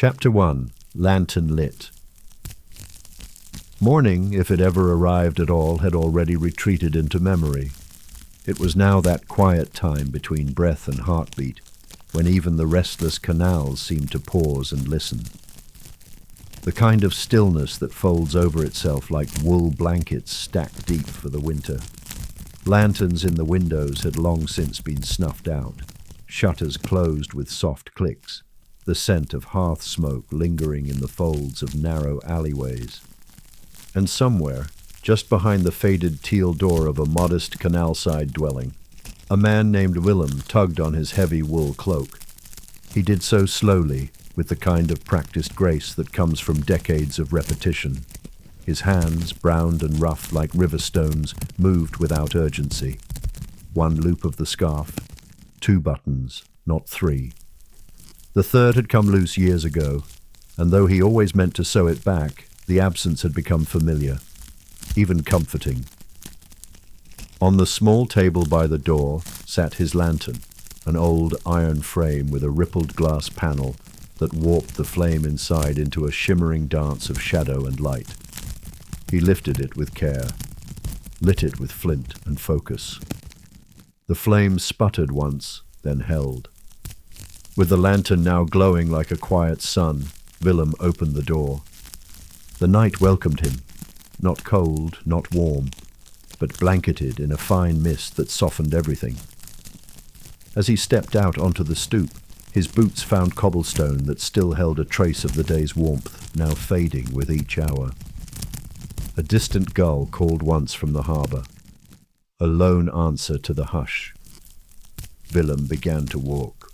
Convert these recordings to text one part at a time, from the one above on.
Chapter 1. Lantern Lit. Morning, if it ever arrived at all, had already retreated into memory. It was now that quiet time between breath and heartbeat, when even the restless canals seemed to pause and listen. The kind of stillness that folds over itself like wool blankets stacked deep for the winter. Lanterns in the windows had long since been snuffed out, shutters closed with soft clicks, the scent of hearth smoke lingering in the folds of narrow alleyways. And somewhere, just behind the faded teal door of a modest canal-side dwelling, a man named Willem tugged on his heavy wool cloak. He did so slowly, with the kind of practiced grace that comes from decades of repetition. His hands, browned and rough like river stones, moved without urgency. One loop of the scarf, 2 buttons, not 3. The third had come loose years ago, and though he always meant to sew it back, the absence had become familiar, even comforting. On the small table by the door sat his lantern, an old iron frame with a rippled glass panel that warped the flame inside into a shimmering dance of shadow and light. He lifted it with care, lit it with flint and focus. The flame sputtered once, then held. With the lantern now glowing like a quiet sun, Willem opened the door. The night welcomed him, not cold, not warm, but blanketed in a fine mist that softened everything. As he stepped out onto the stoop, his boots found cobblestone that still held a trace of the day's warmth, now fading with each hour. A distant gull called once from the harbour, a lone answer to the hush. Willem began to walk.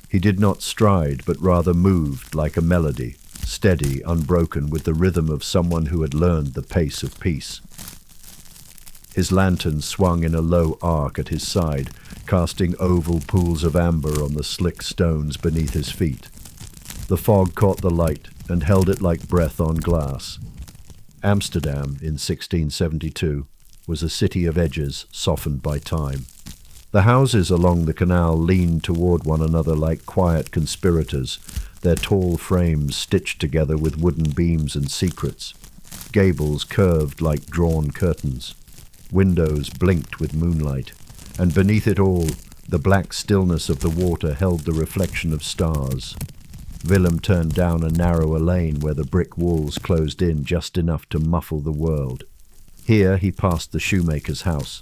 He did not stride, but rather moved like a melody, steady, unbroken, with the rhythm of someone who had learned the pace of peace. His lantern swung in a low arc at his side, casting oval pools of amber on the slick stones beneath his feet. The fog caught the light and held it like breath on glass. Amsterdam, in 1672, was a city of edges softened by time. The houses along the canal leaned toward one another like quiet conspirators, their tall frames stitched together with wooden beams and secrets. Gables curved like drawn curtains. Windows blinked with moonlight, and beneath it all, the black stillness of the water held the reflection of stars. Willem turned down a narrower lane where the brick walls closed in just enough to muffle the world. Here he passed the shoemaker's house,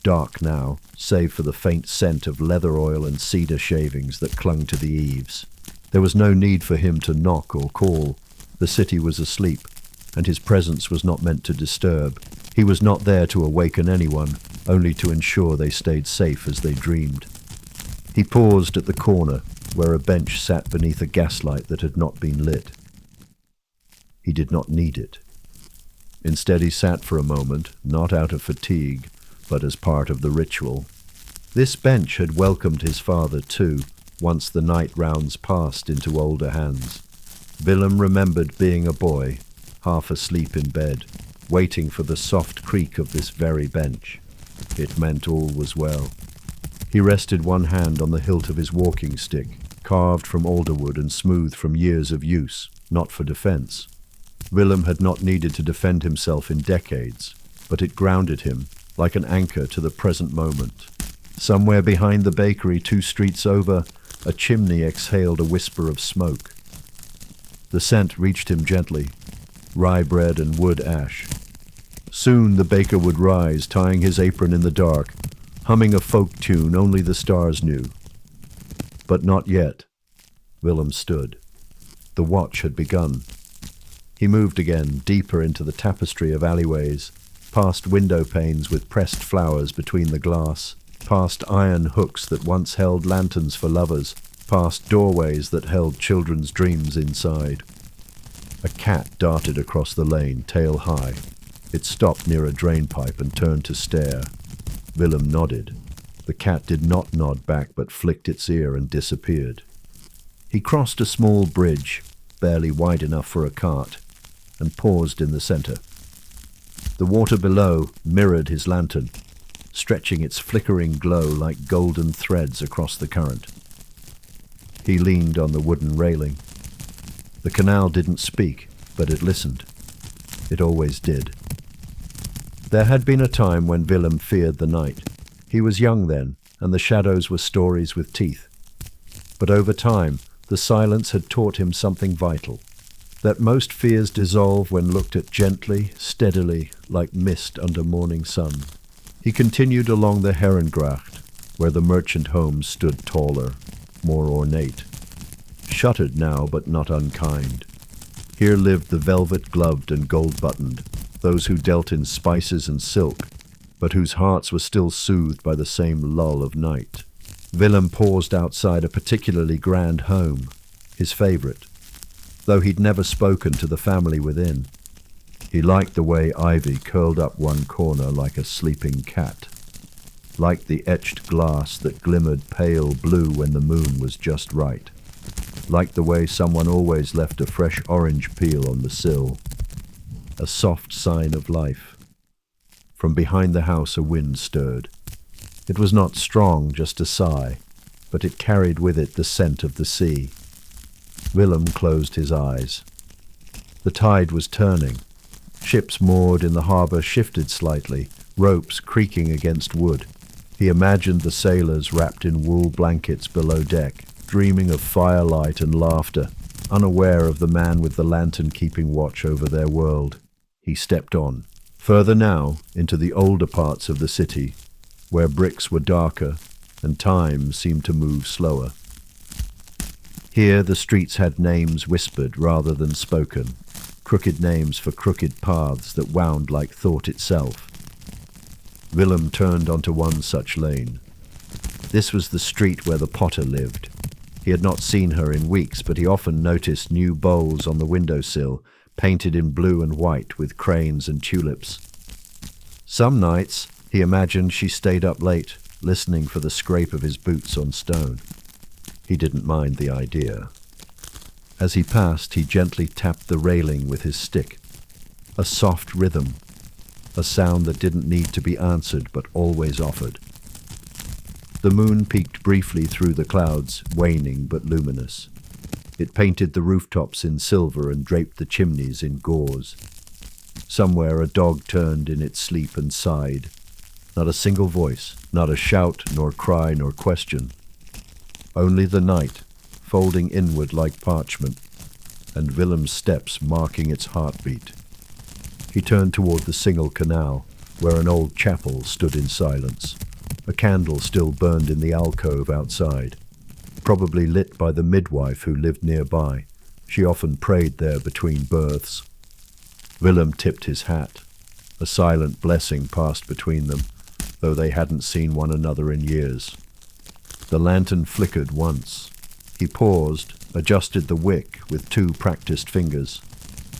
dark now, save for the faint scent of leather oil and cedar shavings that clung to the eaves. There was no need for him to knock or call. The city was asleep, and his presence was not meant to disturb. He was not there to awaken anyone, only to ensure they stayed safe as they dreamed. He paused at the corner, where a bench sat beneath a gaslight that had not been lit. He did not need it. Instead he sat for a moment, not out of fatigue, but as part of the ritual. This bench had welcomed his father too, once the night rounds passed into older hands. Willem remembered being a boy, half asleep in bed, waiting for the soft creak of this very bench. It meant all was well. He rested one hand on the hilt of his walking stick, carved from alderwood and smooth from years of use, not for defense. Willem had not needed to defend himself in decades, but it grounded him, like an anchor to the present moment. Somewhere behind the bakery 2 streets over, a chimney exhaled a whisper of smoke. The scent reached him gently, rye bread and wood ash. Soon the baker would rise, tying his apron in the dark, humming a folk tune only the stars knew. But not yet. Willem stood. The watch had begun. He moved again, deeper into the tapestry of alleyways, past window panes with pressed flowers between the glass, past iron hooks that once held lanterns for lovers, past doorways that held children's dreams inside. A cat darted across the lane, tail high. It stopped near a drainpipe and turned to stare. Willem nodded. The cat did not nod back but flicked its ear and disappeared. He crossed a small bridge, barely wide enough for a cart, and paused in the center. The water below mirrored his lantern, stretching its flickering glow like golden threads across the current. He leaned on the wooden railing. The canal didn't speak, but it listened. It always did. There had been a time when Willem feared the night. He was young then, and the shadows were stories with teeth. But over time, the silence had taught him something vital, that most fears dissolve when looked at gently, steadily, like mist under morning sun. He continued along the Herengracht, where the merchant homes stood taller, more ornate. Shuttered now, but not unkind. Here lived the velvet-gloved and gold-buttoned, those who dealt in spices and silk, but whose hearts were still soothed by the same lull of night. Willem paused outside a particularly grand home, his favorite, though he'd never spoken to the family within. He liked the way ivy curled up one corner like a sleeping cat, liked the etched glass that glimmered pale blue when the moon was just right, liked the way someone always left a fresh orange peel on the sill, a soft sign of life. From behind the house a wind stirred. It was not strong, just a sigh, but it carried with it the scent of the sea. Willem closed his eyes. The tide was turning. Ships moored in the harbour shifted slightly, ropes creaking against wood. He imagined the sailors wrapped in wool blankets below deck, dreaming of firelight and laughter, unaware of the man with the lantern keeping watch over their world. He stepped on, further now into the older parts of the city, where bricks were darker and time seemed to move slower. Here the streets had names whispered rather than spoken, crooked names for crooked paths that wound like thought itself. Willem turned onto one such lane. This was the street where the potter lived. He had not seen her in weeks, but he often noticed new bowls on the windowsill, painted in blue and white with cranes and tulips. Some nights, he imagined she stayed up late, listening for the scrape of his boots on stone. He didn't mind the idea. As he passed, he gently tapped the railing with his stick. A soft rhythm, a sound that didn't need to be answered but always offered. The moon peeked briefly through the clouds, waning but luminous. It painted the rooftops in silver and draped the chimneys in gauze. Somewhere a dog turned in its sleep and sighed. Not a single voice, not a shout, nor cry, nor question. Only the night, folding inward like parchment, and Willem's steps marking its heartbeat. He turned toward the single canal, where an old chapel stood in silence. A candle still burned in the alcove outside, probably lit by the midwife who lived nearby. She often prayed there between births. Willem tipped his hat. A silent blessing passed between them, though they hadn't seen one another in years. The lantern flickered once. He paused, adjusted the wick with two practiced fingers.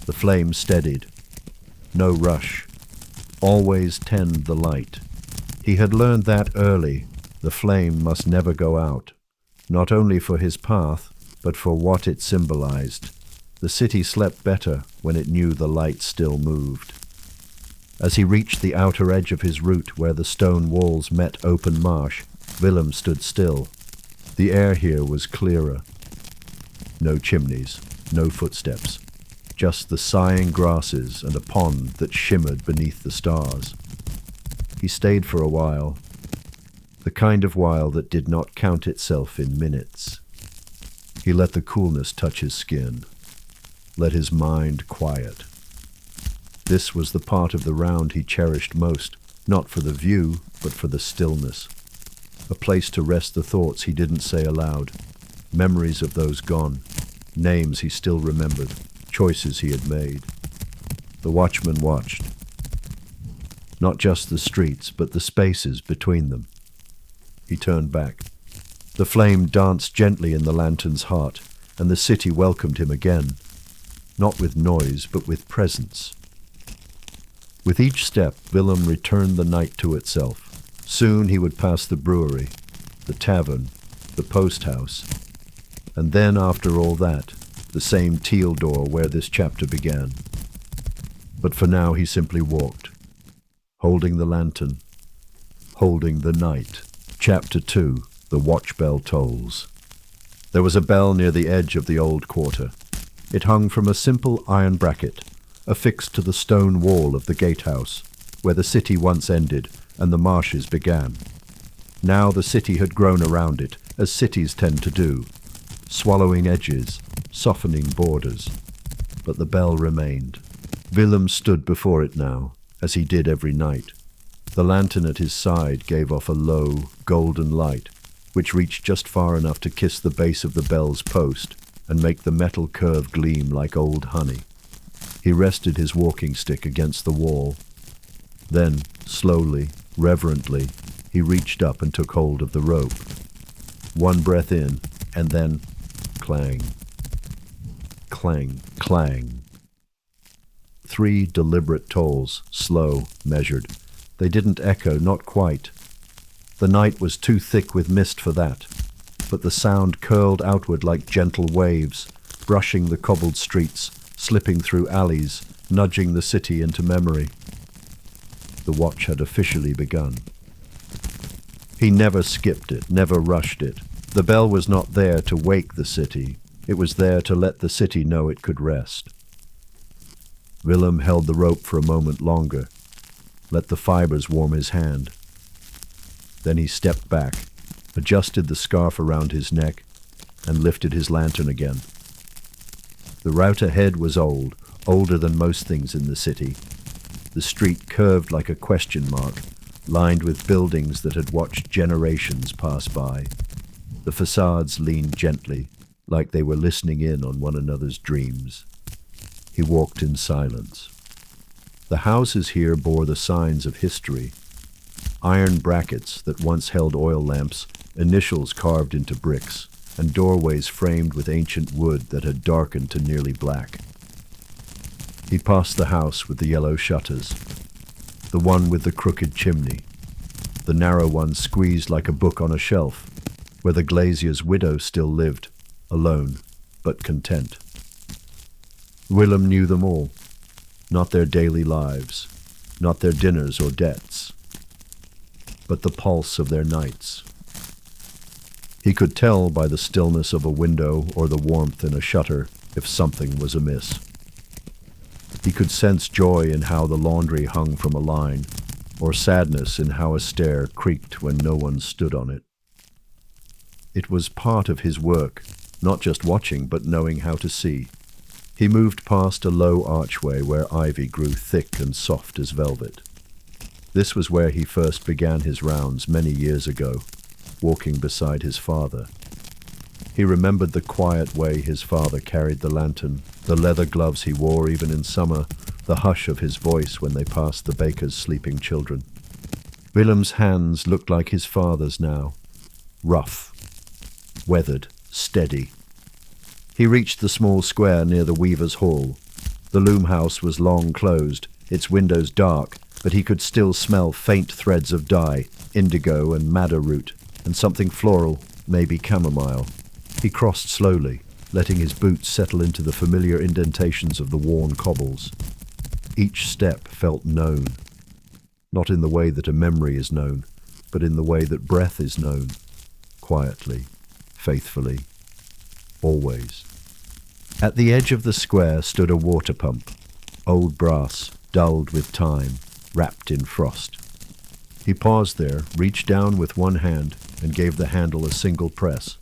The flame steadied. No rush. Always tend the light. He had learned that early. The flame must never go out, not only for his path, but for what it symbolized. The city slept better when it knew the light still moved. As he reached the outer edge of his route where the stone walls met open marsh, Willem stood still. The air here was clearer. No chimneys, no footsteps, just the sighing grasses and a pond that shimmered beneath the stars. He stayed for a while, the kind of while that did not count itself in minutes. He let the coolness touch his skin, let his mind quiet. This was the part of the round he cherished most, not for the view, but for the stillness. A place to rest the thoughts he didn't say aloud, memories of those gone, names he still remembered, choices he had made. The watchman watched. Not just the streets, but the spaces between them. He turned back. The flame danced gently in the lantern's heart, and the city welcomed him again, not with noise, but with presence. With each step, Willem returned the night to itself. Soon he would pass the brewery, the tavern, the post house, and then, after all that, the same teal door where this chapter began. But for now he simply walked, holding the lantern, holding the night. Chapter 2. The watch bell tolls. There was a bell near the edge of the old quarter. It hung from a simple iron bracket, affixed to the stone wall of the gatehouse, where the city once ended and the marshes began. Now the city had grown around it, as cities tend to do, swallowing edges, softening borders. But the bell remained. Willem stood before it now, as he did every night. The lantern at his side gave off a low, golden light, which reached just far enough to kiss the base of the bell's post and make the metal curve gleam like old honey. He rested his walking stick against the wall. Then, slowly, reverently, he reached up and took hold of the rope. One breath in, and then clang, clang, clang. 3 deliberate tolls, slow, measured. They didn't echo, not quite. The night was too thick with mist for that, but the sound curled outward like gentle waves, brushing the cobbled streets, slipping through alleys, nudging the city into memory. The watch had officially begun. He never skipped it, never rushed it. The bell was not there to wake the city. It was there to let the city know it could rest. Willem held the rope for a moment longer, let the fibers warm his hand. Then he stepped back, adjusted the scarf around his neck, and lifted his lantern again. The route ahead was old, older than most things in the city. The street curved like a question mark, lined with buildings that had watched generations pass by. The facades leaned gently, like they were listening in on one another's dreams. He walked in silence. The houses here bore the signs of history. Iron brackets that once held oil lamps, initials carved into bricks, and doorways framed with ancient wood that had darkened to nearly black. He passed the house with the yellow shutters, the one with the crooked chimney, the narrow one squeezed like a book on a shelf, where the glazier's widow still lived, alone, but content. Willem knew them all, not their daily lives, not their dinners or debts, but the pulse of their nights. He could tell by the stillness of a window or the warmth in a shutter if something was amiss. He could sense joy in how the laundry hung from a line, or sadness in how a stair creaked when no one stood on it. It was part of his work, not just watching, but knowing how to see. He moved past a low archway where ivy grew thick and soft as velvet. This was where he first began his rounds many years ago, walking beside his father. He remembered the quiet way his father carried the lantern, the leather gloves he wore even in summer, the hush of his voice when they passed the baker's sleeping children. Willem's hands looked like his father's now, rough, weathered, steady. He reached the small square near the weaver's hall. The loom house was long closed, its windows dark, but he could still smell faint threads of dye, indigo and madder root, and something floral, maybe chamomile. He crossed slowly, letting his boots settle into the familiar indentations of the worn cobbles. Each step felt known, not in the way that a memory is known, but in the way that breath is known, quietly, faithfully, always. At the edge of the square stood a water pump, old brass, dulled with time, wrapped in frost. He paused there, reached down with one hand, and gave the handle a single press.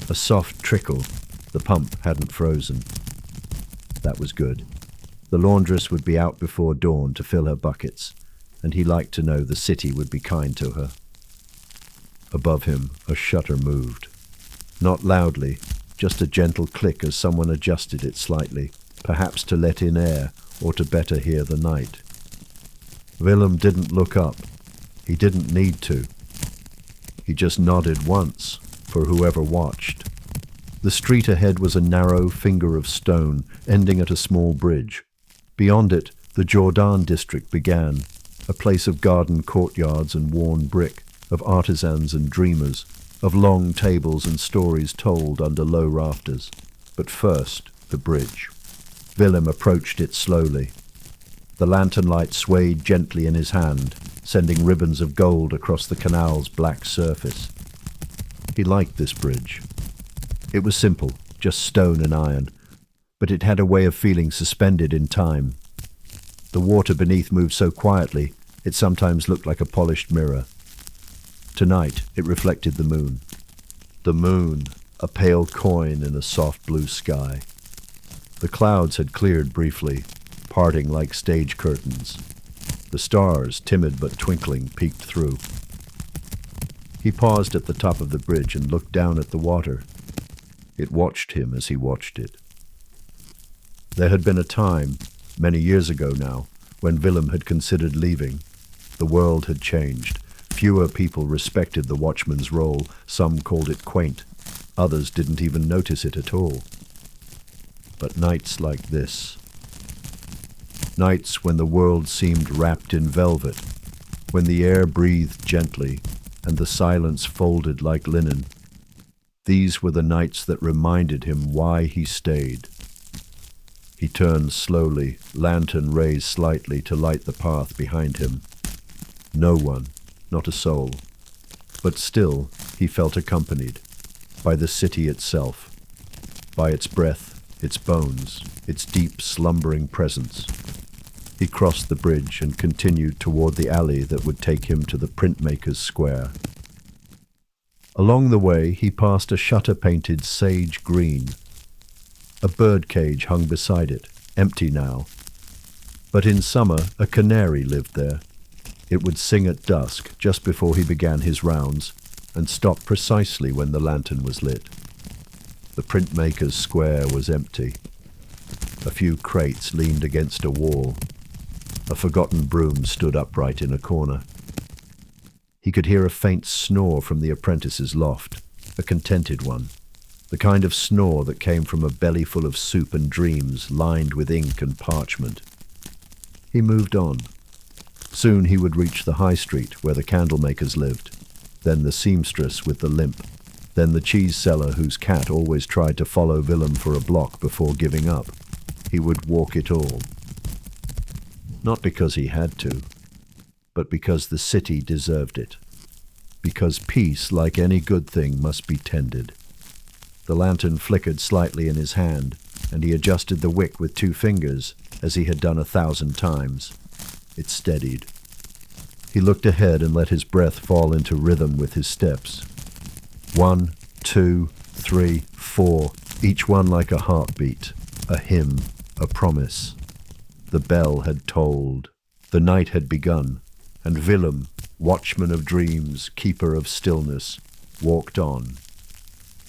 A soft trickle. The pump hadn't frozen. That was good. The laundress would be out before dawn to fill her buckets, and he liked to know the city would be kind to her. Above him, a shutter moved. Not loudly, just a gentle click as someone adjusted it slightly, perhaps to let in air or to better hear the night. Willem didn't look up. He didn't need to. He just nodded once for whoever watched. The street ahead was a narrow finger of stone ending at a small bridge. Beyond it, the Jordan district began, a place of garden courtyards and worn brick, of artisans and dreamers, of long tables and stories told under low rafters. But first, the bridge. Willem approached it slowly. The lantern light swayed gently in his hand, sending ribbons of gold across the canal's black surface. He liked this bridge. It was simple, just stone and iron, but it had a way of feeling suspended in time. The water beneath moved so quietly, it sometimes looked like a polished mirror. Tonight, it reflected the moon. The moon, a pale coin in a soft blue sky. The clouds had cleared briefly, parting like stage curtains. The stars, timid but twinkling, peeked through. He paused at the top of the bridge and looked down at the water. It watched him as he watched it. There had been a time, many years ago now, when Willem had considered leaving. The world had changed. Fewer people respected the watchman's role. Some called it quaint. Others didn't even notice it at all. But nights like this, nights when the world seemed wrapped in velvet, when the air breathed gently and the silence folded like linen, these were the nights that reminded him why he stayed. He turned slowly, lantern raised slightly to light the path behind him. No one, not a soul. But still, he felt accompanied by the city itself, by its breath, its bones, its deep, slumbering presence. He crossed the bridge and continued toward the alley that would take him to the printmaker's square. Along the way, he passed a shutter-painted sage green. A birdcage hung beside it, empty now. But in summer, a canary lived there. It would sing at dusk, just before he began his rounds, and stop precisely when the lantern was lit. The printmaker's square was empty. A few crates leaned against a wall. A forgotten broom stood upright in a corner. He could hear a faint snore from the apprentice's loft, a contented one, the kind of snore that came from a belly full of soup and dreams lined with ink and parchment. He moved on. Soon he would reach the high street where the candlemakers lived, then the seamstress with the limp, then the cheese seller whose cat always tried to follow Willem for a block before giving up. He would walk it all. Not because he had to, but because the city deserved it. Because peace, like any good thing, must be tended. The lantern flickered slightly in his hand, and he adjusted the wick with 2 fingers, as he had done 1,000 times. It steadied. He looked ahead and let his breath fall into rhythm with his steps. 1, 2, 3, 4, each one like a heartbeat, a hymn, a promise. The bell had tolled. The night had begun, and Willem, watchman of dreams, keeper of stillness, walked on.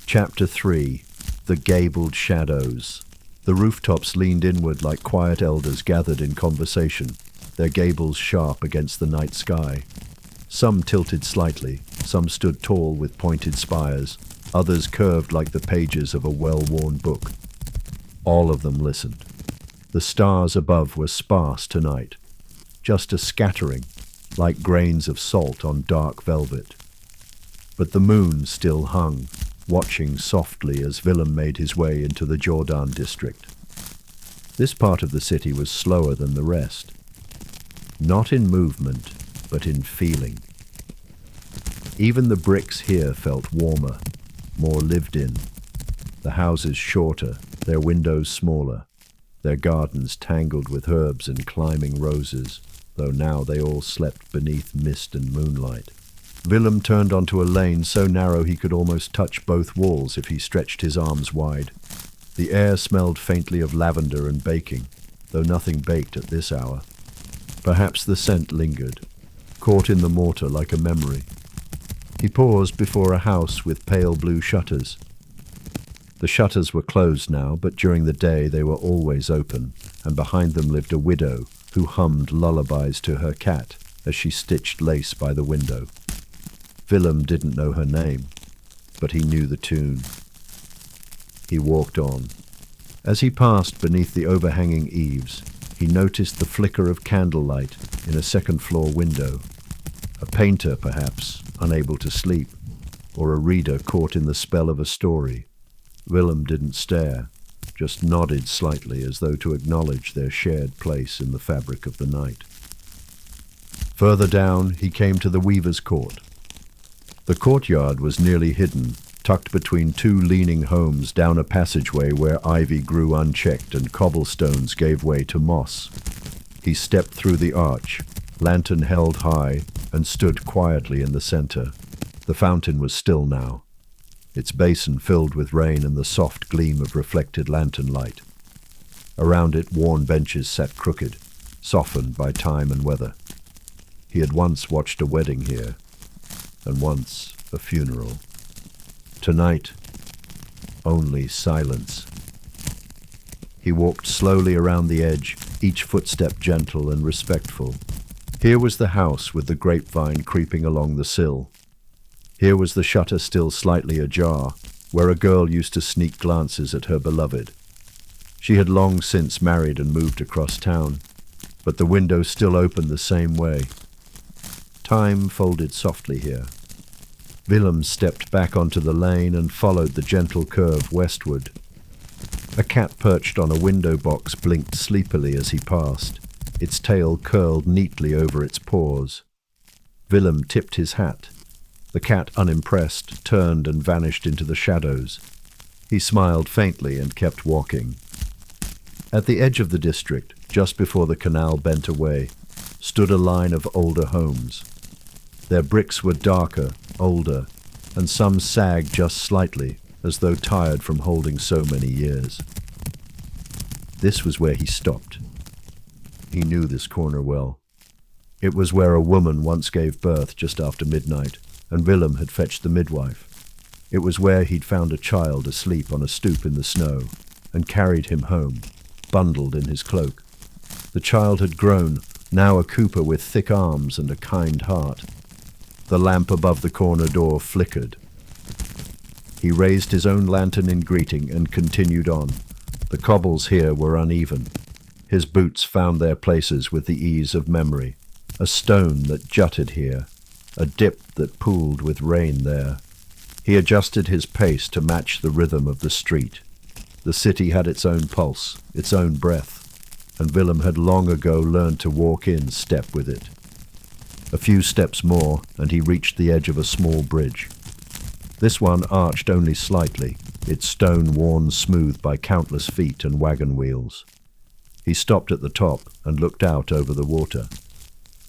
Chapter 3. The Gabled Shadows. The rooftops leaned inward like quiet elders gathered in conversation, their gables sharp against the night sky. Some tilted slightly, some stood tall with pointed spires, others curved like the pages of a well-worn book. All of them listened. The stars above were sparse tonight, just a scattering, like grains of salt on dark velvet. But the moon still hung, watching softly as Willem made his way into the Jordan district. This part of the city was slower than the rest. Not in movement, but in feeling. Even the bricks here felt warmer, more lived in. The houses shorter, their windows smaller, their gardens tangled with herbs and climbing roses, though now they all slept beneath mist and moonlight. Willem turned onto a lane so narrow he could almost touch both walls if he stretched his arms wide. The air smelled faintly of lavender and baking, though nothing baked at this hour. Perhaps the scent lingered, caught in the mortar like a memory. He paused before a house with pale blue shutters. The shutters were closed now, but during the day they were always open, and behind them lived a widow who hummed lullabies to her cat as she stitched lace by the window. Willem didn't know her name, but he knew the tune. He walked on. As he passed beneath the overhanging eaves, he noticed the flicker of candlelight in a second-floor window. A painter, perhaps, unable to sleep, or a reader caught in the spell of a story. Willem didn't stare, just nodded slightly as though to acknowledge their shared place in the fabric of the night. Further down, he came to the weaver's court. The courtyard was nearly hidden, tucked between two leaning homes down a passageway where ivy grew unchecked and cobblestones gave way to moss. He stepped through the arch, lantern held high, and stood quietly in the center. The fountain was still now, its basin filled with rain and the soft gleam of reflected lantern light. Around it, worn benches sat crooked, softened by time and weather. He had once watched a wedding here, and once a funeral. Tonight, only silence. He walked slowly around the edge, each footstep gentle and respectful. Here was the house with the grapevine creeping along the sill. Here was the shutter still slightly ajar, where a girl used to sneak glances at her beloved. She had long since married and moved across town, but the window still opened the same way. Time folded softly here. Willem stepped back onto the lane and followed the gentle curve westward. A cat perched on a window box blinked sleepily as he passed, its tail curled neatly over its paws. Willem tipped his hat. The cat, unimpressed, turned and vanished into the shadows. He smiled faintly and kept walking. At the edge of the district, just before the canal bent away, stood a line of older homes. Their bricks were darker, older, and some sagged just slightly, as though tired from holding so many years. This was where he stopped. He knew this corner well. It was where a woman once gave birth just after midnight, and Willem had fetched the midwife. It was where he'd found a child asleep on a stoop in the snow, and carried him home, bundled in his cloak. The child had grown, now a cooper with thick arms and a kind heart. The lamp above the corner door flickered. He raised his own lantern in greeting and continued on. The cobbles here were uneven. His boots found their places with the ease of memory. A stone that jutted here, a dip that pooled with rain there. He adjusted his pace to match the rhythm of the street. The city had its own pulse, its own breath, and Willem had long ago learned to walk in step with it. A few steps more, and he reached the edge of a small bridge. This one arched only slightly, its stone worn smooth by countless feet and wagon wheels. He stopped at the top and looked out over the water.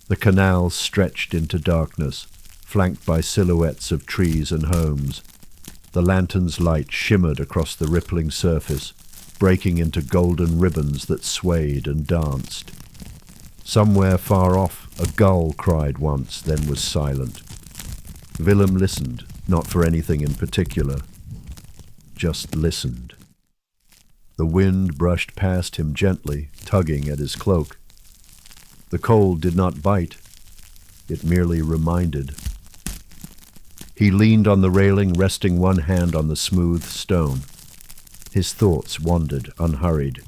The canal stretched into darkness, flanked by silhouettes of trees and homes. The lantern's light shimmered across the rippling surface, breaking into golden ribbons that swayed and danced. Somewhere far off, a gull cried once, then was silent. Willem listened, not for anything in particular, just listened. The wind brushed past him gently, tugging at his cloak. The cold did not bite, it merely reminded. He leaned on the railing, resting one hand on the smooth stone. His thoughts wandered, unhurried.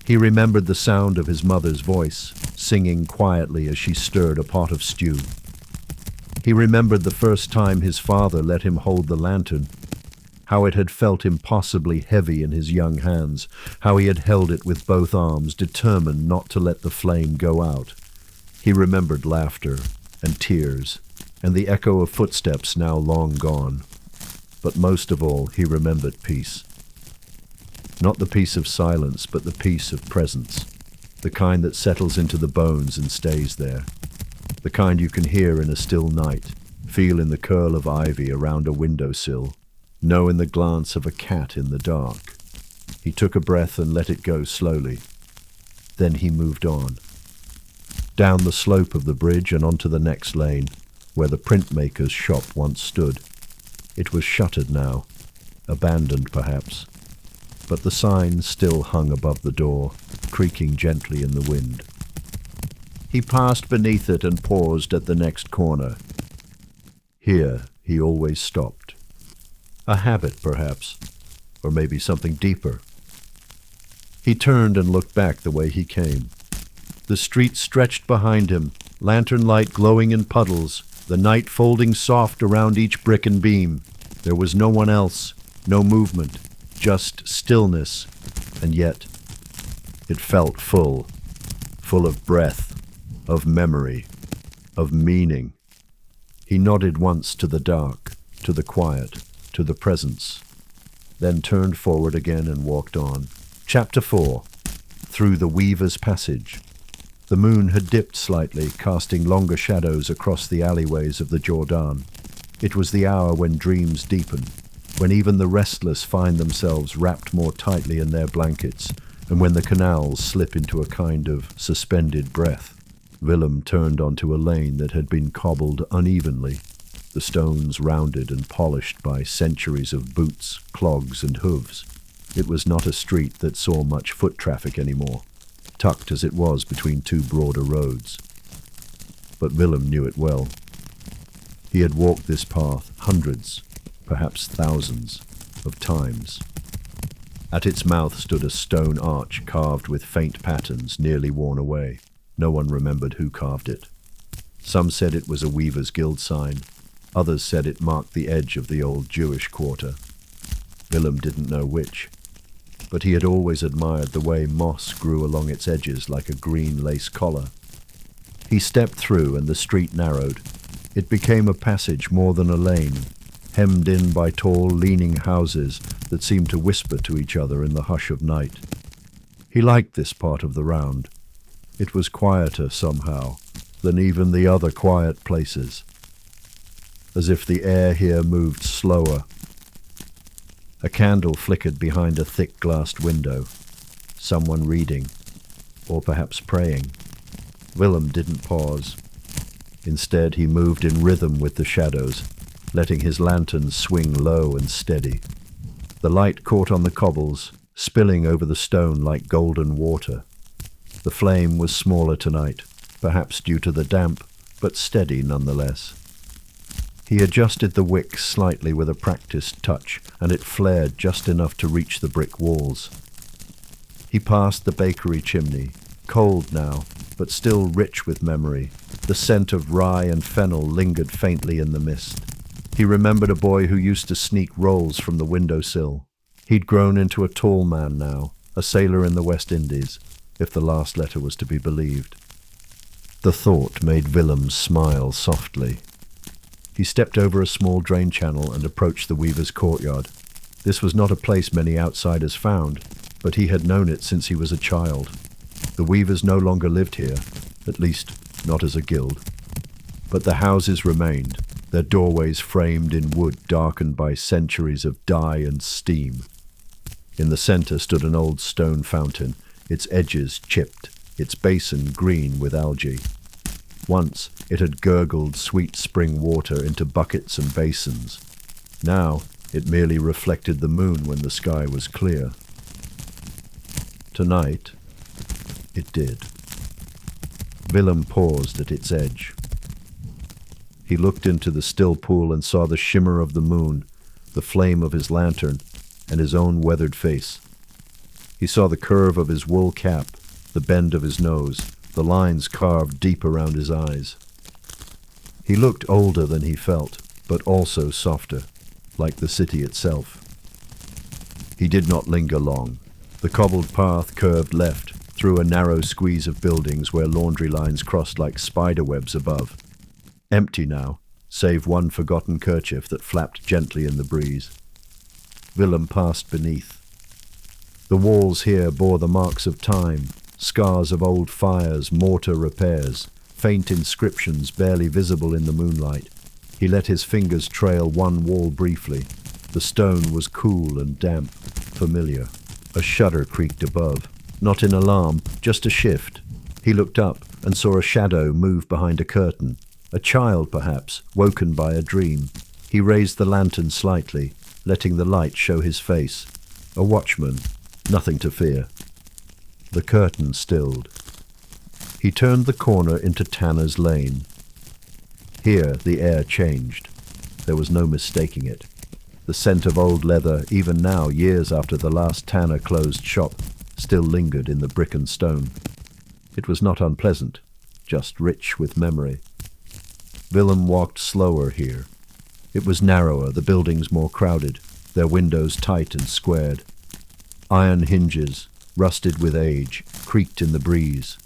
He remembered the sound of his mother's voice, singing quietly as she stirred a pot of stew. He remembered the first time his father let him hold the lantern, how it had felt impossibly heavy in his young hands, how he had held it with both arms, determined not to let the flame go out. He remembered laughter and tears, and the echo of footsteps now long gone. But most of all, he remembered peace. Not the peace of silence, but the peace of presence, the kind that settles into the bones and stays there, the kind you can hear in a still night, feel in the curl of ivy around a windowsill, know in the glance of a cat in the dark. He took a breath and let it go slowly. Then he moved on. Down the slope of the bridge and onto the next lane, where the printmaker's shop once stood. It was shuttered now, abandoned perhaps, but the sign still hung above the door, creaking gently in the wind. He passed beneath it and paused at the next corner. Here he always stopped. A habit, perhaps, or maybe something deeper. He turned and looked back the way he came. The street stretched behind him, lantern light glowing in puddles, the night folding soft around each brick and beam. There was no one else, no movement, just stillness, and yet it felt full of breath, of memory, of meaning. He nodded once to the dark, to the quiet, to the presence, then turned forward again and walked on. Chapter 4. Through the Weaver's Passage. The moon had dipped slightly, casting longer shadows across the alleyways of the Jordan. It was the hour when dreams deepen, when even the restless find themselves wrapped more tightly in their blankets, and when the canals slip into a kind of suspended breath. Willem turned onto a lane that had been cobbled unevenly, the stones rounded and polished by centuries of boots, clogs, and hooves. It was not a street that saw much foot traffic anymore, tucked as it was between two broader roads. But Willem knew it well. He had walked this path hundreds, perhaps thousands, of times. At its mouth stood a stone arch carved with faint patterns, nearly worn away. No one remembered who carved it. Some said it was a weaver's guild sign. Others said it marked the edge of the old Jewish quarter. Willem didn't know which, but he had always admired the way moss grew along its edges like a green lace collar. He stepped through and the street narrowed. It became a passage more than a lane, hemmed in by tall, leaning houses that seemed to whisper to each other in the hush of night. He liked this part of the round. It was quieter, somehow, than even the other quiet places, as if the air here moved slower. A candle flickered behind a thick glassed window. Someone reading, or perhaps praying. Willem didn't pause. Instead, he moved in rhythm with the shadows, letting his lantern swing low and steady. The light caught on the cobbles, spilling over the stone like golden water. The flame was smaller tonight, perhaps due to the damp, but steady nonetheless. He adjusted the wick slightly with a practiced touch, and it flared just enough to reach the brick walls. He passed the bakery chimney, cold now, but still rich with memory. The scent of rye and fennel lingered faintly in the mist. He remembered a boy who used to sneak rolls from the windowsill. He'd grown into a tall man now, a sailor in the West Indies, if the last letter was to be believed. The thought made Willem smile softly. He stepped over a small drain channel and approached the weaver's courtyard. This was not a place many outsiders found, but he had known it since he was a child. The weavers no longer lived here, at least not as a guild. But the houses remained, their doorways framed in wood darkened by centuries of dye and steam. In the center stood an old stone fountain, its edges chipped, its basin green with algae. Once it had gurgled sweet spring water into buckets and basins. Now it merely reflected the moon when the sky was clear. Tonight, it did. Willem paused at its edge. He looked into the still pool and saw the shimmer of the moon, the flame of his lantern, and his own weathered face. He saw the curve of his wool cap, the bend of his nose, the lines carved deep around his eyes. He looked older than he felt, but also softer, like the city itself. He did not linger long. The cobbled path curved left, through a narrow squeeze of buildings where laundry lines crossed like spider webs above. Empty now, save one forgotten kerchief that flapped gently in the breeze. Willem passed beneath. The walls here bore the marks of time, scars of old fires, mortar repairs, faint inscriptions barely visible in the moonlight. He let his fingers trail one wall briefly. The stone was cool and damp, familiar. A shudder creaked above. Not in alarm, just a shift. He looked up and saw a shadow move behind a curtain. A child, perhaps, woken by a dream. He raised the lantern slightly, letting the light show his face. A watchman, nothing to fear. The curtain stilled. He turned the corner into Tanner's Lane. Here the air changed. There was no mistaking it. The scent of old leather, even now, years after the last tanner closed shop, still lingered in the brick and stone. It was not unpleasant, just rich with memory. Willem walked slower here. It was narrower, the buildings more crowded, their windows tight and squared. Iron hinges, rusted with age, creaked in the breeze.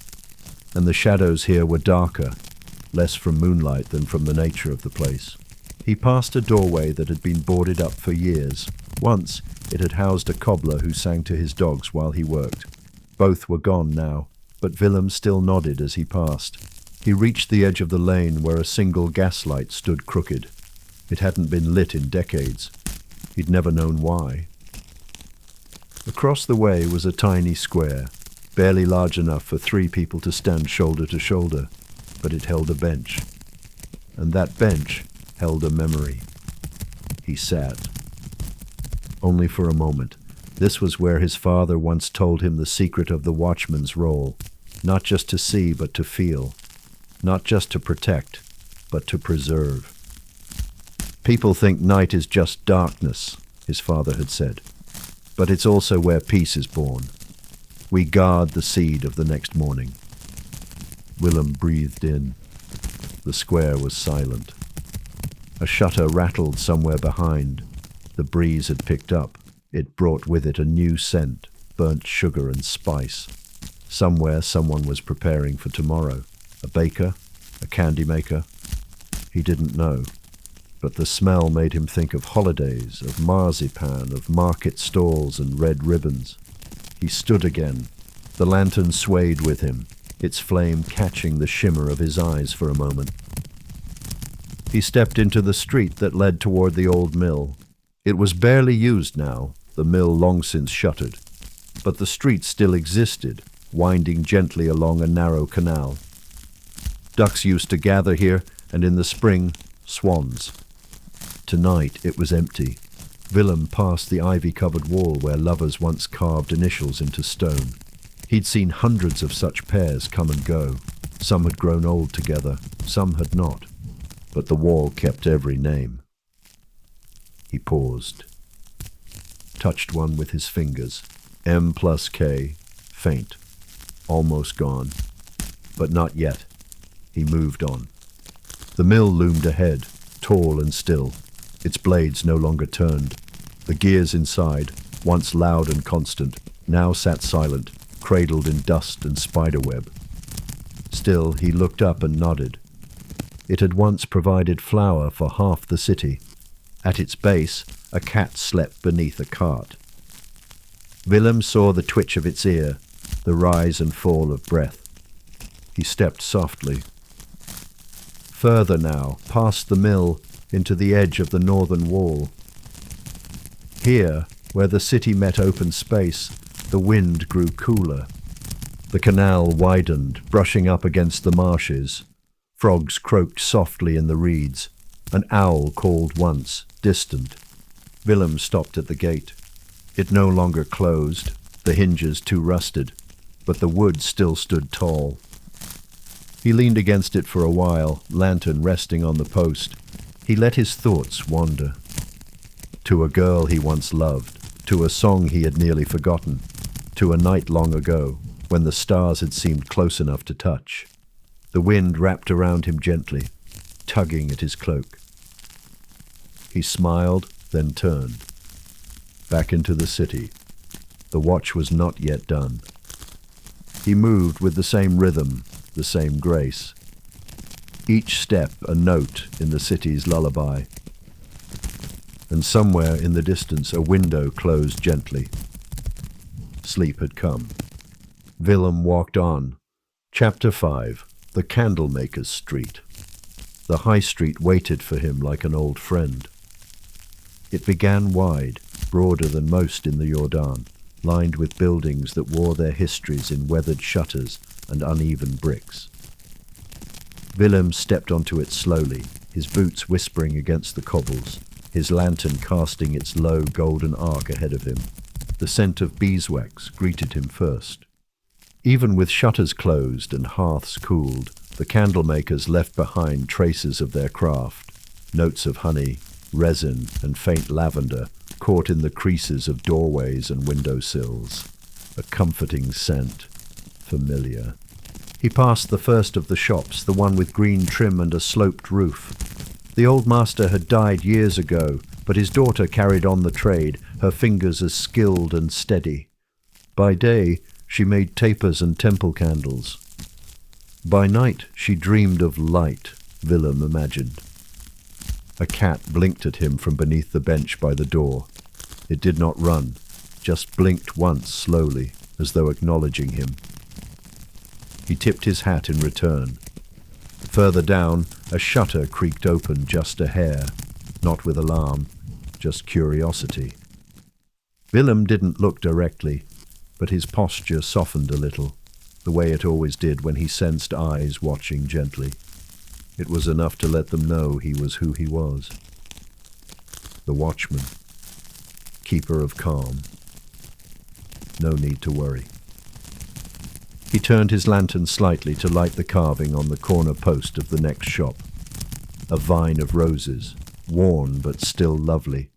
And the shadows here were darker, less from moonlight than from the nature of the place. He passed a doorway that had been boarded up for years. Once, it had housed a cobbler who sang to his dogs while he worked. Both were gone now, but Willem still nodded as he passed. He reached the edge of the lane where a single gaslight stood crooked. It hadn't been lit in decades. He'd never known why. Across the way was a tiny square, barely large enough for 3 people to stand shoulder to shoulder, but it held a bench. And that bench held a memory. He sat. Only for a moment. This was where his father once told him the secret of the watchman's role, not just to see but to feel, not just to protect, but to preserve. People think night is just darkness, his father had said, but it's also where peace is born. We guard the seed of the next morning. Willem breathed in. The square was silent. A shutter rattled somewhere behind. The breeze had picked up. It brought with it a new scent, burnt sugar and spice. Somewhere someone was preparing for tomorrow. A baker? A candy maker? He didn't know. But the smell made him think of holidays, of marzipan, of market stalls and red ribbons. He stood again. The lantern swayed with him, its flame catching the shimmer of his eyes for a moment. He stepped into the street that led toward the old mill. It was barely used now, the mill long since shuttered. But the street still existed, winding gently along a narrow canal. Ducks used to gather here, and in the spring, swans. Tonight it was empty. Willem passed the ivy-covered wall where lovers once carved initials into stone. He'd seen hundreds of such pairs come and go. Some had grown old together, some had not. But the wall kept every name. He paused. Touched one with his fingers. M+K, faint. Almost gone. But not yet. He moved on. The mill loomed ahead, tall and still. Its blades no longer turned. The gears inside, once loud and constant, now sat silent, cradled in dust and spiderweb. Still, he looked up and nodded. It had once provided flour for half the city. At its base, a cat slept beneath a cart. Willem saw the twitch of its ear, the rise and fall of breath. He stepped softly. Further now, past the mill, into the edge of the northern wall. Here, where the city met open space, the wind grew cooler. The canal widened, brushing up against the marshes. Frogs croaked softly in the reeds. An owl called once, distant. Willem stopped at the gate. It no longer closed, the hinges too rusted, but the wood still stood tall. He leaned against it for a while, lantern resting on the post. He let his thoughts wander. To a girl he once loved, to a song he had nearly forgotten, to a night long ago, when the stars had seemed close enough to touch. The wind wrapped around him gently, tugging at his cloak. He smiled, then turned. Back into the city. The watch was not yet done. He moved with the same rhythm, the same grace. Each step a note in the city's lullaby. And somewhere in the distance a window closed gently. Sleep had come. Willem walked on. Chapter 5. The Candlemaker's Street. The high street waited for him like an old friend. It began wide, broader than most in the Jordan, lined with buildings that wore their histories in weathered shutters and uneven bricks. Willem stepped onto it slowly, his boots whispering against the cobbles, his lantern casting its low golden arc ahead of him. The scent of beeswax greeted him first. Even with shutters closed and hearths cooled, the candlemakers left behind traces of their craft, notes of honey, resin, and faint lavender caught in the creases of doorways and windowsills. A comforting scent, familiar. He passed the first of the shops, the one with green trim and a sloped roof. The old master had died years ago, but his daughter carried on the trade, her fingers as skilled and steady. By day, she made tapers and temple candles. By night, she dreamed of light, Willem imagined. A cat blinked at him from beneath the bench by the door. It did not run, just blinked once slowly, as though acknowledging him. He tipped his hat in return. Further down, a shutter creaked open just a hair, not with alarm, just curiosity. Willem didn't look directly, but his posture softened a little, the way it always did when he sensed eyes watching gently. It was enough to let them know he was who he was. The Watchman, keeper of calm. No need to worry. He turned his lantern slightly to light the carving on the corner post of the next shop. A vine of roses, worn but still lovely.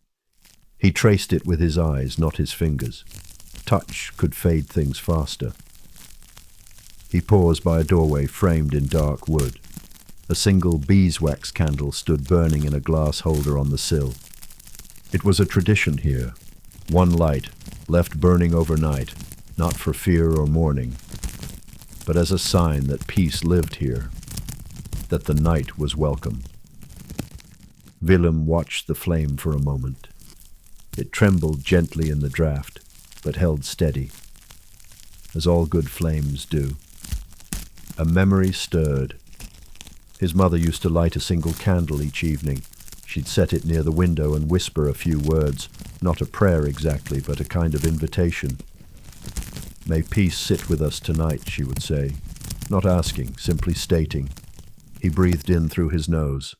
He traced it with his eyes, not his fingers. Touch could fade things faster. He paused by a doorway framed in dark wood. A single beeswax candle stood burning in a glass holder on the sill. It was a tradition here. One light, left burning overnight, not for fear or mourning, but as a sign that peace lived here, that the night was welcome. Willem watched the flame for a moment. It trembled gently in the draught, but held steady, as all good flames do. A memory stirred. His mother used to light a single candle each evening. She'd set it near the window and whisper a few words, not a prayer exactly, but a kind of invitation. "May peace sit with us tonight," she would say, not asking, simply stating. He breathed in through his nose,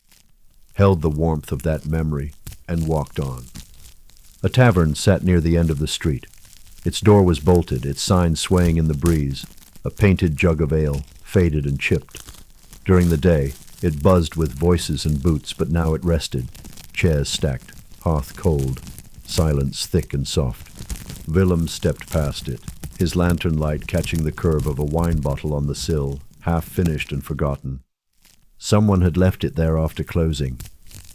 held the warmth of that memory, and walked on. A tavern sat near the end of the street. Its door was bolted, its sign swaying in the breeze, a painted jug of ale, faded and chipped. During the day, it buzzed with voices and boots, but now it rested, chairs stacked, hearth cold, silence thick and soft. Willem stepped past it, his lantern light catching the curve of a wine bottle on the sill, half finished and forgotten. Someone had left it there after closing,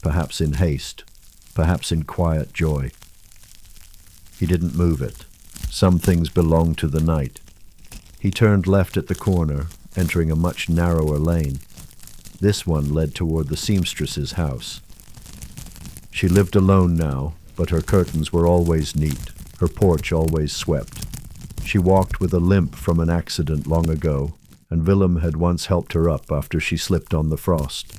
perhaps in haste, perhaps in quiet joy. He didn't move it. Some things belonged to the night. He turned left at the corner, entering a much narrower lane. This one led toward the seamstress's house. She lived alone now, but her curtains were always neat, her porch always swept. She walked with a limp from an accident long ago, and Willem had once helped her up after she slipped on the frost.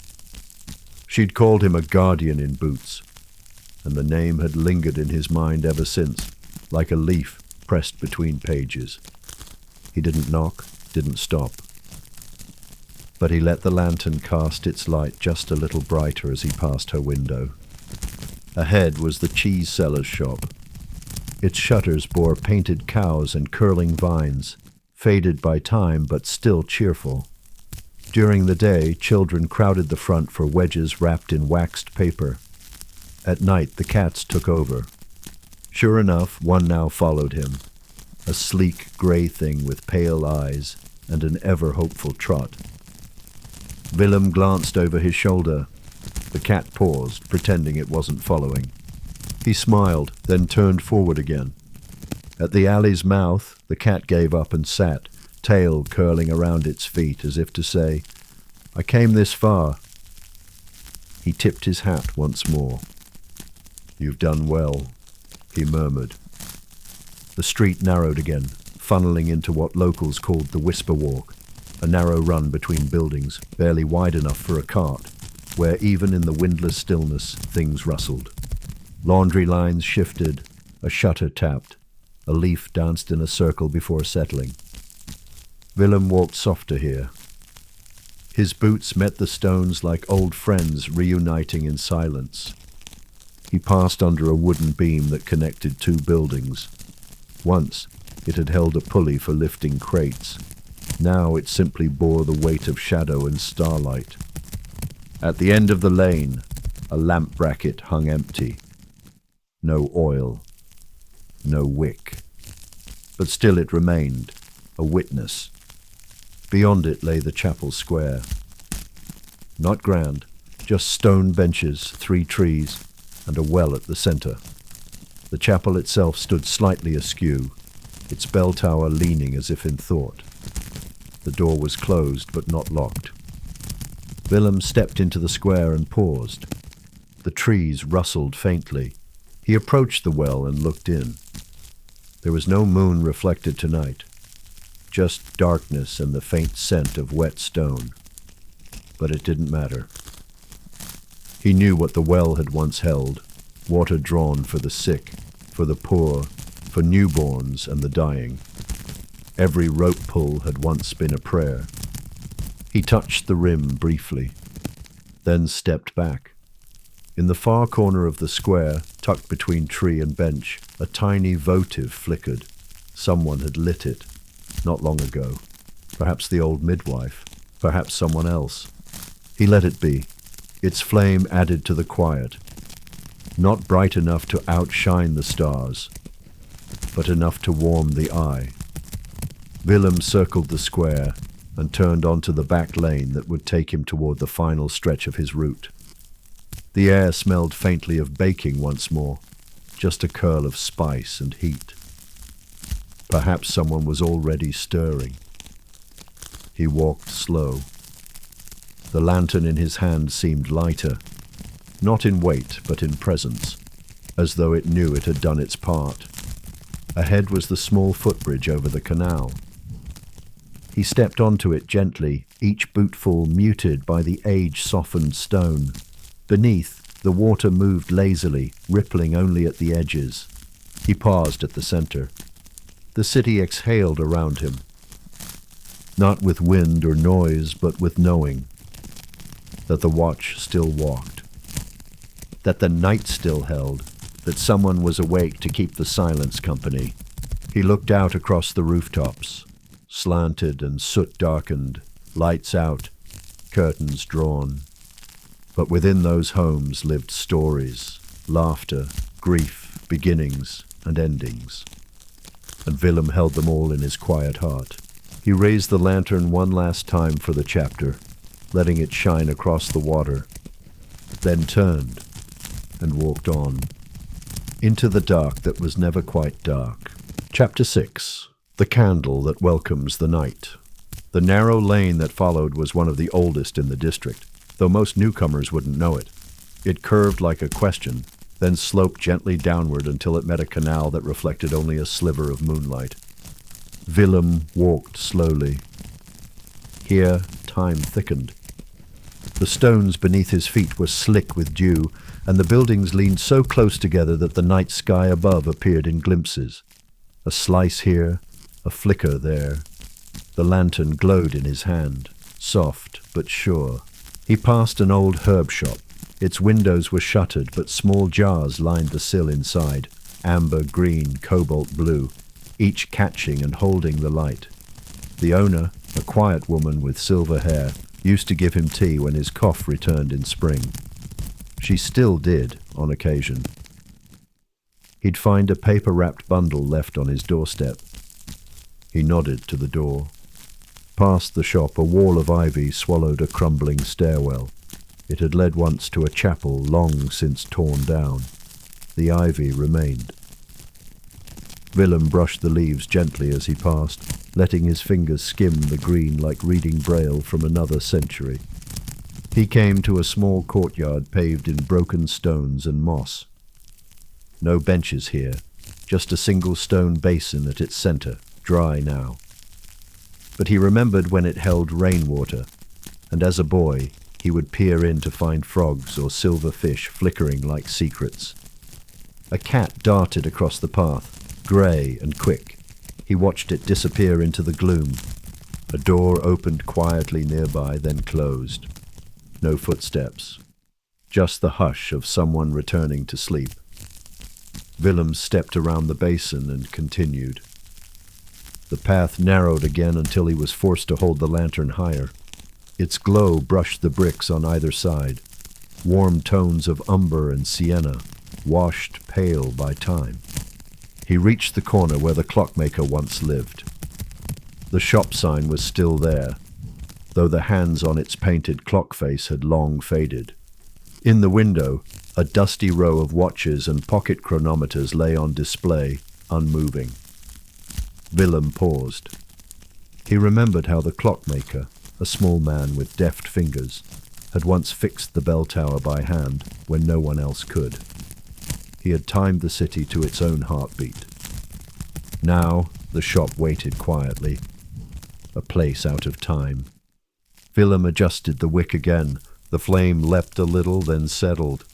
She'd called him a guardian in boots, and the name had lingered in his mind ever since, like a leaf pressed between pages. He didn't knock, didn't stop. But he let the lantern cast its light just a little brighter as he passed her window. Ahead was the cheese seller's shop. Its shutters bore painted cows and curling vines, faded by time but still cheerful. During the day, children crowded the front for wedges wrapped in waxed paper. At night, the cats took over. Sure enough, one now followed him, a sleek gray thing with pale eyes and an ever-hopeful trot. Willem glanced over his shoulder. The cat paused, pretending it wasn't following. He smiled, then turned forward again. At the alley's mouth, the cat gave up and sat, tail curling around its feet as if to say, "I came this far." He tipped his hat once more. "You've done well," he murmured. The street narrowed again, funneling into what locals called the Whisper Walk, a narrow run between buildings, barely wide enough for a cart, where even in the windless stillness things rustled. Laundry lines shifted, a shutter tapped, a leaf danced in a circle before settling. Willem walked softer here. His boots met the stones like old friends reuniting in silence. He passed under a wooden beam that connected two buildings. Once, it had held a pulley for lifting crates. Now it simply bore the weight of shadow and starlight. At the end of the lane, a lamp bracket hung empty. No oil, no wick. But still it remained, a witness. Beyond it lay the chapel square. Not grand, just stone benches, 3 trees, and a well at the center. The chapel itself stood slightly askew, its bell tower leaning as if in thought. The door was closed but not locked. Willem stepped into the square and paused. The trees rustled faintly. He approached the well and looked in. There was no moon reflected tonight, just darkness and the faint scent of wet stone. But it didn't matter. He knew what the well had once held, water drawn for the sick, for the poor, for newborns and the dying. Every rope pull had once been a prayer. He touched the rim briefly, then stepped back. In the far corner of the square, tucked between tree and bench, a tiny votive flickered. Someone had lit it, not long ago. Perhaps the old midwife, perhaps someone else. He let it be. Its flame added to the quiet. Not bright enough to outshine the stars, but enough to warm the eye. Willem circled the square and turned onto the back lane that would take him toward the final stretch of his route. The air smelled faintly of baking once more, just a curl of spice and heat. Perhaps someone was already stirring. He walked slow. The lantern in his hand seemed lighter, not in weight but in presence, as though it knew it had done its part. Ahead was the small footbridge over the canal. He stepped onto it gently, each bootful muted by the age-softened stone. Beneath, the water moved lazily, rippling only at the edges. He paused at the center. The city exhaled around him, not with wind or noise, but with knowing that the watch still walked, that the night still held, that someone was awake to keep the silence company. He looked out across the rooftops, slanted and soot-darkened, lights out, curtains drawn. But within those homes lived stories, laughter, grief, beginnings and endings. And Willem held them all in his quiet heart. He raised the lantern one last time for the chapter, letting it shine across the water, then turned and walked on, into the dark that was never quite dark. Chapter 6. The Candle That Welcomes the Night. The narrow lane that followed was one of the oldest in the district, though most newcomers wouldn't know it. It curved like a question, then sloped gently downward until it met a canal that reflected only a sliver of moonlight. Willem walked slowly. Here, time thickened. The stones beneath his feet were slick with dew, and the buildings leaned so close together that the night sky above appeared in glimpses. A slice here, a flicker there. The lantern glowed in his hand, soft but sure. He passed an old herb shop. Its windows were shuttered, but small jars lined the sill inside, amber, green, cobalt blue, each catching and holding the light. The owner, a quiet woman with silver hair, used to give him tea when his cough returned in spring. She still did, on occasion. He'd find a paper-wrapped bundle left on his doorstep. He nodded to the door. Past the shop, a wall of ivy swallowed a crumbling stairwell. It had led once to a chapel long since torn down. The ivy remained. Willem brushed the leaves gently as he passed, letting his fingers skim the green like reading braille from another century. He came to a small courtyard paved in broken stones and moss. No benches here, just a single stone basin at its center, dry now. But he remembered when it held rainwater, and as a boy he would peer in to find frogs or silver fish flickering like secrets. A cat darted across the path, grey and quick. He watched it disappear into the gloom. A door opened quietly nearby, then closed. No footsteps, just the hush of someone returning to sleep. Willem stepped around the basin and continued. The path narrowed again until he was forced to hold the lantern higher. Its glow brushed the bricks on either side, warm tones of umber and sienna, washed pale by time. He reached the corner where the clockmaker once lived. The shop sign was still there, though the hands on its painted clock face had long faded. In the window, a dusty row of watches and pocket chronometers lay on display, unmoving. Willem paused. He remembered how the clockmaker, a small man with deft fingers, had once fixed the bell tower by hand when no one else could. He had timed the city to its own heartbeat. Now the shop waited quietly, a place out of time. Willem adjusted the wick again. The flame leapt a little, then settled.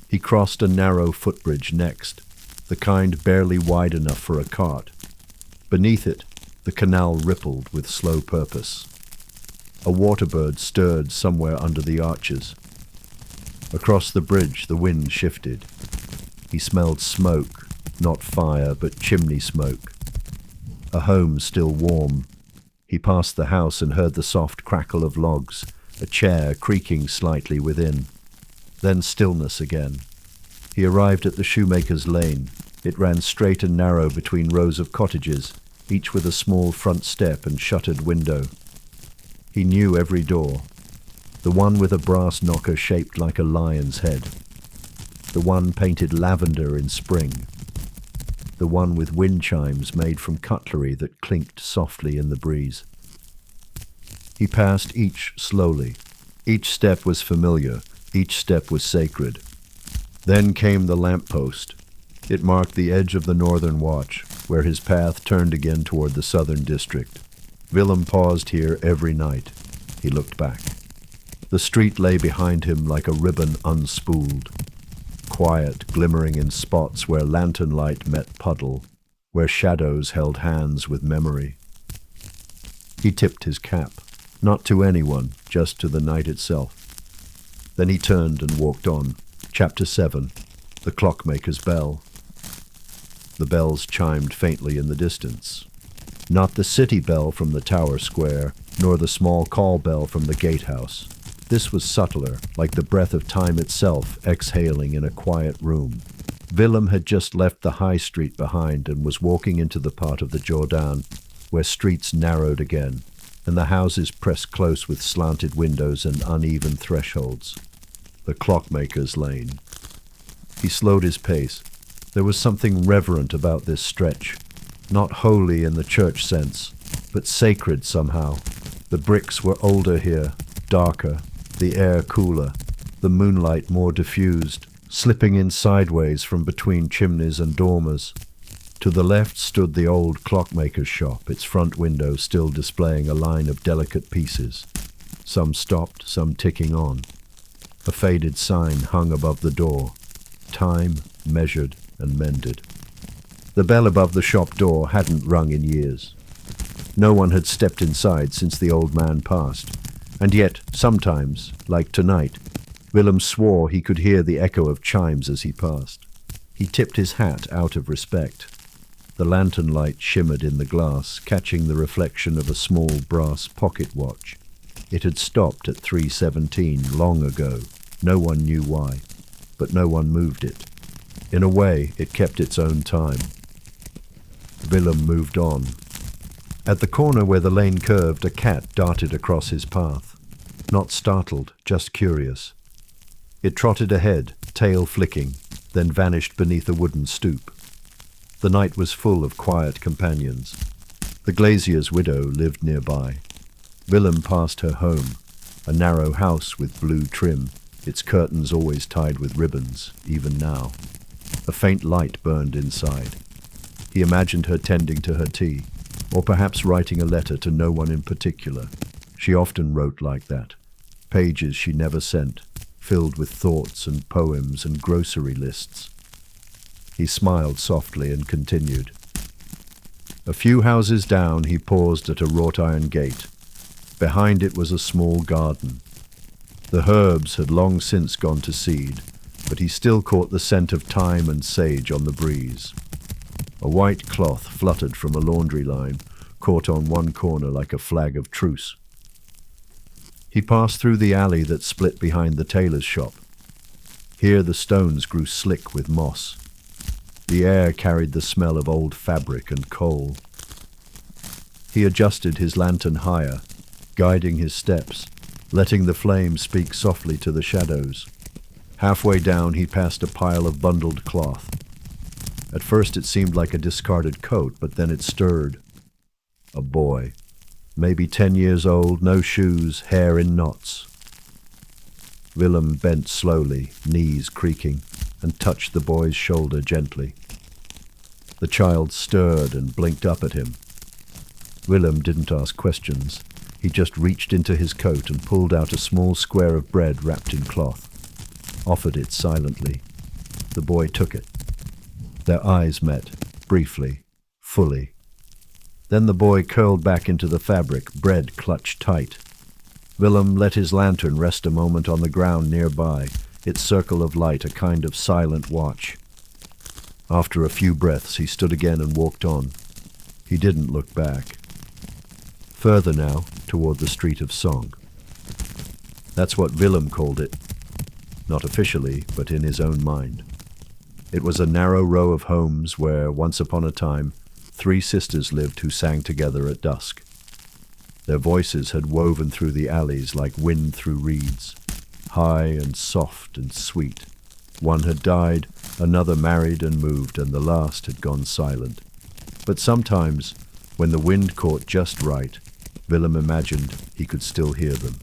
He crossed a narrow footbridge next, the kind barely wide enough for a cart. Beneath it, the canal rippled with slow purpose. A waterbird stirred somewhere under the arches. Across the bridge, the wind shifted. He smelled smoke, not fire, but chimney smoke. A home still warm. He passed the house and heard the soft crackle of logs, a chair creaking slightly within. Then stillness again. He arrived at the shoemaker's lane. It ran straight and narrow between rows of cottages, each with a small front step and shuttered window. He knew every door. The one with a brass knocker shaped like a lion's head. The one painted lavender in spring. The one with wind chimes made from cutlery that clinked softly in the breeze. He passed each slowly. Each step was familiar. Each step was sacred. Then came the lamppost. It marked the edge of the northern watch, where his path turned again toward the southern district. Willem paused here every night. He looked back. The street lay behind him like a ribbon unspooled. Quiet, glimmering in spots where lantern light met puddle, where shadows held hands with memory. He tipped his cap, not to anyone, just to the night itself. Then he turned and walked on. Chapter 7. The Clockmaker's Bell. The bells chimed faintly in the distance. Not the city bell from the tower square, nor the small call bell from the gatehouse. This was subtler, like the breath of time itself exhaling in a quiet room. Willem had just left the high street behind and was walking into the part of the Jordan where streets narrowed again, and the houses pressed close with slanted windows and uneven thresholds. The Clockmaker's Lane. He slowed his pace. There was something reverent about this stretch, not holy in the church sense, but sacred somehow. The bricks were older here, darker, the air cooler, the moonlight more diffused, slipping in sideways from between chimneys and dormers. To the left stood the old clockmaker's shop, its front window still displaying a line of delicate pieces, some stopped, some ticking on. A faded sign hung above the door, time measured and mended. The bell above the shop door hadn't rung in years. No one had stepped inside since the old man passed, and yet, sometimes, like tonight, Willem swore he could hear the echo of chimes as he passed. He tipped his hat out of respect. The lantern light shimmered in the glass, catching the reflection of a small brass pocket watch. It had stopped at 3:17 long ago. No one knew why, but no one moved it. In a way, it kept its own time. Willem moved on. At the corner where the lane curved, a cat darted across his path. Not startled, just curious. It trotted ahead, tail flicking, then vanished beneath a wooden stoop. The night was full of quiet companions. The glazier's widow lived nearby. Willem passed her home, a narrow house with blue trim, its curtains always tied with ribbons, even now. A faint light burned inside. He imagined her tending to her tea, or perhaps writing a letter to no one in particular. She often wrote like that, pages she never sent, filled with thoughts and poems and grocery lists. He smiled softly and continued. A few houses down, he paused at a wrought-iron gate. Behind it was a small garden. The herbs had long since gone to seed, but he still caught the scent of thyme and sage on the breeze. A white cloth fluttered from a laundry line, caught on one corner like a flag of truce. He passed through the alley that split behind the tailor's shop. Here the stones grew slick with moss. The air carried the smell of old fabric and coal. He adjusted his lantern higher, guiding his steps, letting the flame speak softly to the shadows. Halfway down he passed a pile of bundled cloth. At first it seemed like a discarded coat, but then it stirred. A boy, maybe 10 years old, no shoes, hair in knots. Willem bent slowly, knees creaking, and touched the boy's shoulder gently. The child stirred and blinked up at him. Willem didn't ask questions. He just reached into his coat and pulled out a small square of bread wrapped in cloth, offered it silently. The boy took it. Their eyes met, briefly, fully. Then the boy curled back into the fabric, bread clutched tight. Willem let his lantern rest a moment on the ground nearby, its circle of light a kind of silent watch. After a few breaths, he stood again and walked on. He didn't look back. Further now, toward the street of song. That's what Willem called it. Not officially, but in his own mind. It was a narrow row of homes where, once upon a time, 3 sisters lived who sang together at dusk. Their voices had woven through the alleys like wind through reeds, high and soft and sweet. One had died, another married and moved, and the last had gone silent. But sometimes, when the wind caught just right, Willem imagined he could still hear them.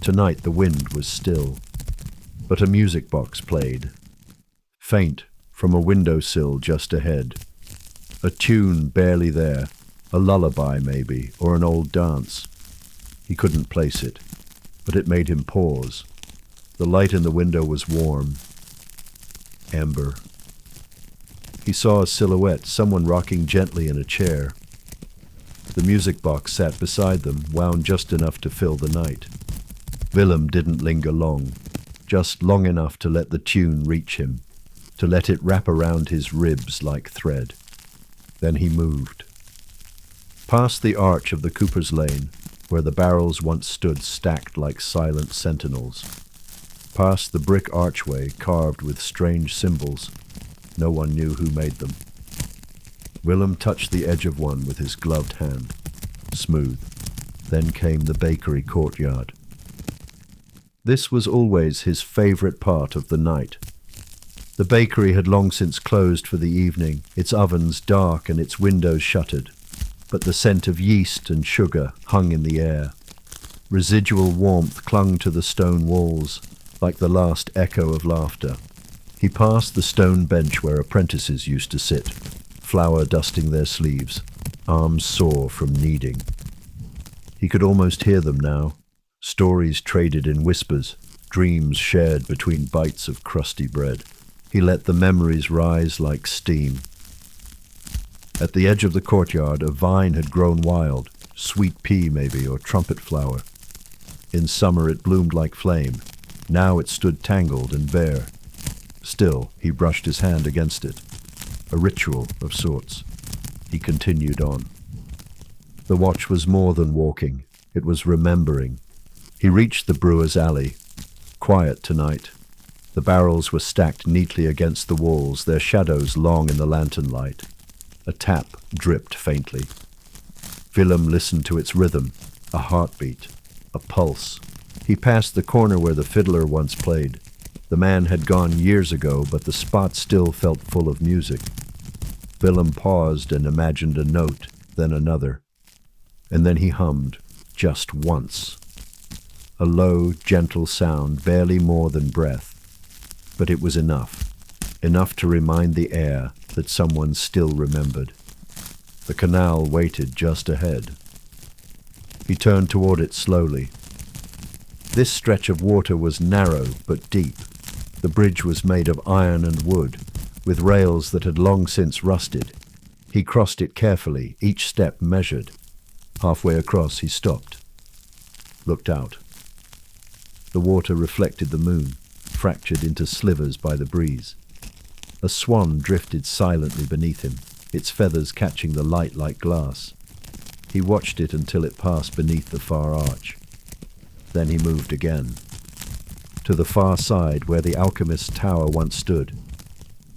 Tonight the wind was still, but a music box played, faint from a windowsill just ahead. A tune barely there, a lullaby maybe, or an old dance. He couldn't place it, but it made him pause. The light in the window was warm, amber. He saw a silhouette, someone rocking gently in a chair. The music box sat beside them, wound just enough to fill the night. Willem didn't linger long, just long enough to let the tune reach him, to let it wrap around his ribs like thread. Then he moved. Past the arch of the Cooper's Lane, where the barrels once stood stacked like silent sentinels. Past the brick archway carved with strange symbols. No one knew who made them. Willem touched the edge of one with his gloved hand. Smooth. Then came the bakery courtyard. This was always his favorite part of the night. The bakery had long since closed for the evening, its ovens dark and its windows shuttered, but the scent of yeast and sugar hung in the air. Residual warmth clung to the stone walls, like the last echo of laughter. He passed the stone bench where apprentices used to sit, flour dusting their sleeves, arms sore from kneading. He could almost hear them now, stories traded in whispers, dreams shared between bites of crusty bread. He let the memories rise like steam. At the edge of the courtyard, a vine had grown wild, sweet pea maybe, or trumpet flower. In summer it bloomed like flame. Now it stood tangled and bare. Still, he brushed his hand against it. A ritual of sorts. He continued on. The watch was more than walking. It was remembering. He reached the brewer's alley. Quiet tonight. The barrels were stacked neatly against the walls, their shadows long in the lantern light. A tap dripped faintly. Willem listened to its rhythm, a heartbeat, a pulse. He passed the corner where the fiddler once played. The man had gone years ago, but the spot still felt full of music. Willem paused and imagined a note, then another. And then he hummed, just once. A low, gentle sound, barely more than breath. But it was enough. Enough to remind the air that someone still remembered. The canal waited just ahead. He turned toward it slowly. This stretch of water was narrow but deep. The bridge was made of iron and wood, with rails that had long since rusted. He crossed it carefully, each step measured. Halfway across he stopped, looked out. The water reflected the moon, fractured into slivers by the breeze. A swan drifted silently beneath him, its feathers catching the light like glass. He watched it until it passed beneath the far arch. Then he moved again. To the far side where the alchemist's tower once stood.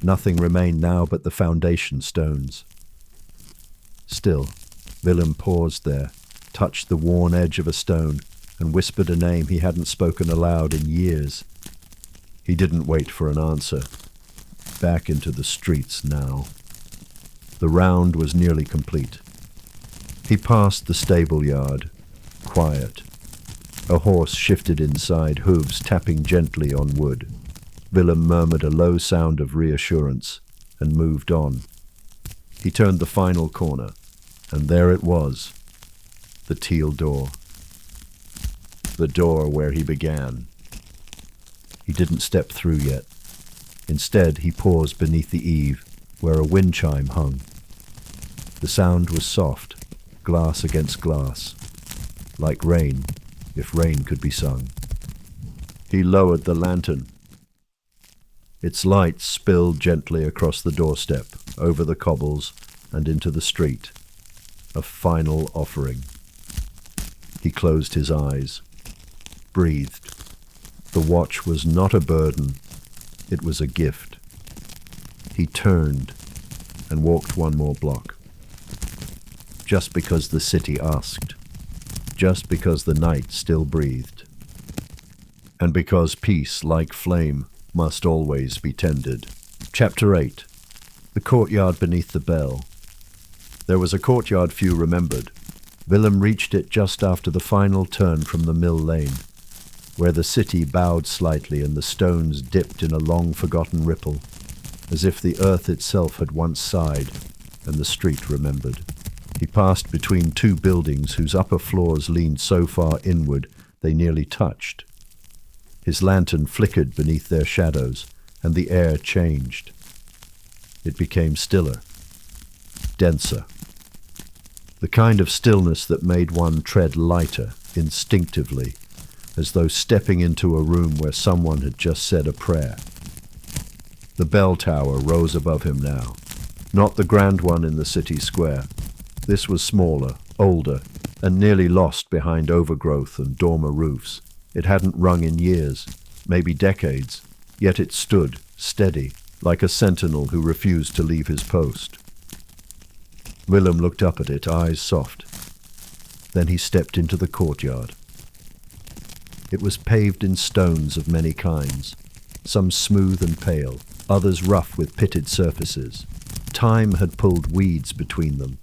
Nothing remained now but the foundation stones. Still, Willem paused there, touched the worn edge of a stone, and whispered a name he hadn't spoken aloud in years. He didn't wait for an answer. Back into the streets now. The round was nearly complete. He passed the stable yard, quiet. A horse shifted inside, hooves tapping gently on wood. Willem murmured a low sound of reassurance and moved on. He turned the final corner, and there it was, the teal door. The door where he began. He didn't step through yet. Instead, he paused beneath the eave, where a wind chime hung. The sound was soft, glass against glass, like rain, if rain could be sung. He lowered the lantern. Its light spilled gently across the doorstep, over the cobbles, and into the street. A final offering. He closed his eyes, breathed. The watch was not a burden, it was a gift. He turned and walked one more block. Just because the city asked. Just because the night still breathed. And because peace, like flame, must always be tended. Chapter 8. The courtyard beneath the bell. There was a courtyard few remembered. Willem reached it just after the final turn from the mill lane, where the city bowed slightly and the stones dipped in a long-forgotten ripple, as if the earth itself had once sighed and the street remembered. He passed between two buildings whose upper floors leaned so far inward they nearly touched. His lantern flickered beneath their shadows, and the air changed. It became stiller, denser. The kind of stillness that made one tread lighter, instinctively, as though stepping into a room where someone had just said a prayer. The bell tower rose above him now, not the grand one in the city square. This was smaller, older, and nearly lost behind overgrowth and dormer roofs. It hadn't rung in years, maybe decades, yet it stood, steady, like a sentinel who refused to leave his post. Willem looked up at it, eyes soft. Then he stepped into the courtyard. It was paved in stones of many kinds, some smooth and pale, others rough with pitted surfaces. Time had pulled weeds between them.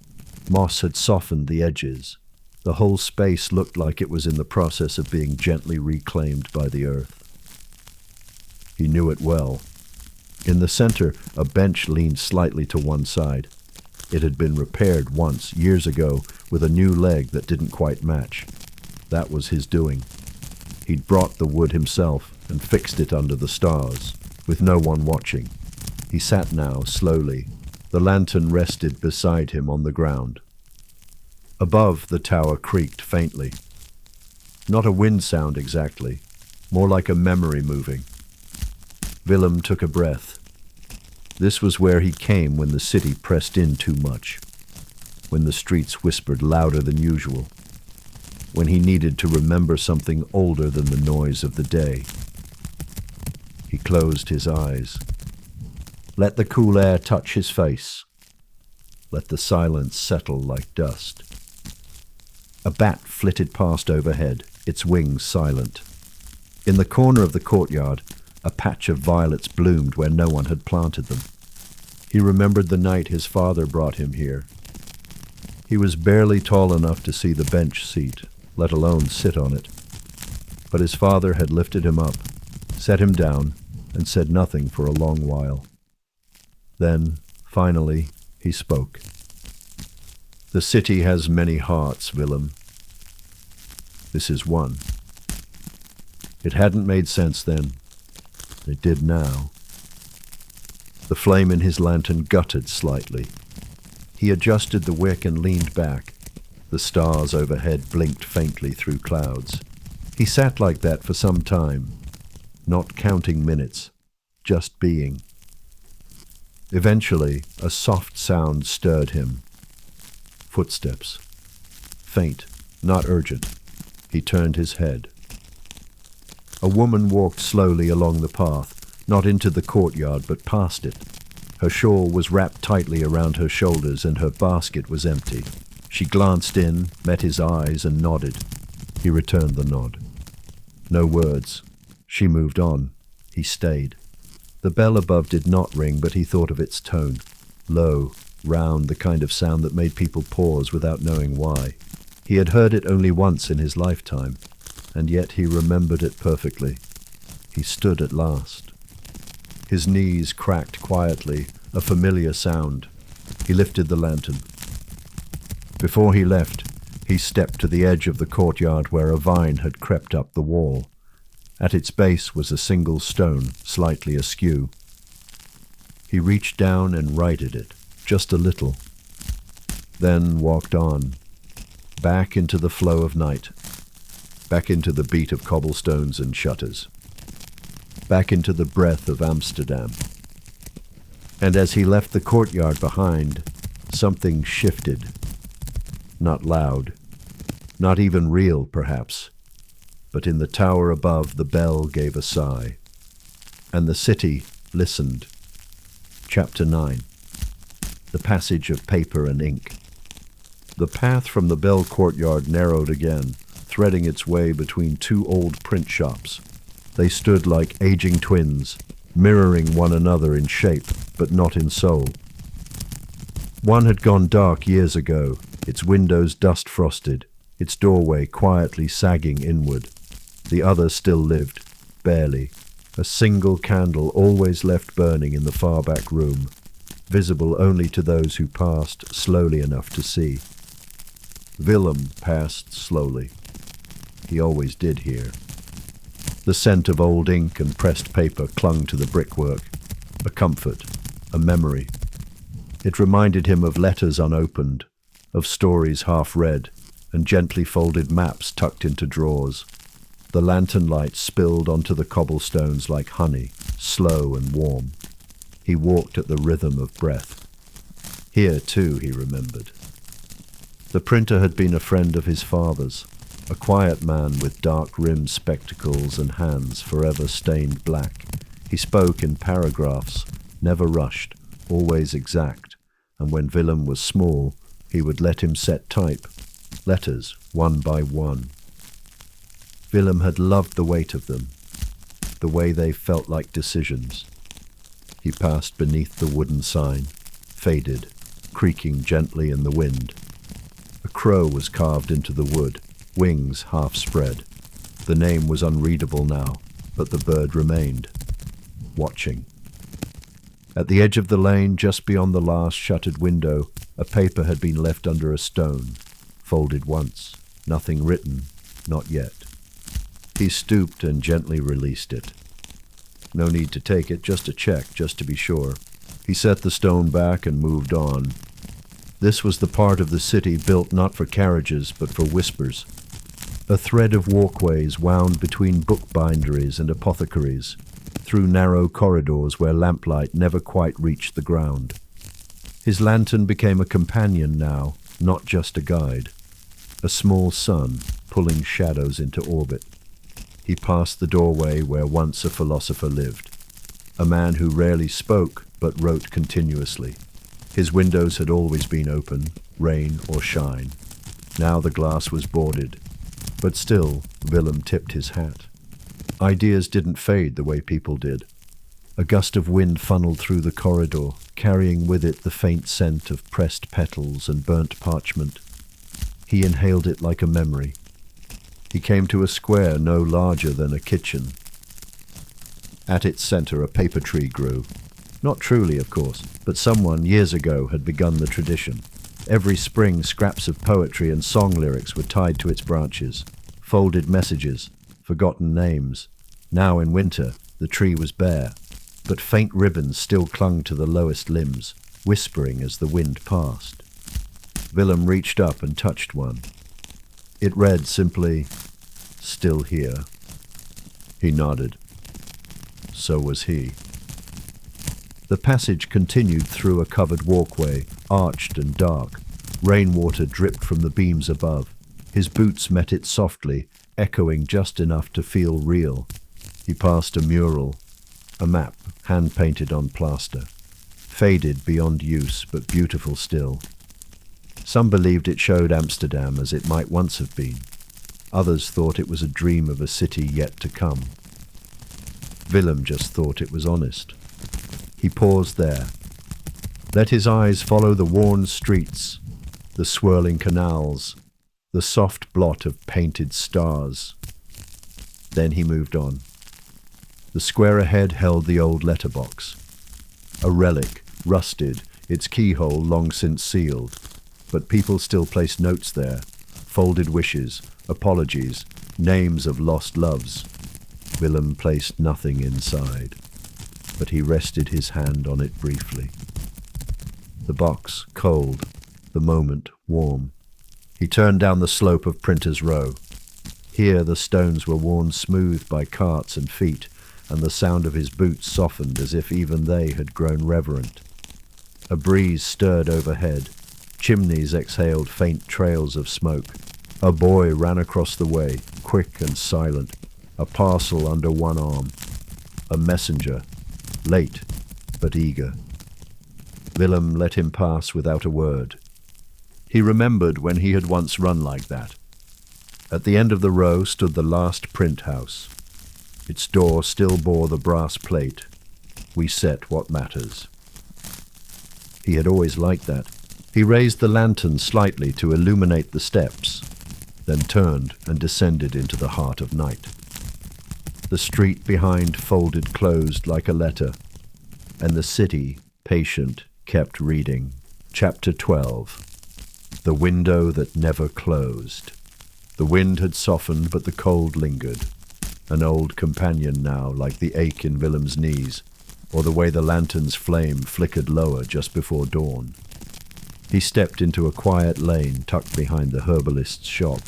Moss had softened the edges. The whole space looked like it was in the process of being gently reclaimed by the earth. He knew it well. In the center, a bench leaned slightly to one side. It had been repaired once, years ago, with a new leg that didn't quite match. That was his doing. He'd brought the wood himself and fixed it under the stars, with no one watching. He sat now, slowly. The lantern rested beside him on the ground. Above, the tower creaked faintly. Not a wind sound exactly, more like a memory moving. Willem took a breath. This was where he came when the city pressed in too much, when the streets whispered louder than usual, when he needed to remember something older than the noise of the day. He closed his eyes. Let the cool air touch his face. Let the silence settle like dust. A bat flitted past overhead, its wings silent. In the corner of the courtyard, a patch of violets bloomed where no one had planted them. He remembered the night his father brought him here. He was barely tall enough to see the bench seat, let alone sit on it. But his father had lifted him up, set him down, and said nothing for a long while. Then, finally, he spoke. The city has many hearts, Willem. This is one. It hadn't made sense then. It did now. The flame in his lantern guttered slightly. He adjusted the wick and leaned back. The stars overhead blinked faintly through clouds. He sat like that for some time, not counting minutes, just being. Eventually, a soft sound stirred him. Footsteps. Faint, not urgent. He turned his head. A woman walked slowly along the path, not into the courtyard but past it. Her shawl was wrapped tightly around her shoulders and her basket was empty. She glanced in, met his eyes, and nodded. He returned the nod. No words. She moved on. He stayed. The bell above did not ring, but he thought of its tone. Low, round, the kind of sound that made people pause without knowing why. He had heard it only once in his lifetime. and yet he remembered it perfectly. He stood at last. His knees cracked quietly, a familiar sound. He lifted the lantern. Before he left, he stepped to the edge of the courtyard where a vine had crept up the wall. At its base was a single stone, slightly askew. He reached down and righted it, just a little, then walked on, back into the flow of night, back into the beat of cobblestones and shutters, back into the breath of Amsterdam. And as he left the courtyard behind, something shifted. Not loud, not even real, perhaps, but in the tower above the bell gave a sigh, and the city listened. Chapter 9. The Passage of Paper and Ink. The path from the bell courtyard narrowed again, threading its way between two old print shops. They stood like aging twins, mirroring one another in shape, but not in soul. One had gone dark years ago, its windows dust-frosted, its doorway quietly sagging inward. The other still lived, barely, a single candle always left burning in the far-back room, visible only to those who passed slowly enough to see. Willem passed slowly. He always did here. The scent of old ink and pressed paper clung to the brickwork, a comfort, a memory. It reminded him of letters unopened, of stories half-read, and gently folded maps tucked into drawers. The lantern light spilled onto the cobblestones like honey, slow and warm. He walked at the rhythm of breath. Here, too, he remembered. The printer had been a friend of his father's, a quiet man with dark-rimmed spectacles and hands forever stained black. He spoke in paragraphs, never rushed, always exact, and when Willem was small, he would let him set type, letters one by one. Willem had loved the weight of them, the way they felt like decisions. He passed beneath the wooden sign, faded, creaking gently in the wind. A crow was carved into the wood, wings half spread. The name was unreadable now, but the bird remained, watching. At the edge of the lane, just beyond the last shuttered window, a paper had been left under a stone, folded once, nothing written, not yet. He stooped and gently released it. No need to take it, just a check, just to be sure. He set the stone back and moved on. This was the part of the city built not for carriages, but for whispers. A thread of walkways wound between bookbinderies and apothecaries, through narrow corridors where lamplight never quite reached the ground. His lantern became a companion now, not just a guide. A small sun, pulling shadows into orbit. He passed the doorway where once a philosopher lived, a man who rarely spoke but wrote continuously. His windows had always been open, rain or shine. Now the glass was boarded, but still Willem tipped his hat. Ideas didn't fade the way people did. A gust of wind funneled through the corridor, carrying with it the faint scent of pressed petals and burnt parchment. He inhaled it like a memory. He came to a square no larger than a kitchen. At its center a paper tree grew. Not truly, of course, but someone years ago had begun the tradition. Every spring scraps of poetry and song lyrics were tied to its branches, folded messages, forgotten names. Now in winter, the tree was bare, but faint ribbons still clung to the lowest limbs, whispering as the wind passed. Willem reached up and touched one. It read simply, "Still here." He nodded. So was he. The passage continued through a covered walkway, arched and dark. Rainwater dripped from the beams above. His boots met it softly, echoing just enough to feel real. He passed a mural, a map, hand-painted on plaster. Faded beyond use, but beautiful still. Some believed it showed Amsterdam as it might once have been. Others thought it was a dream of a city yet to come. Willem just thought it was honest. He paused there. Let his eyes follow the worn streets, the swirling canals, the soft blot of painted stars. Then he moved on. The square ahead held the old letterbox. A relic, rusted, its keyhole long since sealed. But people still placed notes there, folded wishes, apologies, names of lost loves. Willem placed nothing inside, but he rested his hand on it briefly. The box, cold, the moment, warm. He turned down the slope of Printer's Row. Here the stones were worn smooth by carts and feet, and the sound of his boots softened as if even they had grown reverent. A breeze stirred overhead. Chimneys exhaled faint trails of smoke. A boy ran across the way, quick and silent, a parcel under one arm. A messenger, late but eager. Willem let him pass without a word. He remembered when he had once run like that. At the end of the row stood the last print house. Its door still bore the brass plate, "We set what matters." He had always liked that. He raised the lantern slightly to illuminate the steps, then turned and descended into the heart of night. The street behind folded closed like a letter, and the city, patient, kept reading. Chapter 12. The window that never closed. The wind had softened, but the cold lingered. An old companion now, like the ache in Willem's knees, or the way the lantern's flame flickered lower just before dawn. He stepped into a quiet lane tucked behind the herbalist's shop,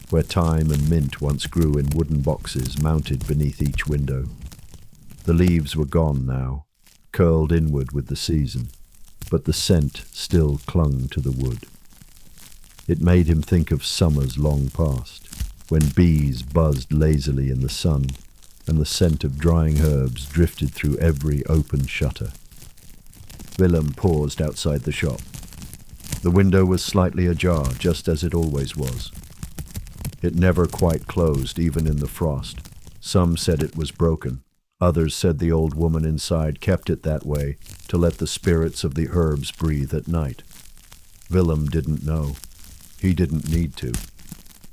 where thyme and mint once grew in wooden boxes mounted beneath each window. The leaves were gone now, curled inward with the season, but the scent still clung to the wood. It made him think of summers long past, when bees buzzed lazily in the sun, and the scent of drying herbs drifted through every open shutter. Willem paused outside the shop. The window was slightly ajar, just as it always was. It never quite closed, even in the frost. Some said it was broken. Others said the old woman inside kept it that way to let the spirits of the herbs breathe at night. Willem didn't know. He didn't need to.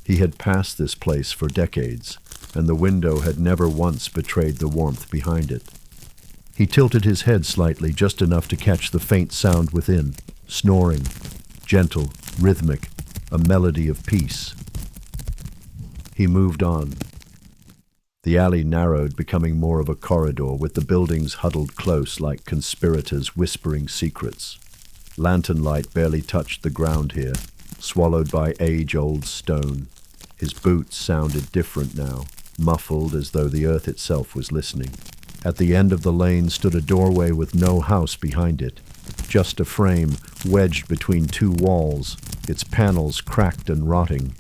He had passed this place for decades, and the window had never once betrayed the warmth behind it. He tilted his head slightly, just enough to catch the faint sound within, snoring, gentle, rhythmic, a melody of peace. He moved on. The alley narrowed, becoming more of a corridor, with the buildings huddled close like conspirators whispering secrets. Lantern light barely touched the ground here, swallowed by age-old stone. His boots sounded different now, muffled as though the earth itself was listening. At the end of the lane stood a doorway with no house behind it, just a frame wedged between two walls, its panels cracked and rotting.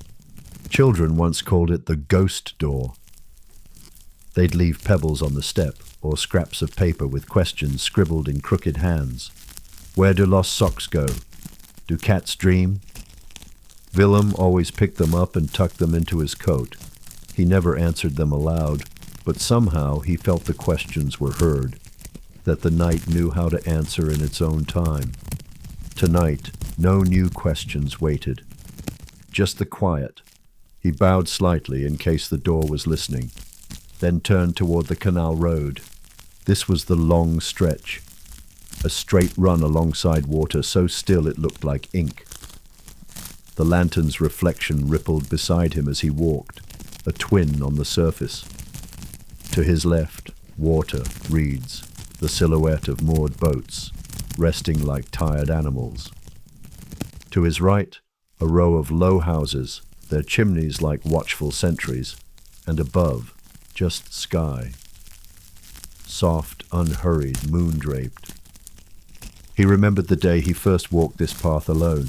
Children once called it the ghost door. They'd leave pebbles on the step, or scraps of paper with questions scribbled in crooked hands. Where do lost socks go? Do cats dream? Willem always picked them up and tucked them into his coat. He never answered them aloud, but somehow he felt the questions were heard, that the night knew how to answer in its own time. Tonight, no new questions waited, just the quiet. He bowed slightly in case the door was listening, then turned toward the canal road. This was the long stretch, a straight run alongside water so still it looked like ink. The lantern's reflection rippled beside him as he walked, a twin on the surface. To his left, water, reeds, the silhouette of moored boats, resting like tired animals. To his right, a row of low houses, their chimneys like watchful sentries, and above, just sky. Soft, unhurried, moon-draped. He remembered the day he first walked this path alone.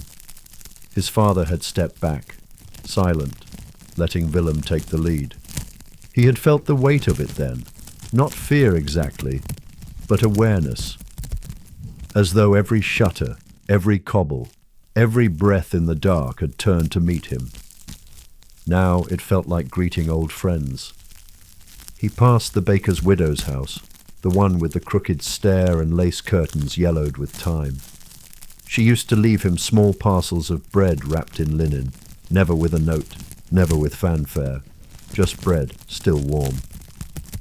His father had stepped back, silent, letting Willem take the lead. He had felt the weight of it then, not fear exactly, but awareness, as though every shutter, every cobble, every breath in the dark had turned to meet him. Now it felt like greeting old friends. He passed the baker's widow's house, the one with the crooked stair and lace curtains yellowed with time. She used to leave him small parcels of bread wrapped in linen, never with a note, never with fanfare. just bread, still warm.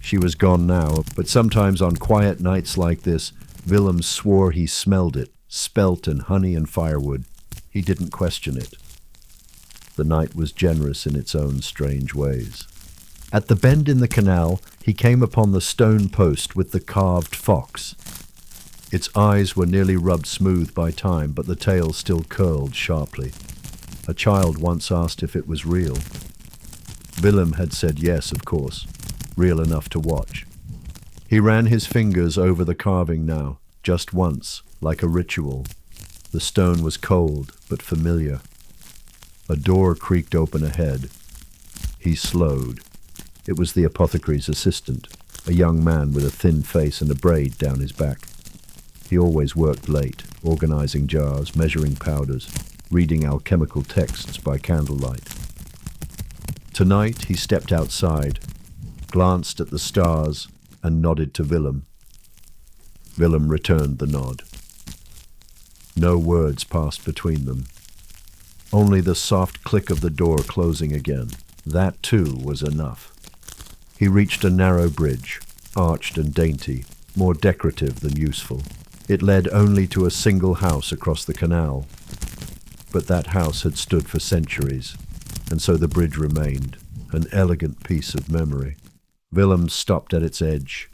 She was gone now, but sometimes on quiet nights like this, Willem swore he smelled it, spelt and honey and firewood. He didn't question it. The night was generous in its own strange ways. At the bend in the canal, he came upon the stone post with the carved fox. Its eyes were nearly rubbed smooth by time, but the tail still curled sharply. A child once asked if it was real. Willem had said yes, of course, real enough to watch. He ran his fingers over the carving now, just once, like a ritual. The stone was cold, but familiar. A door creaked open ahead. He slowed. It was the apothecary's assistant, a young man with a thin face and a braid down his back. He always worked late, organizing jars, measuring powders, reading alchemical texts by candlelight. Tonight he stepped outside, glanced at the stars, and nodded to Willem. Willem returned the nod. No words passed between them. Only the soft click of the door closing again. That, too, was enough. He reached a narrow bridge, arched and dainty, more decorative than useful. It led only to a single house across the canal. But that house had stood for centuries, and so the bridge remained, an elegant piece of memory. Willem stopped at its edge,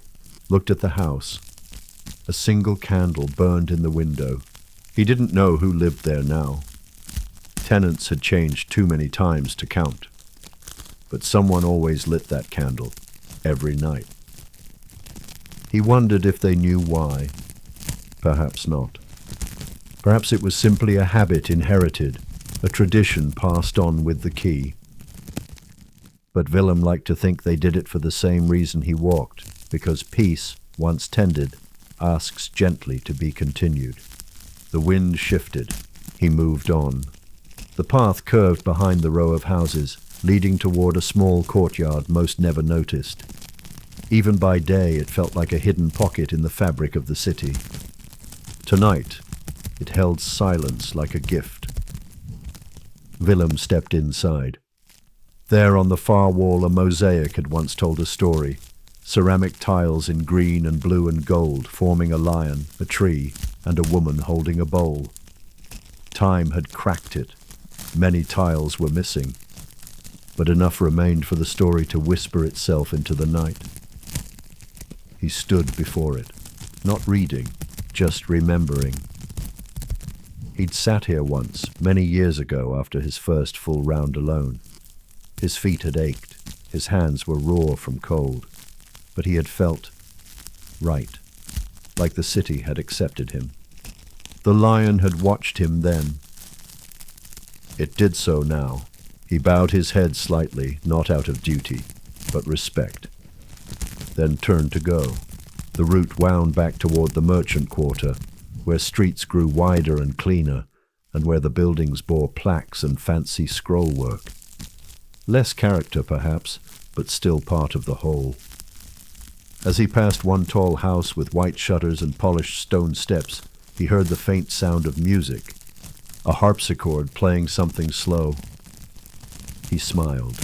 looked at the house. A single candle burned in the window. He didn't know who lived there now. Tenants had changed too many times to count. But someone always lit that candle, every night. He wondered if they knew why. Perhaps not. Perhaps it was simply a habit inherited, a tradition passed on with the key. But Willem liked to think they did it for the same reason he walked, because peace, once tended, asks gently to be continued. The wind shifted. He moved on. The path curved behind the row of houses, leading toward a small courtyard most never noticed. Even by day, it felt like a hidden pocket in the fabric of the city. Tonight, it held silence like a gift. Willem stepped inside. There on the far wall, a mosaic had once told a story. Ceramic tiles in green and blue and gold, forming a lion, a tree, and a woman holding a bowl. Time had cracked it. Many tiles were missing, but enough remained for the story to whisper itself into the night. He stood before it, not reading, just remembering. He'd sat here once, many years ago, after his first full round alone. His feet had ached, his hands were raw from cold, but he had felt right, like the city had accepted him. The lion had watched him then. It did so now. He bowed his head slightly, not out of duty, but respect. Then turned to go. The route wound back toward the merchant quarter, where streets grew wider and cleaner, and where the buildings bore plaques and fancy scrollwork. Less character, perhaps, but still part of the whole. As he passed one tall house with white shutters and polished stone steps, he heard the faint sound of music, a harpsichord playing something slow. He smiled.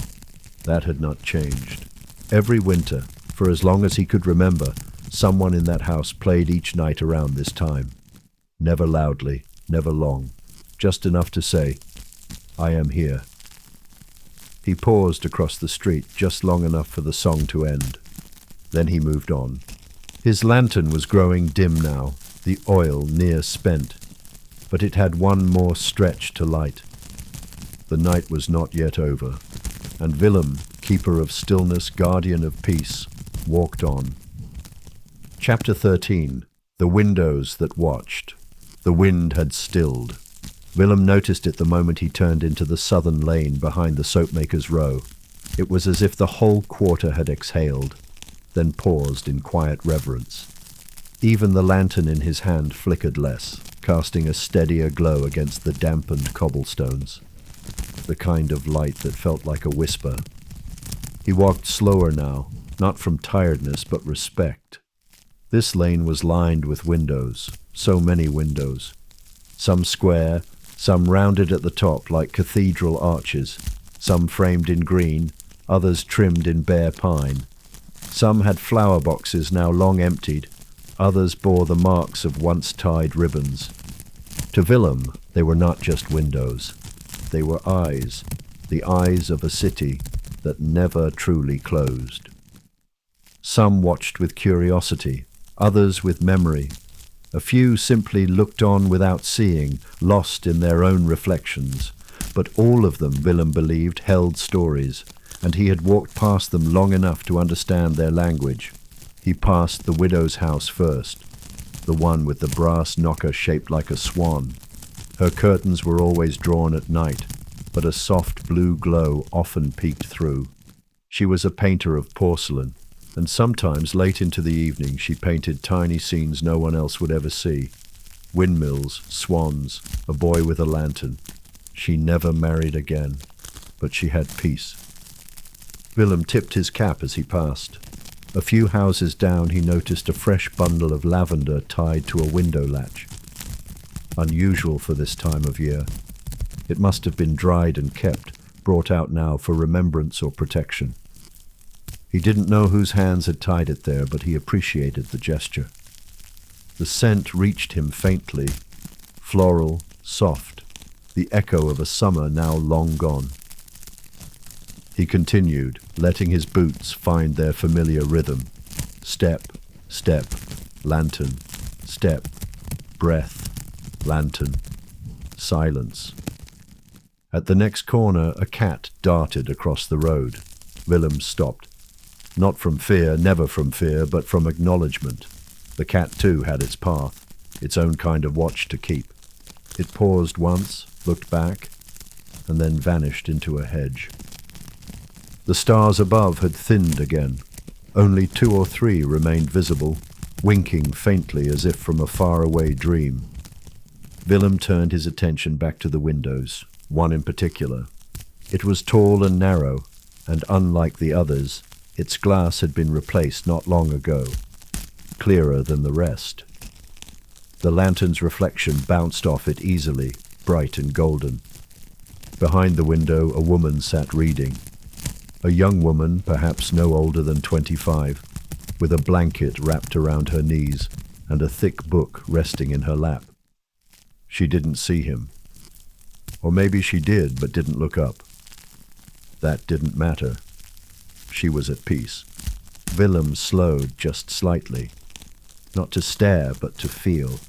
That had not changed. Every winter, for as long as he could remember, someone in that house played each night around this time. Never loudly, never long, just enough to say, "I am here." He paused across the street just long enough for the song to end. Then he moved on. His lantern was growing dim now, the oil near spent, but it had one more stretch to light. The night was not yet over, and Willem, keeper of stillness, guardian of peace, walked on. Chapter 13. The Windows That Watched. The wind had stilled. Willem noticed it the moment he turned into the southern lane behind the soapmaker's row. It was as if the whole quarter had exhaled, then paused in quiet reverence. Even the lantern in his hand flickered less, casting a steadier glow against the dampened cobblestones, the kind of light that felt like a whisper. He walked slower now, not from tiredness but respect. This lane was lined with windows, so many windows. Some square, some rounded at the top like cathedral arches, some framed in green, others trimmed in bare pine. Some had flower boxes now long emptied, others bore the marks of once tied ribbons. To Willem, they were not just windows. They were eyes, the eyes of a city that never truly closed. Some watched with curiosity, others with memory. A few simply looked on without seeing, lost in their own reflections. But all of them, Willem believed, held stories, and he had walked past them long enough to understand their language. He passed the widow's house first, the one with the brass knocker shaped like a swan. Her curtains were always drawn at night, but a soft blue glow often peeked through. She was a painter of porcelain, and sometimes late into the evening she painted tiny scenes no one else would ever see. Windmills, swans, a boy with a lantern. She never married again, but she had peace. Willem tipped his cap as he passed. A few houses down he noticed a fresh bundle of lavender tied to a window latch. Unusual for this time of year. It must have been dried and kept, brought out now for remembrance or protection. He didn't know whose hands had tied it there, but he appreciated the gesture. The scent reached him faintly, floral, soft, the echo of a summer now long gone. He continued, letting his boots find their familiar rhythm. Step, step, lantern, step, breath, lantern, silence. At the next corner, a cat darted across the road. Willem stopped. Not from fear, never from fear, but from acknowledgement. The cat too had its path, its own kind of watch to keep. It paused once, looked back, and then vanished into a hedge. The stars above had thinned again. Only 2 or 3 remained visible, winking faintly as if from a faraway dream. Willem turned his attention back to the windows, one in particular. It was tall and narrow, and unlike the others, its glass had been replaced not long ago, clearer than the rest. The lantern's reflection bounced off it easily, bright and golden. Behind the window, a woman sat reading. A young woman, perhaps no older than 25, with a blanket wrapped around her knees and a thick book resting in her lap. She didn't see him. Or maybe she did, but didn't look up. That didn't matter. She was at peace. Willem slowed just slightly, not to stare, but to feel.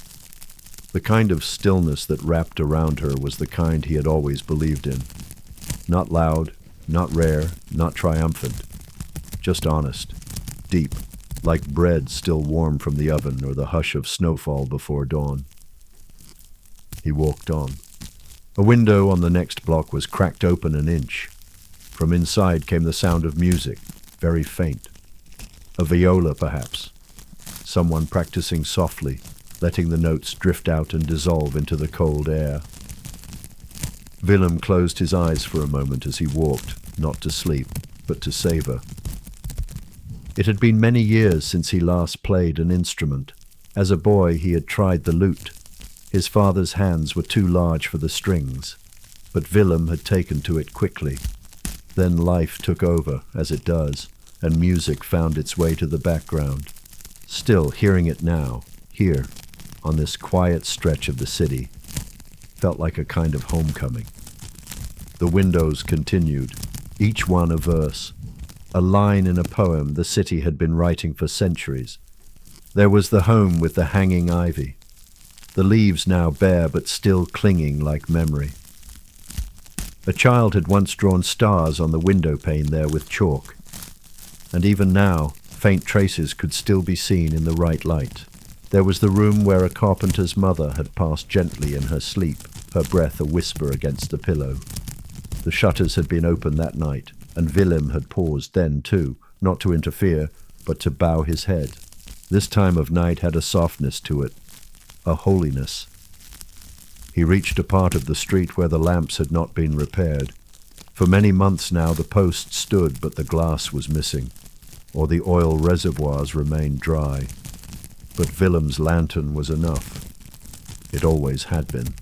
The kind of stillness that wrapped around her was the kind he had always believed in. Not loud, not rare, not triumphant. Just honest, deep, like bread still warm from the oven or the hush of snowfall before dawn. He walked on. A window on the next block was cracked open an inch. From inside came the sound of music, very faint. A viola, perhaps. Someone practicing softly, letting the notes drift out and dissolve into the cold air. Willem closed his eyes for a moment as he walked, not to sleep, but to savor. It had been many years since he last played an instrument. As a boy, he had tried the lute. His father's hands were too large for the strings, but Willem had taken to it quickly. Then life took over, as it does, and music found its way to the background. Still, hearing it now, here, on this quiet stretch of the city, felt like a kind of homecoming. The windows continued, each one a verse, a line in a poem the city had been writing for centuries. There was the home with the hanging ivy, the leaves now bare but still clinging like memory. A child had once drawn stars on the window pane there with chalk, and even now, faint traces could still be seen in the right light. There was the room where a carpenter's mother had passed gently in her sleep, her breath a whisper against the pillow. The shutters had been open that night, and Willem had paused then too, not to interfere, but to bow his head. This time of night had a softness to it, a holiness. He reached a part of the street where the lamps had not been repaired. For many months now the posts stood, but the glass was missing, or the oil reservoirs remained dry. But Willem's lantern was enough. It always had been.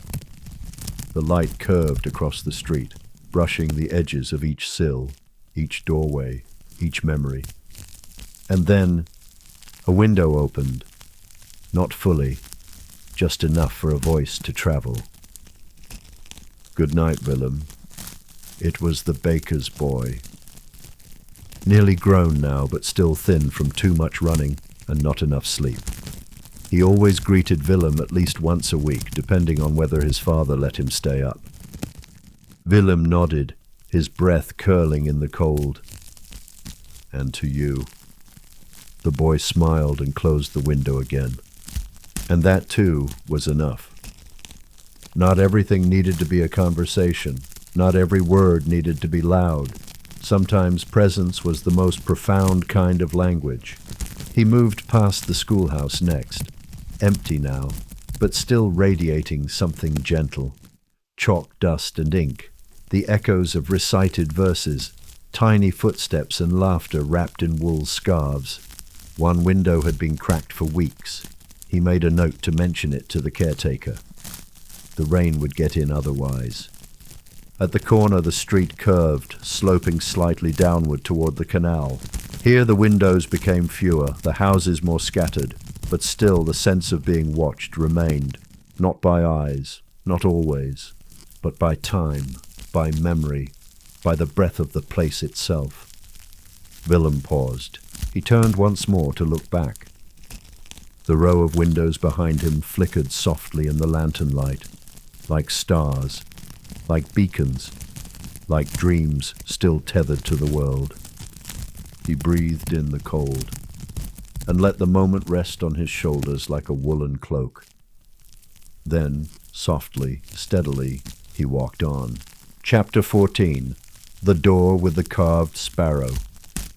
The light curved across the street, brushing the edges of each sill. each doorway, each memory. And then a window opened, not fully, just enough for a voice to travel. "Good night, Willem." It was the baker's boy. Nearly grown now, but still thin from too much running and not enough sleep. He always greeted Willem at least once a week, depending on whether his father let him stay up. Willem nodded, his breath curling in the cold. "And to you." The boy smiled and closed the window again. And that, too, was enough. Not everything needed to be a conversation. Not every word needed to be loud. Sometimes presence was the most profound kind of language. He moved past the schoolhouse next, empty now, but still radiating something gentle. Chalk dust and ink, the echoes of recited verses, tiny footsteps and laughter wrapped in wool scarves. One window had been cracked for weeks. He made a note to mention it to the caretaker. The rain would get in otherwise. At the corner the street curved, sloping slightly downward toward the canal. Here the windows became fewer, the houses more scattered, but still the sense of being watched remained, not by eyes, not always, but by time, by memory, by the breath of the place itself. Willem paused. He turned once more to look back. The row of windows behind him flickered softly in the lantern light, like stars, like beacons, like dreams still tethered to the world. He breathed in the cold, and let the moment rest on his shoulders like a woolen cloak. Then, softly, steadily, he walked on. Chapter 14. The Door with the Carved Sparrow.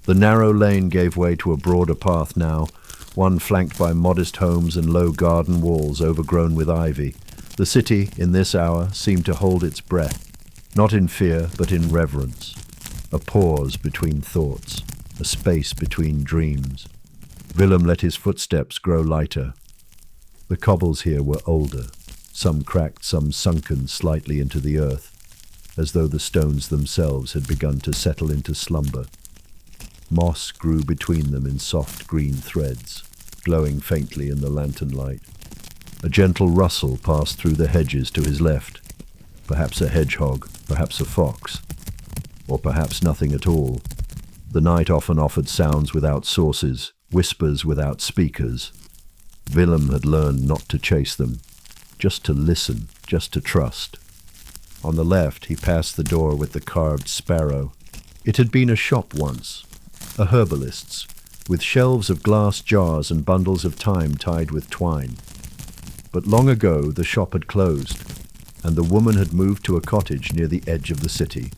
The narrow lane gave way to a broader path now, one flanked by modest homes and low garden walls overgrown with ivy. The city, in this hour, seemed to hold its breath, not in fear, but in reverence. A pause between thoughts, a space between dreams. Willem let his footsteps grow lighter. The cobbles here were older, some cracked, some sunken slightly into the earth, as though the stones themselves had begun to settle into slumber. Moss grew between them in soft green threads, glowing faintly in the lantern light. A gentle rustle passed through the hedges to his left. Perhaps a hedgehog, perhaps a fox, or perhaps nothing at all. The night often offered sounds without sources, whispers without speakers. Willem had learned not to chase them, just to listen, just to trust. On the left, he passed the door with the carved sparrow. It had been a shop once, a herbalist's, with shelves of glass jars and bundles of thyme tied with twine. But long ago the shop had closed, and the woman had moved to a cottage near the edge of the city.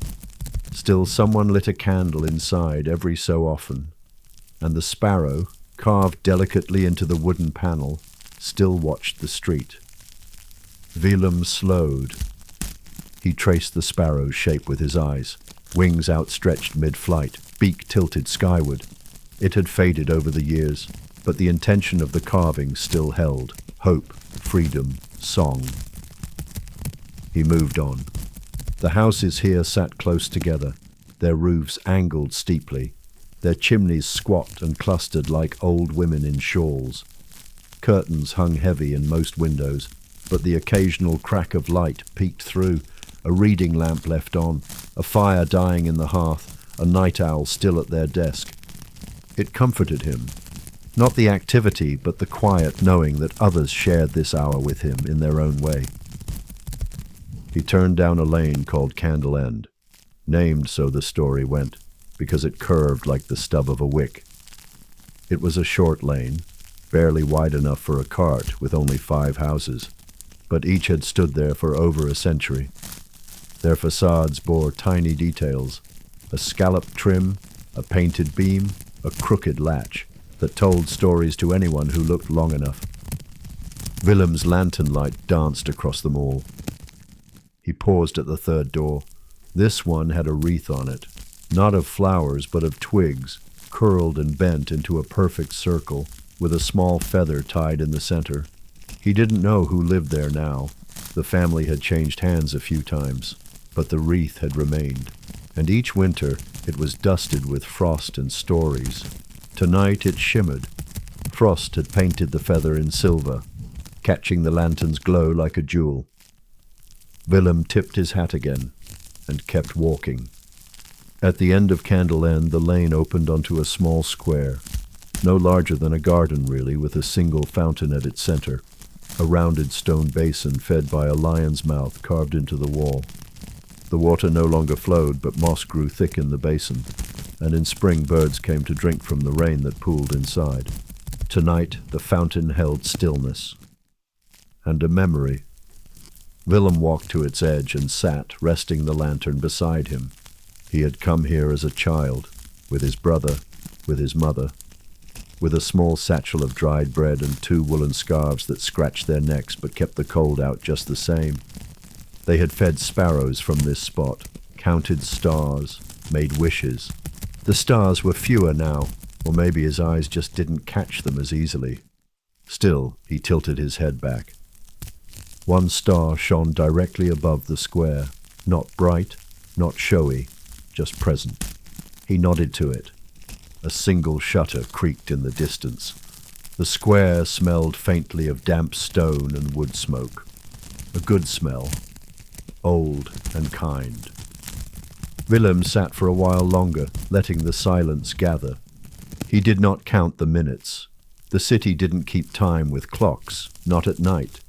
Still someone lit a candle inside every so often, and the sparrow, carved delicately into the wooden panel, still watched the street. Willem slowed. He traced the sparrow's shape with his eyes, wings outstretched mid-flight, beak tilted skyward. It had faded over the years, but the intention of the carving still held. Hope, freedom, song. He moved on. The houses here sat close together, their roofs angled steeply, their chimneys squat and clustered like old women in shawls. Curtains hung heavy in most windows, but the occasional crack of light peeked through, a reading lamp left on, a fire dying in the hearth, a night owl still at their desk. It comforted him. Not the activity, but the quiet knowing that others shared this hour with him in their own way. He turned down a lane called Candle End, named, so the story went, because it curved like the stub of a wick. It was a short lane, barely wide enough for a cart with only 5 houses, but each had stood there for over a century. Their facades bore tiny details, a scalloped trim, a painted beam, a crooked latch that told stories to anyone who looked long enough. Willem's lantern light danced across them all. He paused at the third door. This one had a wreath on it, not of flowers but of twigs, curled and bent into a perfect circle, with a small feather tied in the center. He didn't know who lived there now. The family had changed hands a few times, but the wreath had remained, and each winter It was dusted with frost and stories. Tonight it shimmered. Frost had painted the feather in silver, catching the lantern's glow like a jewel. Willem tipped his hat again and kept walking. At the end of Candle End, the lane opened onto a small square, no larger than a garden really, with a single fountain at its center, a rounded stone basin fed by a lion's mouth carved into the wall. The water no longer flowed, but moss grew thick in the basin, and in spring birds came to drink from the rain that pooled inside. Tonight the fountain held stillness and a memory. Willem walked to its edge and sat, resting the lantern beside him. He had come here as a child, with his brother, with his mother, with a small satchel of dried bread and 2 woolen scarves that scratched their necks but kept the cold out just the same. They had fed sparrows from this spot, counted stars, made wishes. The stars were fewer now, or maybe his eyes just didn't catch them as easily. Still, he tilted his head back. One star shone directly above the square, not bright, not showy, just present. He nodded to it. A single shutter creaked in the distance. The square smelled faintly of damp stone and wood smoke. A good smell, old and kind. Willem sat for a while longer, letting the silence gather. He did not count the minutes. The city didn't keep time with clocks, not at night.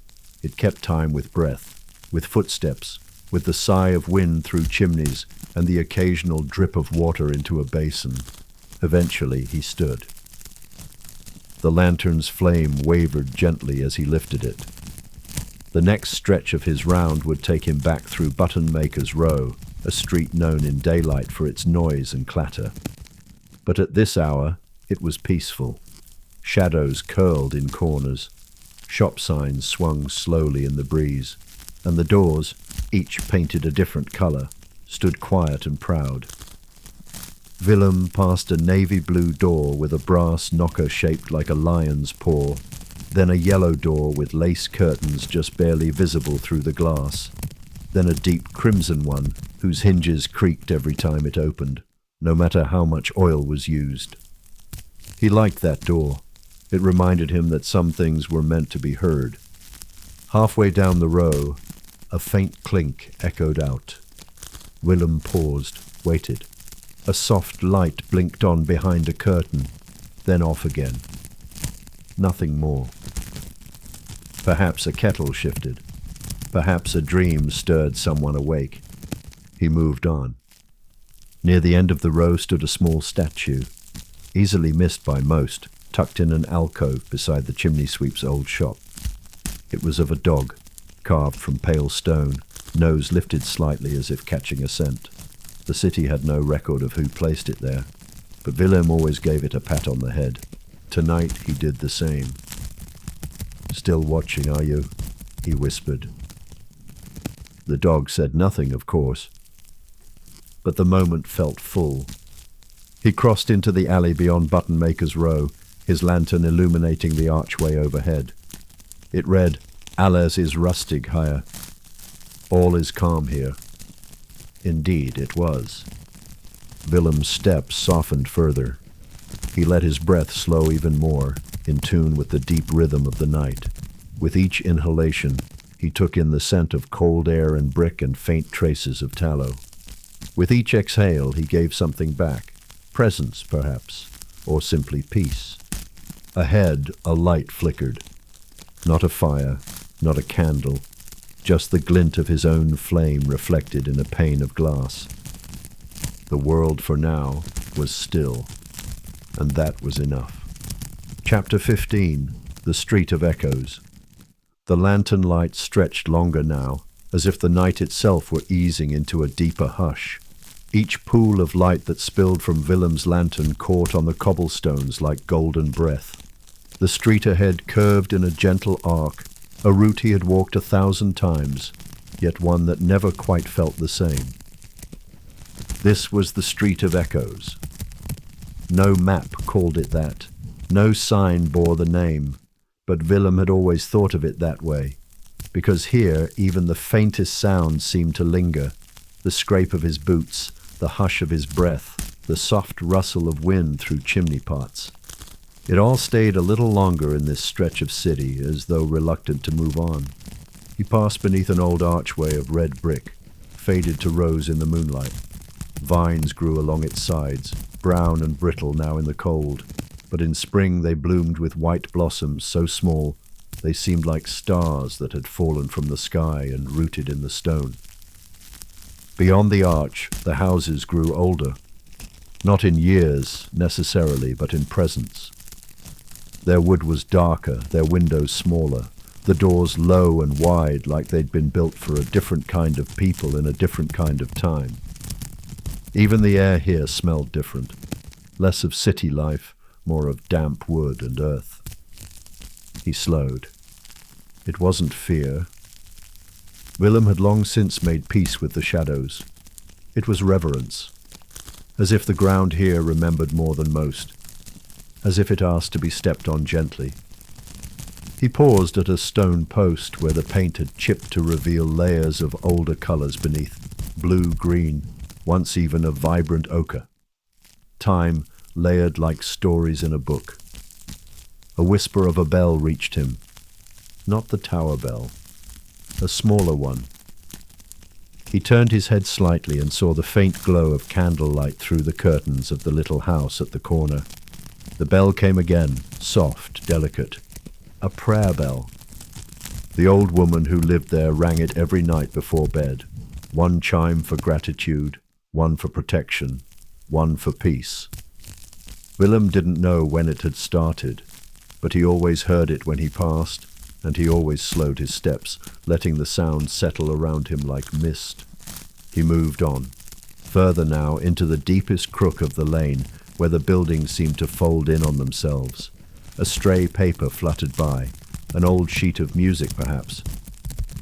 It kept time with breath, with footsteps, with the sigh of wind through chimneys and the occasional drip of water into a basin. Eventually he stood. The lantern's flame wavered gently as he lifted it. The next stretch of his round would take him back through Buttonmaker's Row, a street known in daylight for its noise and clatter. But at this hour it was peaceful. Shadows curled in corners. Shop signs swung slowly in the breeze, and the doors, each painted a different color, stood quiet and proud. Willem passed a navy blue door with a brass knocker shaped like a lion's paw, then a yellow door with lace curtains just barely visible through the glass, then a deep crimson one whose hinges creaked every time it opened, no matter how much oil was used. He liked that door. It reminded him that some things were meant to be heard. Halfway down the row, a faint clink echoed out. Willem paused, waited. A soft light blinked on behind a curtain, then off again. Nothing more. Perhaps a kettle shifted. Perhaps a dream stirred someone awake. He moved on. Near the end of the row stood a small statue, easily missed by most, tucked in an alcove beside the chimney sweep's old shop. It was of a dog, carved from pale stone, nose lifted slightly as if catching a scent. The city had no record of who placed it there, but Willem always gave it a pat on the head. Tonight he did the same. "Still watching, are you?" he whispered. The dog said nothing, of course, but the moment felt full. He crossed into the alley beyond Buttonmaker's Row, his lantern illuminating the archway overhead. It read, "Alles is rustig hier." All is calm here. Indeed, it was. Willem's steps softened further. He let his breath slow even more, in tune with the deep rhythm of the night. With each inhalation, he took in the scent of cold air and brick and faint traces of tallow. With each exhale, he gave something back, presence, perhaps, or simply peace. Ahead, a light flickered. Not a fire, not a candle, just the glint of his own flame reflected in a pane of glass. The world for now was still, and that was enough. Chapter 15. The Street of Echoes. The lantern light stretched longer now, as if the night itself were easing into a deeper hush. Each pool of light that spilled from Willem's lantern caught on the cobblestones like golden breath. The street ahead curved in a gentle arc, a route he had walked 1,000 times, yet one that never quite felt the same. This was the Street of Echoes. No map called it that. No sign bore the name, but Willem had always thought of it that way, because here even the faintest sound seemed to linger, the scrape of his boots, the hush of his breath, the soft rustle of wind through chimney pots. It all stayed a little longer in this stretch of city, as though reluctant to move on. He passed beneath an old archway of red brick, faded to rose in the moonlight. Vines grew along its sides, brown and brittle now in the cold, but in spring they bloomed with white blossoms so small they seemed like stars that had fallen from the sky and rooted in the stone. Beyond the arch, the houses grew older, not in years necessarily, but in presence. Their wood was darker, their windows smaller, the doors low and wide like they'd been built for a different kind of people in a different kind of time. Even the air here smelled different, less of city life, more of damp wood and earth. He slowed. It wasn't fear. Willem had long since made peace with the shadows. It was reverence, as if the ground here remembered more than most, as if it asked to be stepped on gently. He paused at a stone post where the paint had chipped to reveal layers of older colors beneath, blue, green, once even a vibrant ochre. Time layered like stories in a book. A whisper of a bell reached him. Not the tower bell, a smaller one. He turned his head slightly and saw the faint glow of candlelight through the curtains of the little house at the corner. The bell came again, soft, delicate. A prayer bell. The old woman who lived there rang it every night before bed. One chime for gratitude, one for protection, one for peace. Willem didn't know when it had started, but he always heard it when he passed, and he always slowed his steps, letting the sound settle around him like mist. He moved on, further now into the deepest crook of the lane, where the buildings seemed to fold in on themselves. A stray paper fluttered by, an old sheet of music perhaps.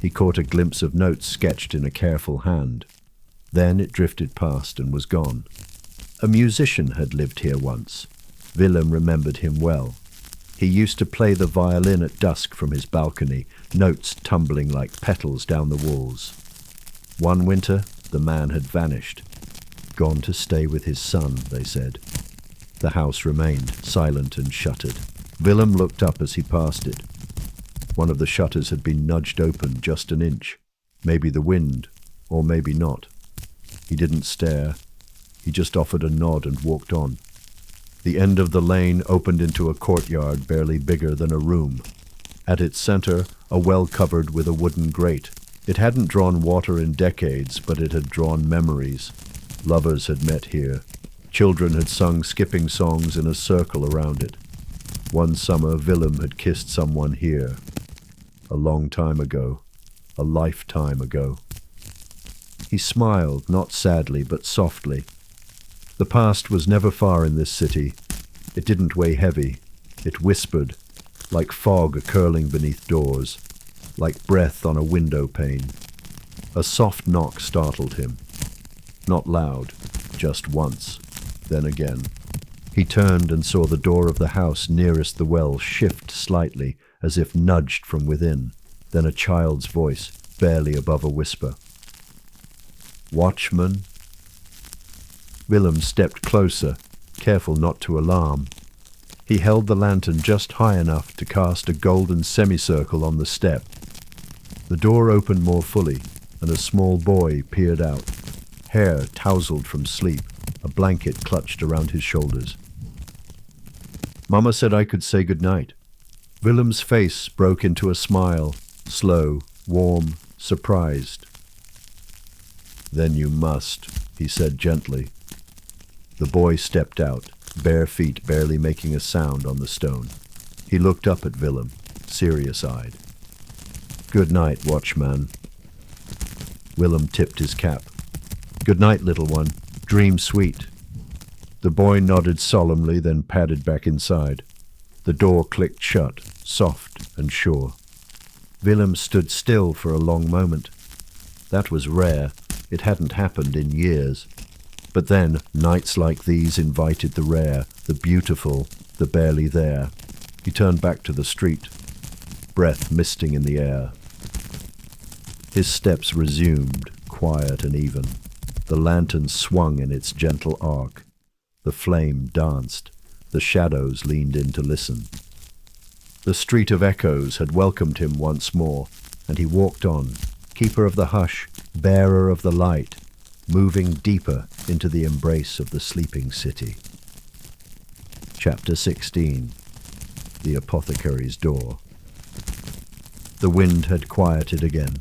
He caught a glimpse of notes sketched in a careful hand. Then it drifted past and was gone. A musician had lived here once. Willem remembered him well. He used to play the violin at dusk from his balcony, notes tumbling like petals down the walls. One winter, the man had vanished. Gone to stay with his son, they said. The house remained, silent and shuttered. Willem looked up as he passed it. One of the shutters had been nudged open just an inch. Maybe the wind, or maybe not. He didn't stare. He just offered a nod and walked on. The end of the lane opened into a courtyard barely bigger than a room. At its center, a well covered with a wooden grate. It hadn't drawn water in decades, but it had drawn memories. Lovers had met here. Children had sung skipping songs in a circle around it. One summer, Willem had kissed someone here. A long time ago. A lifetime ago. He smiled, not sadly, but softly. The past was never far in this city. It didn't weigh heavy. It whispered, like fog curling beneath doors, like breath on a window pane. A soft knock startled him. Not loud, just once, then again. He turned and saw the door of the house nearest the well shift slightly, as if nudged from within. Then a child's voice, barely above a whisper. "Watchman?" Willem stepped closer, careful not to alarm. He held the lantern just high enough to cast a golden semicircle on the step. The door opened more fully, and a small boy peered out, hair tousled from sleep, a blanket clutched around his shoulders. "Mama said I could say good night." Willem's face broke into a smile, slow, warm, surprised. "Then you must," he said gently. The boy stepped out, bare feet barely making a sound on the stone. He looked up at Willem, serious-eyed. "Good night, Watchman." Willem tipped his cap. "Good night, little one. Dream sweet." The boy nodded solemnly, then padded back inside. The door clicked shut, soft and sure. Willem stood still for a long moment. That was rare. It hadn't happened in years. But then, nights like these invited the rare, the beautiful, the barely there. He turned back to the street, breath misting in the air. His steps resumed, quiet and even. The lantern swung in its gentle arc. The flame danced. The shadows leaned in to listen. The street of echoes had welcomed him once more, and he walked on, keeper of the hush, bearer of the light, moving deeper into the embrace of the sleeping city. Chapter 16. The Apothecary's Door. The wind had quieted again.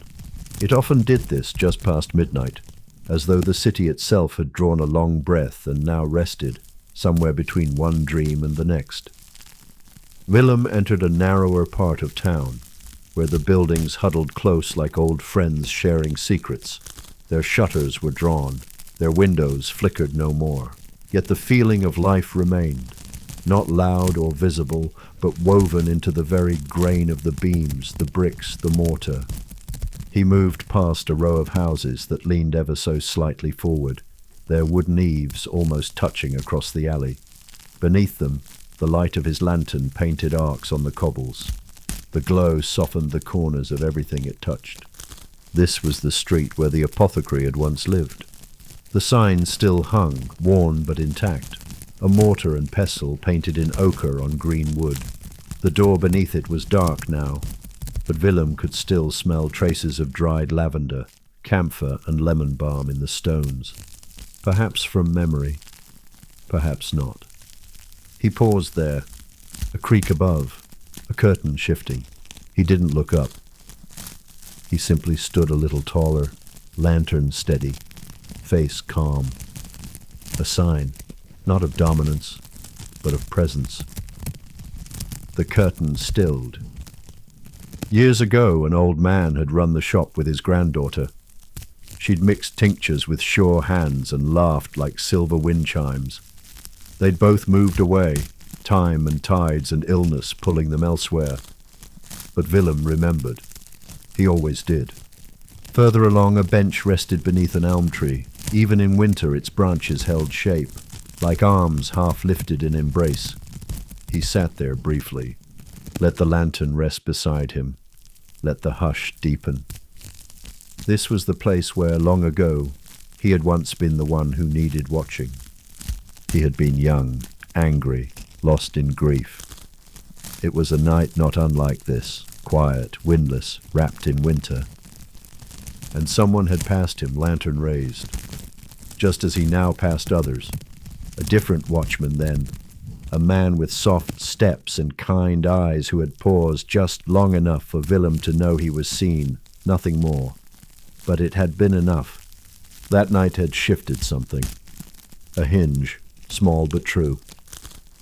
It often did this just past midnight, as though the city itself had drawn a long breath and now rested, somewhere between one dream and the next. Willem entered a narrower part of town, where the buildings huddled close like old friends sharing secrets. Their shutters were drawn, their windows flickered no more. Yet the feeling of life remained, not loud or visible, but woven into the very grain of the beams, the bricks, the mortar. He moved past a row of houses that leaned ever so slightly forward, their wooden eaves almost touching across the alley. Beneath them, the light of his lantern painted arcs on the cobbles. The glow softened the corners of everything it touched. This was the street where the apothecary had once lived. The sign still hung, worn but intact, a mortar and pestle painted in ochre on green wood. The door beneath it was dark now, but Willem could still smell traces of dried lavender, camphor and lemon balm in the stones. Perhaps from memory, perhaps not. He paused there, a creak above, a curtain shifting. He didn't look up. He simply stood a little taller, lantern steady, face calm. A sign, not of dominance, but of presence. The curtain stilled. Years ago, an old man had run the shop with his granddaughter. She'd mixed tinctures with sure hands and laughed like silver wind chimes. They'd both moved away, time and tides and illness pulling them elsewhere. But Willem remembered. He always did. Further along, a bench rested beneath an elm tree. Even in winter, its branches held shape, like arms half lifted in embrace. He sat there briefly. Let the lantern rest beside him. Let the hush deepen. This was the place where, long ago, he had once been the one who needed watching. He had been young, angry, lost in grief. It was a night not unlike this, quiet, windless, wrapped in winter. And someone had passed him, lantern raised, just as he now passed others. A different watchman then, a man with soft steps and kind eyes who had paused just long enough for Willem to know he was seen, nothing more. But it had been enough. That night had shifted something. A hinge, small but true.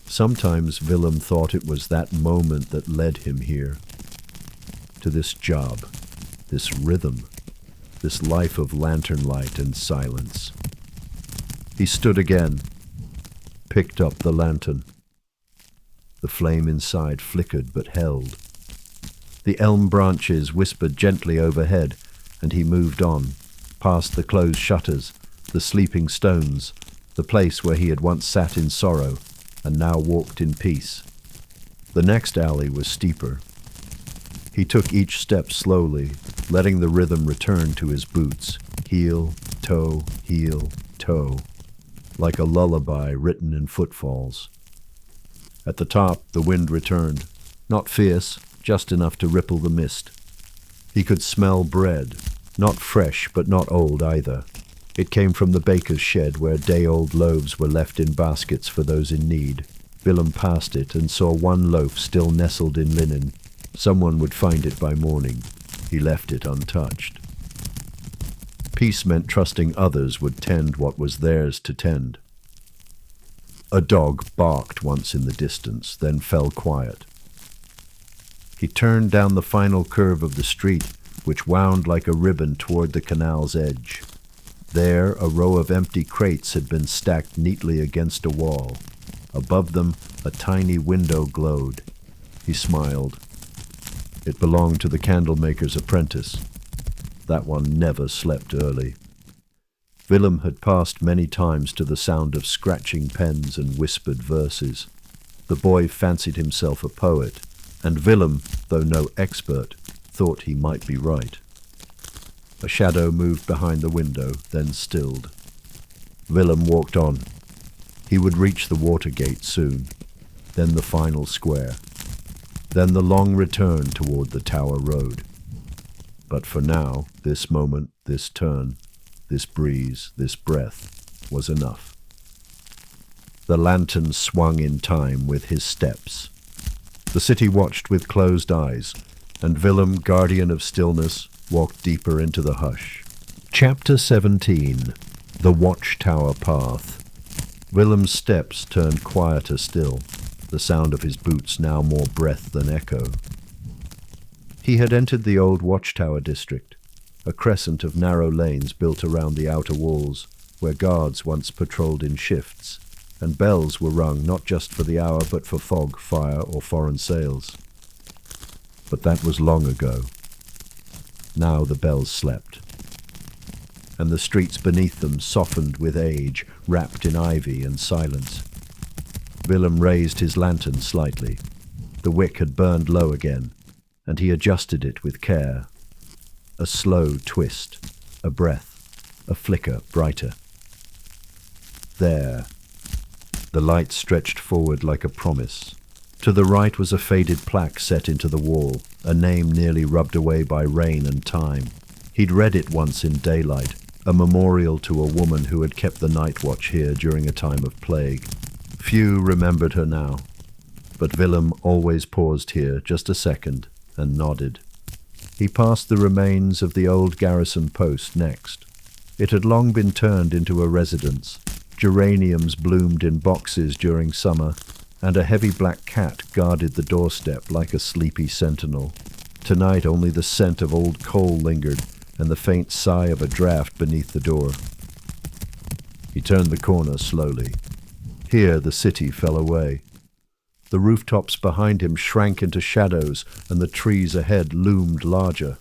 Sometimes Willem thought it was that moment that led him here. To this job, this rhythm, this life of lantern light and silence. He stood again, picked up the lantern. The flame inside flickered but held. The elm branches whispered gently overhead, and he moved on, past the closed shutters, the sleeping stones, the place where he had once sat in sorrow, and now walked in peace. The next alley was steeper. He took each step slowly, letting the rhythm return to his boots, heel, toe, like a lullaby written in footfalls. At the top, the wind returned, not fierce, just enough to ripple the mist. He could smell bread, not fresh but not old either. It came from the baker's shed where day-old loaves were left in baskets for those in need. Willem passed it and saw one loaf still nestled in linen. Someone would find it by morning. He left it untouched. Peace meant trusting others would tend what was theirs to tend. A dog barked once in the distance, then fell quiet. He turned down the final curve of the street, which wound like a ribbon toward the canal's edge. There, a row of empty crates had been stacked neatly against a wall. Above them, a tiny window glowed. He smiled. It belonged to the candlemaker's apprentice. That one never slept early. Willem had passed many times to the sound of scratching pens and whispered verses. The boy fancied himself a poet, and Willem, though no expert, thought he might be right. A shadow moved behind the window, then stilled. Willem walked on. He would reach the water gate soon, then the final square, then the long return toward the Tower Road. But for now, this moment, this turn, this breeze, this breath was enough. The lantern swung in time with his steps. The city watched with closed eyes, and Willem, guardian of stillness, walked deeper into the hush. Chapter 17. The Watchtower Path. Willem's steps turned quieter still, the sound of his boots now more breath than echo. He had entered the old Watchtower district, a crescent of narrow lanes built around the outer walls, where guards once patrolled in shifts, and bells were rung not just for the hour but for fog, fire, or foreign sails. But that was long ago. Now the bells slept, and the streets beneath them softened with age, wrapped in ivy and silence. Willem raised his lantern slightly. The wick had burned low again, and he adjusted it with care. A slow twist, a breath, a flicker brighter. There. The light stretched forward like a promise. To the right was a faded plaque set into the wall, a name nearly rubbed away by rain and time. He'd read it once in daylight, a memorial to a woman who had kept the night watch here during a time of plague. Few remembered her now, but Willem always paused here just a second and nodded. He passed the remains of the old garrison post next. It had long been turned into a residence. Geraniums bloomed in boxes during summer, and a heavy black cat guarded the doorstep like a sleepy sentinel. Tonight only the scent of old coal lingered, and the faint sigh of a draft beneath the door. He turned the corner slowly. Here the city fell away. The rooftops behind him shrank into shadows, and the trees ahead loomed larger.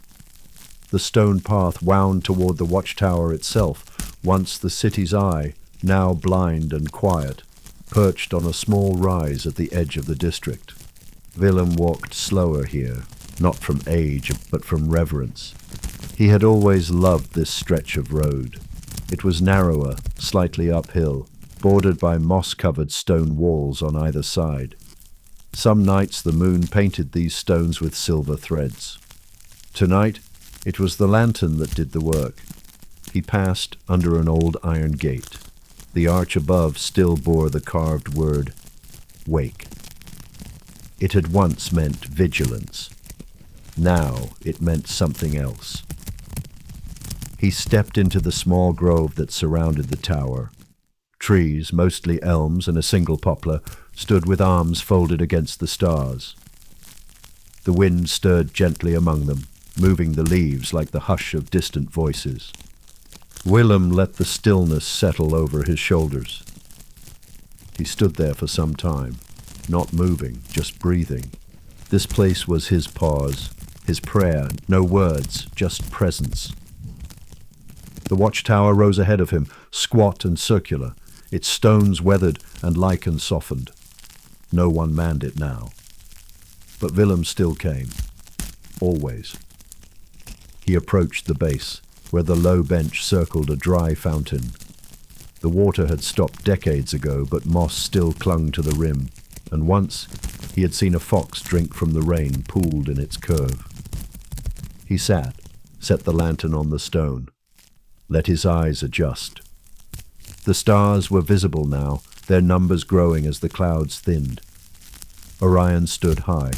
The stone path wound toward the watchtower itself, once the city's eye, now blind and quiet, perched on a small rise at the edge of the district. Willem walked slower here, not from age, but from reverence. He had always loved this stretch of road. It was narrower, slightly uphill, bordered by moss-covered stone walls on either side. Some nights the moon painted these stones with silver threads. Tonight, it was the lantern that did the work. He passed under an old iron gate. The arch above still bore the carved word, "Wake." It had once meant vigilance. Now it meant something else. He stepped into the small grove that surrounded the tower. Trees, mostly elms and a single poplar, stood with arms folded against the stars. The wind stirred gently among them, moving the leaves like the hush of distant voices. Willem let the stillness settle over his shoulders. He stood there for some time, not moving, just breathing. This place was his pause, his prayer, no words, just presence. The watchtower rose ahead of him, squat and circular, its stones weathered and lichen softened. No one manned it now. But Willem still came. Always. He approached the base, where the low bench circled a dry fountain. The water had stopped decades ago, but moss still clung to the rim, and once he had seen a fox drink from the rain pooled in its curve. He sat, set the lantern on the stone, let his eyes adjust. The stars were visible now, their numbers growing as the clouds thinned. Orion stood high.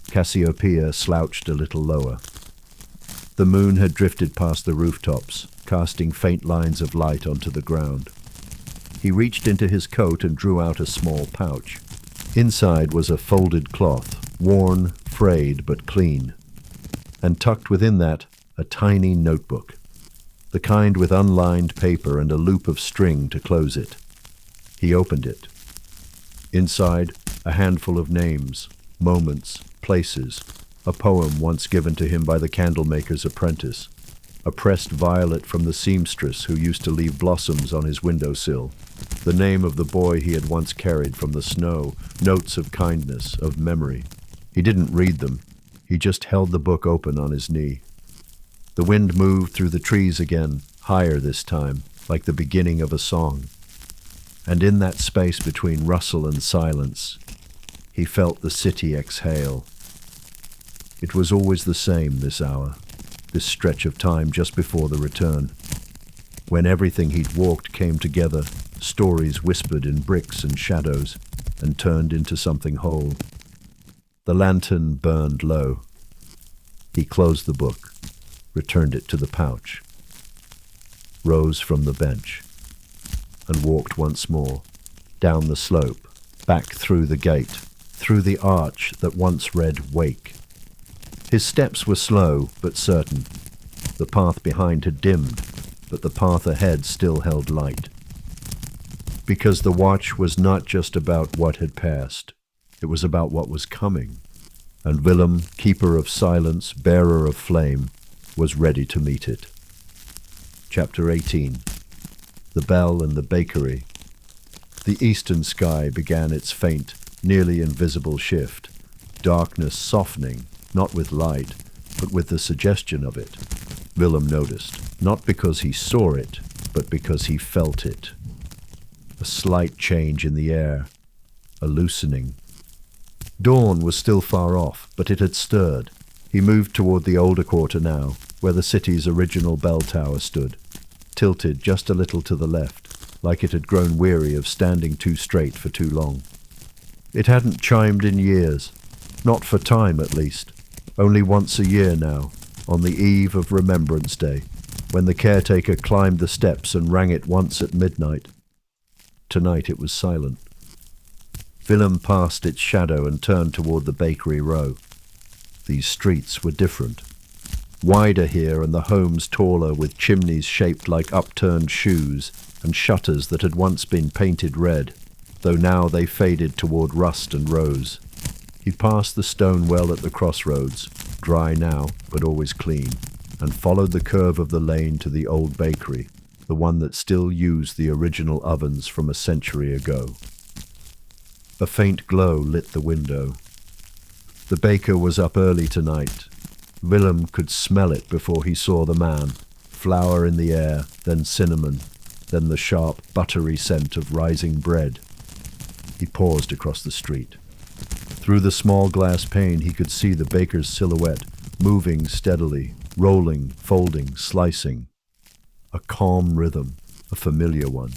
Cassiopeia slouched a little lower. The moon had drifted past the rooftops, casting faint lines of light onto the ground. He reached into his coat and drew out a small pouch. Inside was a folded cloth, worn, frayed, but clean. And tucked within that, a tiny notebook. The kind with unlined paper and a loop of string to close it. He opened it. Inside, a handful of names, moments, places, a poem once given to him by the candlemaker's apprentice, a pressed violet from the seamstress who used to leave blossoms on his windowsill, the name of the boy he had once carried from the snow, notes of kindness, of memory. He didn't read them. He just held the book open on his knee. The wind moved through the trees again, higher this time, like the beginning of a song. And in that space between rustle and silence, he felt the city exhale. It was always the same this hour, this stretch of time just before the return. When everything he'd walked came together, stories whispered in bricks and shadows, and turned into something whole. The lantern burned low. He closed the book, returned it to the pouch, rose from the bench, and walked once more, down the slope, back through the gate, through the arch that once read "Wake." His steps were slow but certain. The path behind had dimmed, but the path ahead still held light. Because the watch was not just about what had passed, it was about what was coming. And Willem, keeper of silence, bearer of flame, was ready to meet it. Chapter 18. The Bell and the Bakery. The eastern sky began its faint, nearly invisible shift, darkness softening, not with light, but with the suggestion of it. Willem noticed, not because he saw it, but because he felt it. A slight change in the air, a loosening. Dawn was still far off, but it had stirred. He moved toward the older quarter now, where the city's original bell tower stood, tilted just a little to the left, like it had grown weary of standing too straight for too long. It hadn't chimed in years, not for time at least, only once a year now, on the eve of Remembrance Day, when the caretaker climbed the steps and rang it once at midnight. Tonight it was silent. Willem passed its shadow and turned toward the bakery row. These streets were different. Wider here and the homes taller, with chimneys shaped like upturned shoes and shutters that had once been painted red, though now they faded toward rust and rose. He passed the stone well at the crossroads, dry now but always clean, and followed the curve of the lane to the old bakery, the one that still used the original ovens from a century ago. A faint glow lit the window. The baker was up early tonight. Willem could smell it before he saw the man. Flour in the air, then cinnamon, then the sharp, buttery scent of rising bread. He paused across the street. Through the small glass pane he could see the baker's silhouette, moving steadily, rolling, folding, slicing. A calm rhythm, a familiar one.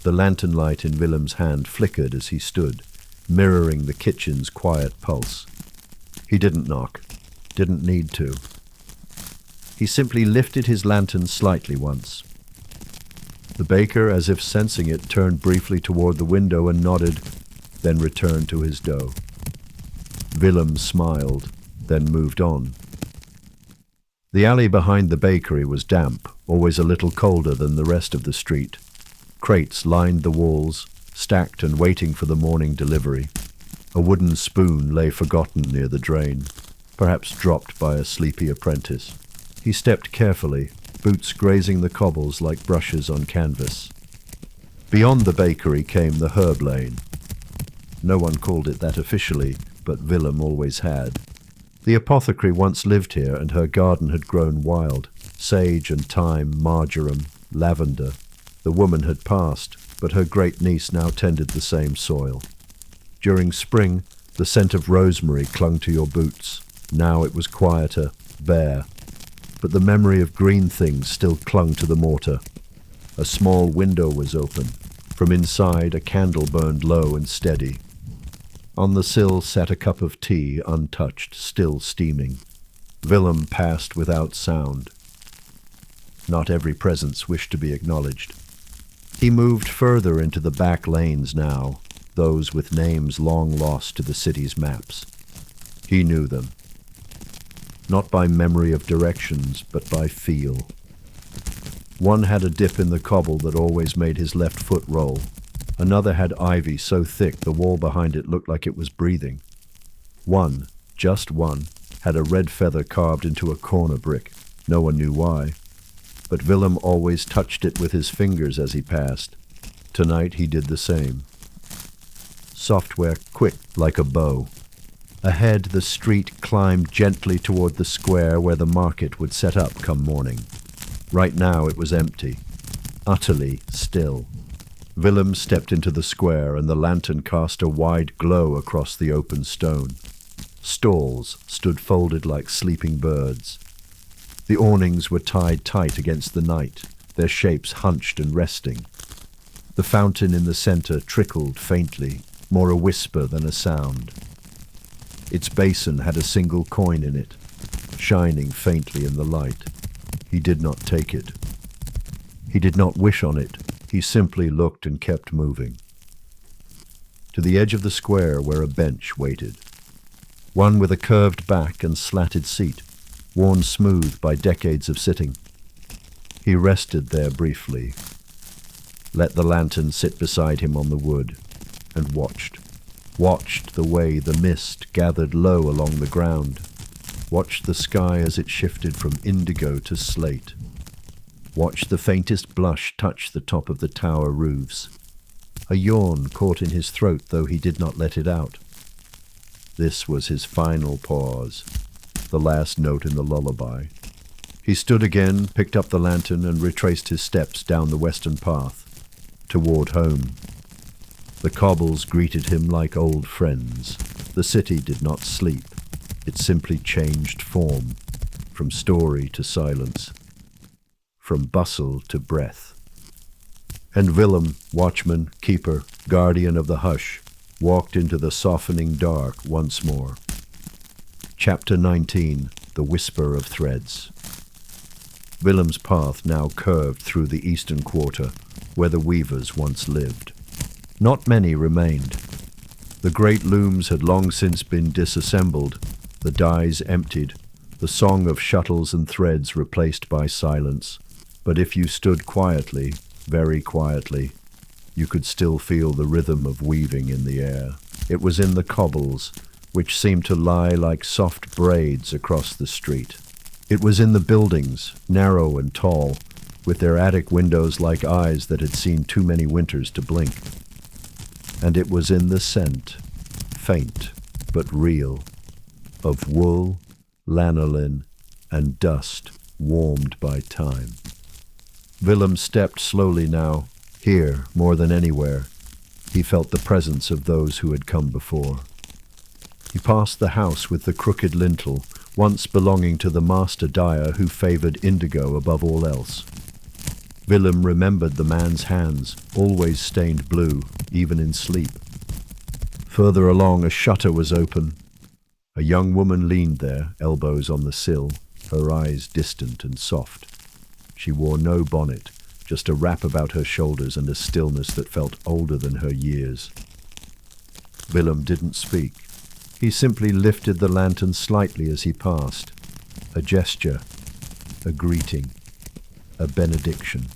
The lantern light in Willem's hand flickered as he stood, mirroring the kitchen's quiet pulse. He didn't knock, didn't need to. He simply lifted his lantern slightly once. The baker, as if sensing it, turned briefly toward the window and nodded, then returned to his dough. Willem smiled, then moved on. The alley behind the bakery was damp, always a little colder than the rest of the street. Crates lined the walls, stacked and waiting for the morning delivery. A wooden spoon lay forgotten near the drain, perhaps dropped by a sleepy apprentice. He stepped carefully, boots grazing the cobbles like brushes on canvas. Beyond the bakery came the herb lane. No one called it that officially, but Willem always had. The apothecary once lived here, and her garden had grown wild. Sage and thyme, marjoram, lavender. The woman had passed, but her great-niece now tended the same soil. During spring, the scent of rosemary clung to your boots. Now it was quieter, bare. But the memory of green things still clung to the mortar. A small window was open. From inside, a candle burned low and steady. On the sill sat a cup of tea, untouched, still steaming. Willem passed without sound. Not every presence wished to be acknowledged. He moved further into the back lanes now, those with names long lost to the city's maps. He knew them. Not by memory of directions, but by feel. One had a dip in the cobble that always made his left foot roll. Another had ivy so thick the wall behind it looked like it was breathing. One, just one, had a red feather carved into a corner brick. No one knew why. But Willem always touched it with his fingers as he passed. Tonight he did the same. Software quick like a bow. Ahead the street climbed gently toward the square where the market would set up come morning. Right now it was empty, utterly still. Willem stepped into the square, and the lantern cast a wide glow across the open stone. Stalls stood folded like sleeping birds. The awnings were tied tight against the night, their shapes hunched and resting. The fountain in the center trickled faintly, more a whisper than a sound. Its basin had a single coin in it, shining faintly in the light. He did not take it. He did not wish on it. He simply looked and kept moving. To the edge of the square where a bench waited. One with a curved back and slatted seat, worn smooth by decades of sitting. He rested there briefly, let the lantern sit beside him on the wood, and watched the way the mist gathered low along the ground, watched the sky as it shifted from indigo to slate, watched the faintest blush touch the top of the tower roofs. A yawn caught in his throat, though he did not let it out. This was his final pause, the last note in the lullaby. He stood again, picked up the lantern, and retraced his steps down the western path, toward home. The cobbles greeted him like old friends. The city did not sleep. It simply changed form, from story to silence, from bustle to breath. And Willem, watchman, keeper, guardian of the hush, walked into the softening dark once more. Chapter 19, The Whisper of Threads. Willem's path now curved through the eastern quarter, where the weavers once lived. Not many remained. The great looms had long since been disassembled, the dies emptied, the song of shuttles and threads replaced by silence. But if you stood quietly, very quietly, you could still feel the rhythm of weaving in the air. It was in the cobbles, which seemed to lie like soft braids across the street. It was in the buildings, narrow and tall, with their attic windows like eyes that had seen too many winters to blink. And it was in the scent, faint but real, of wool, lanolin, and dust warmed by time. Willem stepped slowly now. Here, more than anywhere, he felt the presence of those who had come before. He passed the house with the crooked lintel, once belonging to the master dyer who favored indigo above all else. Willem remembered the man's hands, always stained blue, even in sleep. Further along, a shutter was open. A young woman leaned there, elbows on the sill, her eyes distant and soft. She wore no bonnet, just a wrap about her shoulders and a stillness that felt older than her years. Willem didn't speak. He simply lifted the lantern slightly as he passed. A gesture, a greeting, a benediction.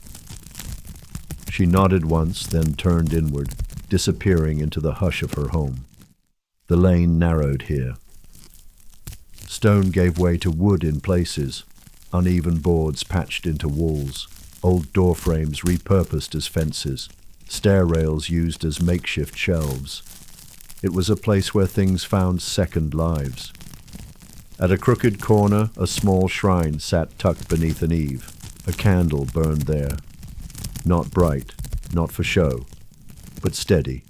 She nodded once, then turned inward, disappearing into the hush of her home. The lane narrowed here. Stone gave way to wood in places, uneven boards patched into walls, old door frames repurposed as fences, stair rails used as makeshift shelves. It was a place where things found second lives. At a crooked corner, a small shrine sat tucked beneath an eave. A candle burned there. Not bright, not for show, but steady.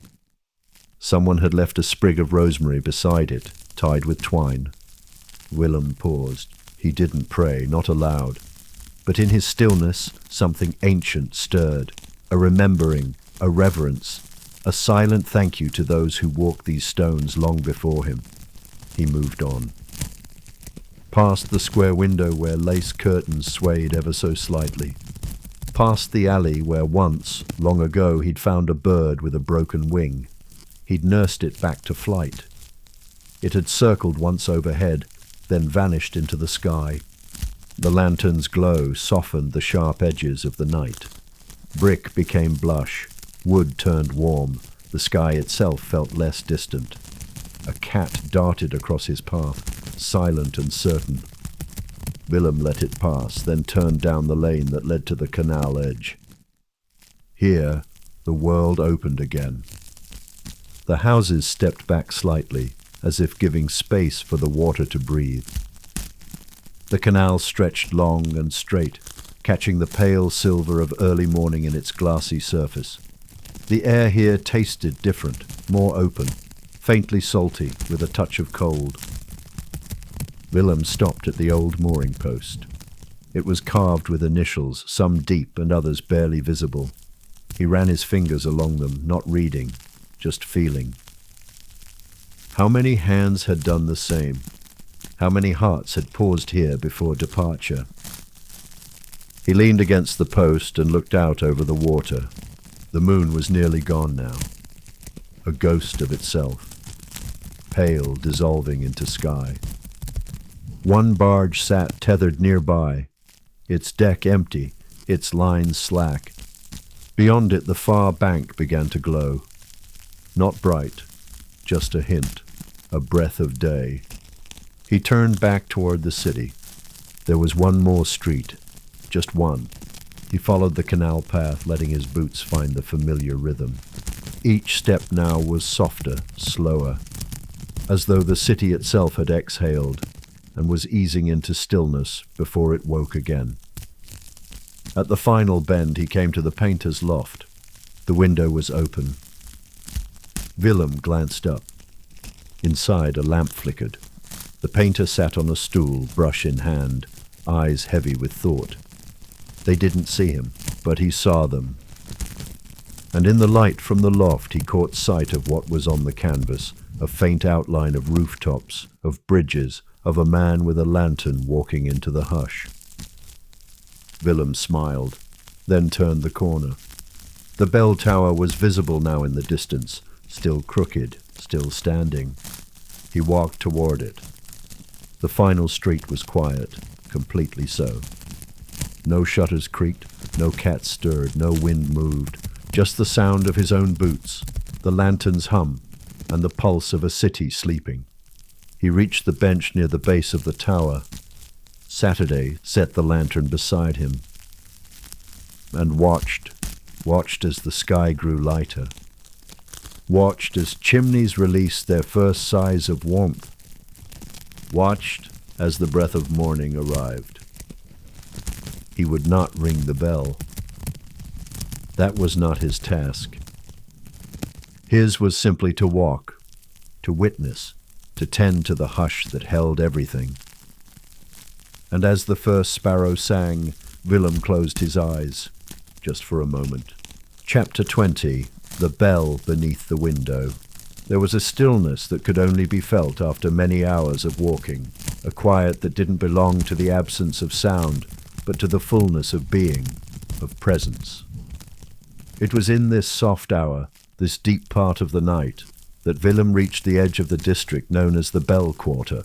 Someone had left a sprig of rosemary beside it, tied with twine. Willem paused. He didn't pray, not aloud. But in his stillness, something ancient stirred. A remembering, a reverence, a silent thank you to those who walked these stones long before him. He moved on. Past the square window where lace curtains swayed ever so slightly. Past the alley where once, long ago, he'd found a bird with a broken wing. He'd nursed it back to flight. It had circled once overhead, then vanished into the sky. The lantern's glow softened the sharp edges of the night. Brick became blush, wood turned warm, the sky itself felt less distant. A cat darted across his path, silent and certain. Willem let it pass, then turned down the lane that led to the canal edge. Here, the world opened again. The houses stepped back slightly, as if giving space for the water to breathe. The canal stretched long and straight, catching the pale silver of early morning in its glassy surface. The air here tasted different, more open, faintly salty with a touch of cold. Willem stopped at the old mooring post. It was carved with initials, some deep and others barely visible. He ran his fingers along them, not reading, just feeling. How many hands had done the same? How many hearts had paused here before departure? He leaned against the post and looked out over the water. The moon was nearly gone now, a ghost of itself, pale, dissolving into sky. One barge sat tethered nearby, its deck empty, its lines slack. Beyond it, the far bank began to glow. Not bright, just a hint, a breath of day. He turned back toward the city. There was one more street, just one. He followed the canal path, letting his boots find the familiar rhythm. Each step now was softer, slower, as though the city itself had exhaled and was easing into stillness before it woke again. At the final bend, he came to the painter's loft. The window was open. Willem glanced up. Inside, a lamp flickered. The painter sat on a stool, brush in hand, eyes heavy with thought. They didn't see him, but he saw them. And in the light from the loft, he caught sight of what was on the canvas, a faint outline of rooftops, of bridges, of a man with a lantern walking into the hush. Willem smiled, then turned the corner. The bell tower was visible now in the distance, still crooked, still standing. He walked toward it. The final street was quiet, completely so. No shutters creaked, no cat stirred, no wind moved, just the sound of his own boots, the lantern's hum, and the pulse of a city sleeping. He reached the bench near the base of the tower. Saturday set the lantern beside him and watched as the sky grew lighter, watched as chimneys released their first sighs of warmth, watched as the breath of morning arrived. He would not ring the bell. That was not his task. His was simply to walk, to witness, to tend to the hush that held everything. And as the first sparrow sang, Willem closed his eyes, just for a moment. Chapter 20. The Bell Beneath the Window. There was a stillness that could only be felt after many hours of walking, a quiet that didn't belong to the absence of sound, but to the fullness of being, of presence. It was in this soft hour, this deep part of the night, that Willem reached the edge of the district known as the Bell Quarter.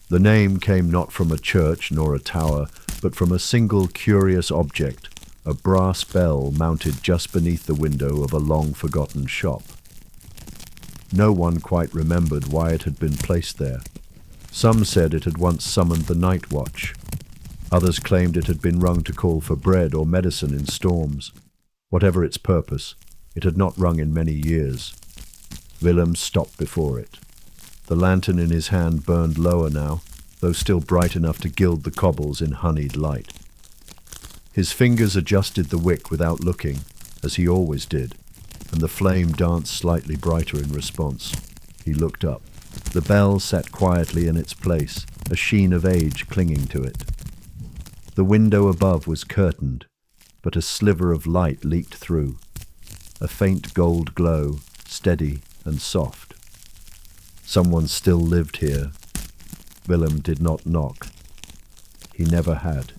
The name came not from a church nor a tower, but from a single curious object, a brass bell mounted just beneath the window of a long-forgotten shop. No one quite remembered why it had been placed there. Some said it had once summoned the night watch. Others claimed it had been rung to call for bread or medicine in storms. Whatever its purpose, it had not rung in many years. Willem stopped before it. The lantern in his hand burned lower now, though still bright enough to gild the cobbles in honeyed light. His fingers adjusted the wick without looking, as he always did, and the flame danced slightly brighter in response. He looked up. The bell sat quietly in its place, a sheen of age clinging to it. The window above was curtained, but a sliver of light leaked through, a faint gold glow, steady and soft. Someone still lived here. Willem did not knock. He never had.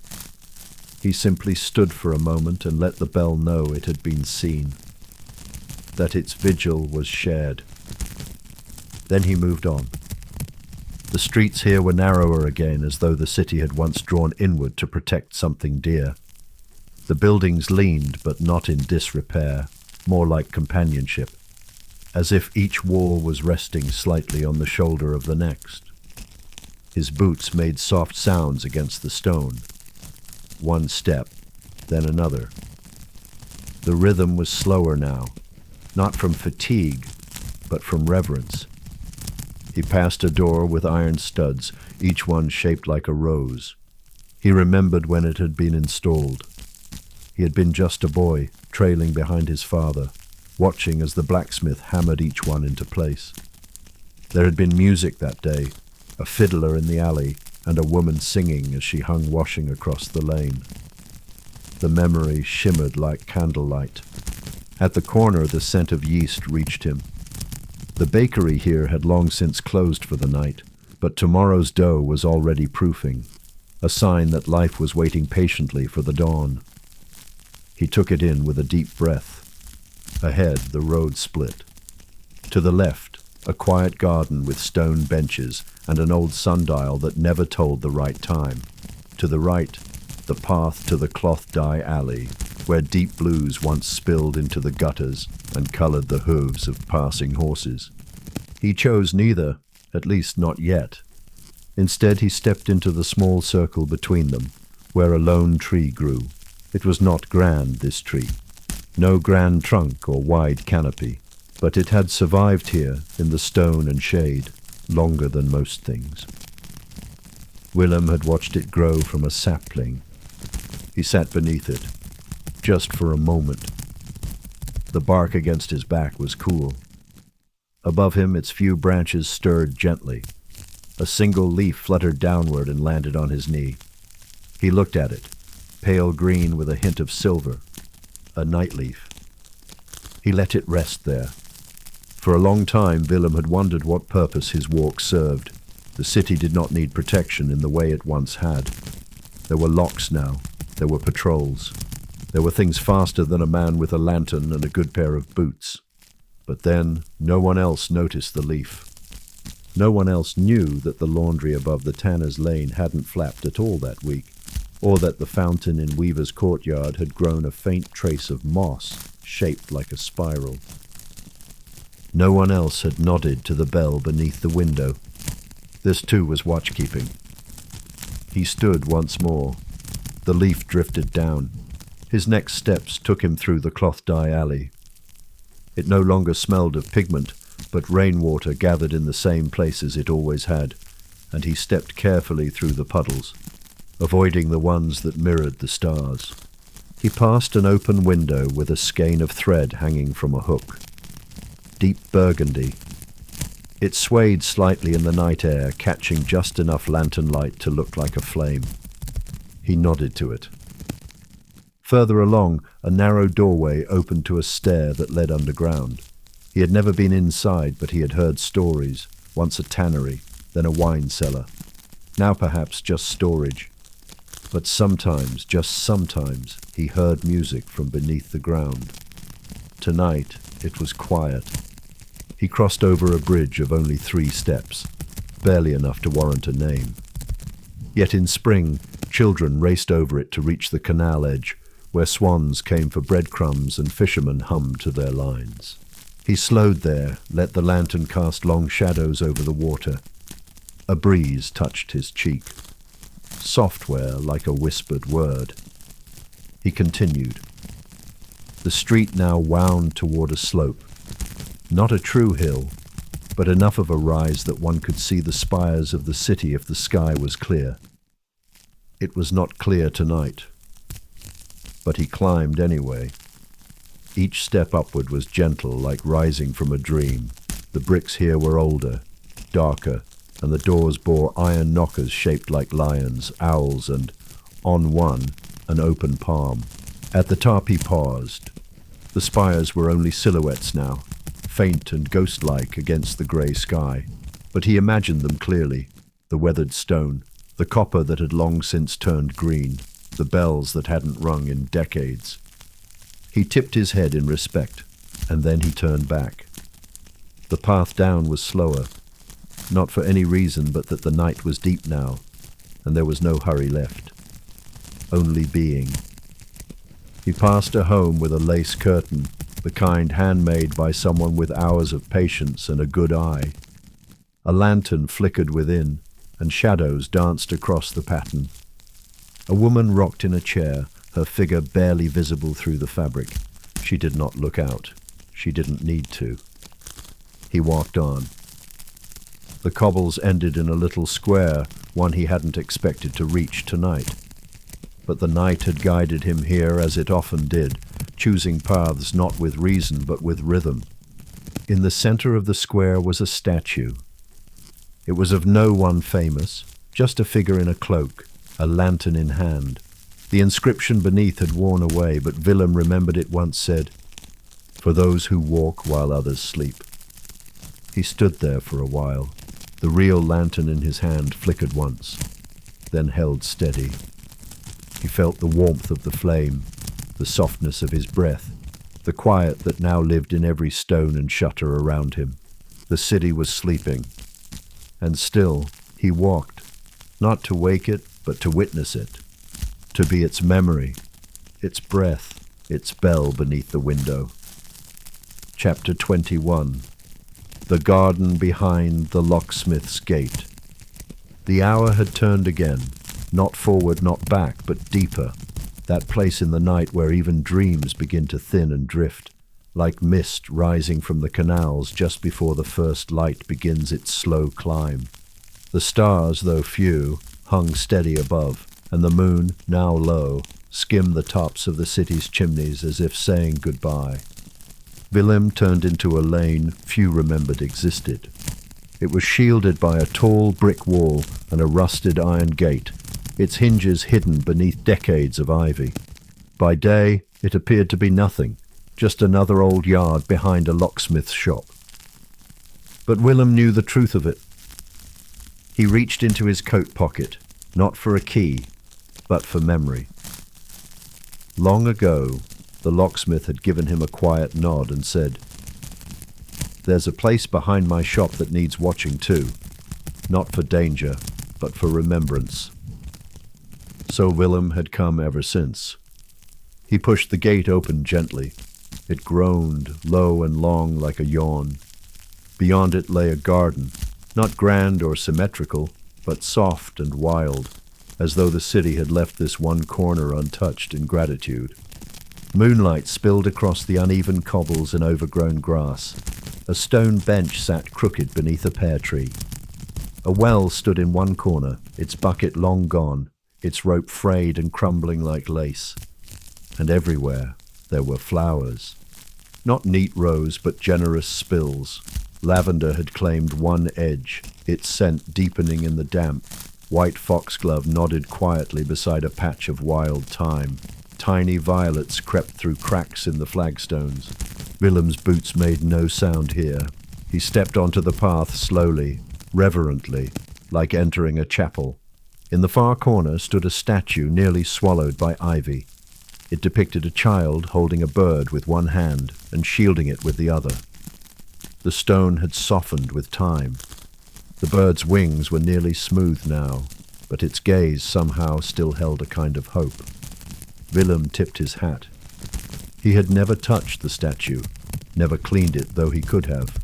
He simply stood for a moment and let the bell know it had been seen, that its vigil was shared. Then he moved on. The streets here were narrower again, as though the city had once drawn inward to protect something dear. The buildings leaned, but not in disrepair, more like companionship, as if each wall was resting slightly on the shoulder of the next. His boots made soft sounds against the stone. One step, then another. The rhythm was slower now, not from fatigue, but from reverence. He passed a door with iron studs, each one shaped like a rose. He remembered when it had been installed. He had been just a boy, trailing behind his father, watching as the blacksmith hammered each one into place. There had been music that day, a fiddler in the alley, and a woman singing as she hung washing across the lane. The memory shimmered like candlelight. At the corner, the scent of yeast reached him. The bakery here had long since closed for the night, but tomorrow's dough was already proofing, a sign that life was waiting patiently for the dawn. He took it in with a deep breath. Ahead, the road split. To the left, a quiet garden with stone benches and an old sundial that never told the right time. To the right, the path to the cloth dye alley, where deep blues once spilled into the gutters and colored the hooves of passing horses. He chose neither, at least not yet. Instead, he stepped into the small circle between them, where a lone tree grew. It was not grand, this tree. No grand trunk or wide canopy, but it had survived here in the stone and shade longer than most things. Willem had watched it grow from a sapling. He sat beneath it, just for a moment. The bark against his back was cool. Above him, its few branches stirred gently. A single leaf fluttered downward and landed on his knee. He looked at it, pale green with a hint of silver, a nightleaf. He let it rest there. For a long time, Willem had wondered what purpose his walk served. The city did not need protection in the way it once had. There were locks now. There were patrols. There were things faster than a man with a lantern and a good pair of boots. But then, no one else noticed the leaf. No one else knew that the laundry above the tanner's lane hadn't flapped at all that week, or that the fountain in Weaver's courtyard had grown a faint trace of moss, shaped like a spiral. No one else had nodded to the bell beneath the window. This too was watchkeeping. He stood once more. The leaf drifted down. His next steps took him through the cloth dye alley. It no longer smelled of pigment, but rainwater gathered in the same places it always had, and he stepped carefully through the puddles, avoiding the ones that mirrored the stars. He passed an open window with a skein of thread hanging from a hook. Deep burgundy. It swayed slightly in the night air, catching just enough lantern light to look like a flame. He nodded to it. Further along, a narrow doorway opened to a stair that led underground. He had never been inside, but he had heard stories, once a tannery, then a wine cellar. Now perhaps just storage. But sometimes, just sometimes, he heard music from beneath the ground. Tonight, it was quiet. He crossed over a bridge of only 3 steps, barely enough to warrant a name. Yet in spring, children raced over it to reach the canal edge, where swans came for breadcrumbs and fishermen hummed to their lines. He slowed there, let the lantern cast long shadows over the water. A breeze touched his cheek. Software like a whispered word. He continued. The street now wound toward a slope. Not a true hill, but enough of a rise that one could see the spires of the city if the sky was clear. It was not clear tonight. But he climbed anyway. Each step upward was gentle, like rising from a dream. The bricks here were older, darker, and the doors bore iron knockers shaped like lions, owls, and, on one, an open palm. At the top he paused. The spires were only silhouettes now, faint and ghost-like against the grey sky. But he imagined them clearly, the weathered stone, the copper that had long since turned green, the bells that hadn't rung in decades. He tipped his head in respect, and then he turned back. The path down was slower, not for any reason but that the night was deep now, and there was no hurry left. Only being. He passed a home with a lace curtain, the kind handmade by someone with hours of patience and a good eye. A lantern flickered within, and shadows danced across the pattern. A woman rocked in a chair, her figure barely visible through the fabric. She did not look out. She didn't need to. He walked on. The cobbles ended in a little square, one he hadn't expected to reach tonight. But the night had guided him here as it often did, choosing paths not with reason but with rhythm. In the center of the square was a statue. It was of no one famous, just a figure in a cloak, a lantern in hand. The inscription beneath had worn away, but Willem remembered it once said, "For those who walk while others sleep." He stood there for a while. The real lantern in his hand flickered once, then held steady. He felt the warmth of the flame, the softness of his breath, the quiet that now lived in every stone and shutter around him. The city was sleeping, and still he walked, not to wake it, but to witness it, to be its memory, its breath, its bell beneath the window. Chapter 21. The garden behind the locksmith's gate. The hour had turned again, not forward, not back, but deeper, that place in the night where even dreams begin to thin and drift, like mist rising from the canals just before the first light begins its slow climb. The stars, though few, hung steady above, and the moon, now low, skimmed the tops of the city's chimneys as if saying goodbye. Willem turned into a lane few remembered existed. It was shielded by a tall brick wall and a rusted iron gate, its hinges hidden beneath decades of ivy. By day, it appeared to be nothing, just another old yard behind a locksmith's shop. But Willem knew the truth of it. He reached into his coat pocket, not for a key, but for memory. Long ago, the locksmith had given him a quiet nod and said, "There's a place behind my shop that needs watching too, not for danger, but for remembrance." So Willem had come ever since. He pushed the gate open gently. It groaned, low and long like a yawn. Beyond it lay a garden, not grand or symmetrical, but soft and wild, as though the city had left this one corner untouched in gratitude. Moonlight spilled across the uneven cobbles and overgrown grass. A stone bench sat crooked beneath a pear tree. A well stood in one corner, its bucket long gone, its rope frayed and crumbling like lace. And everywhere there were flowers. Not neat rows, but generous spills. Lavender had claimed one edge, its scent deepening in the damp. White foxglove nodded quietly beside a patch of wild thyme. Tiny violets crept through cracks in the flagstones. Willem's boots made no sound here. He stepped onto the path slowly, reverently, like entering a chapel. In the far corner stood a statue nearly swallowed by ivy. It depicted a child holding a bird with one hand and shielding it with the other. The stone had softened with time. The bird's wings were nearly smooth now, but its gaze somehow still held a kind of hope. Willem tipped his hat. He had never touched the statue, never cleaned it, though he could have.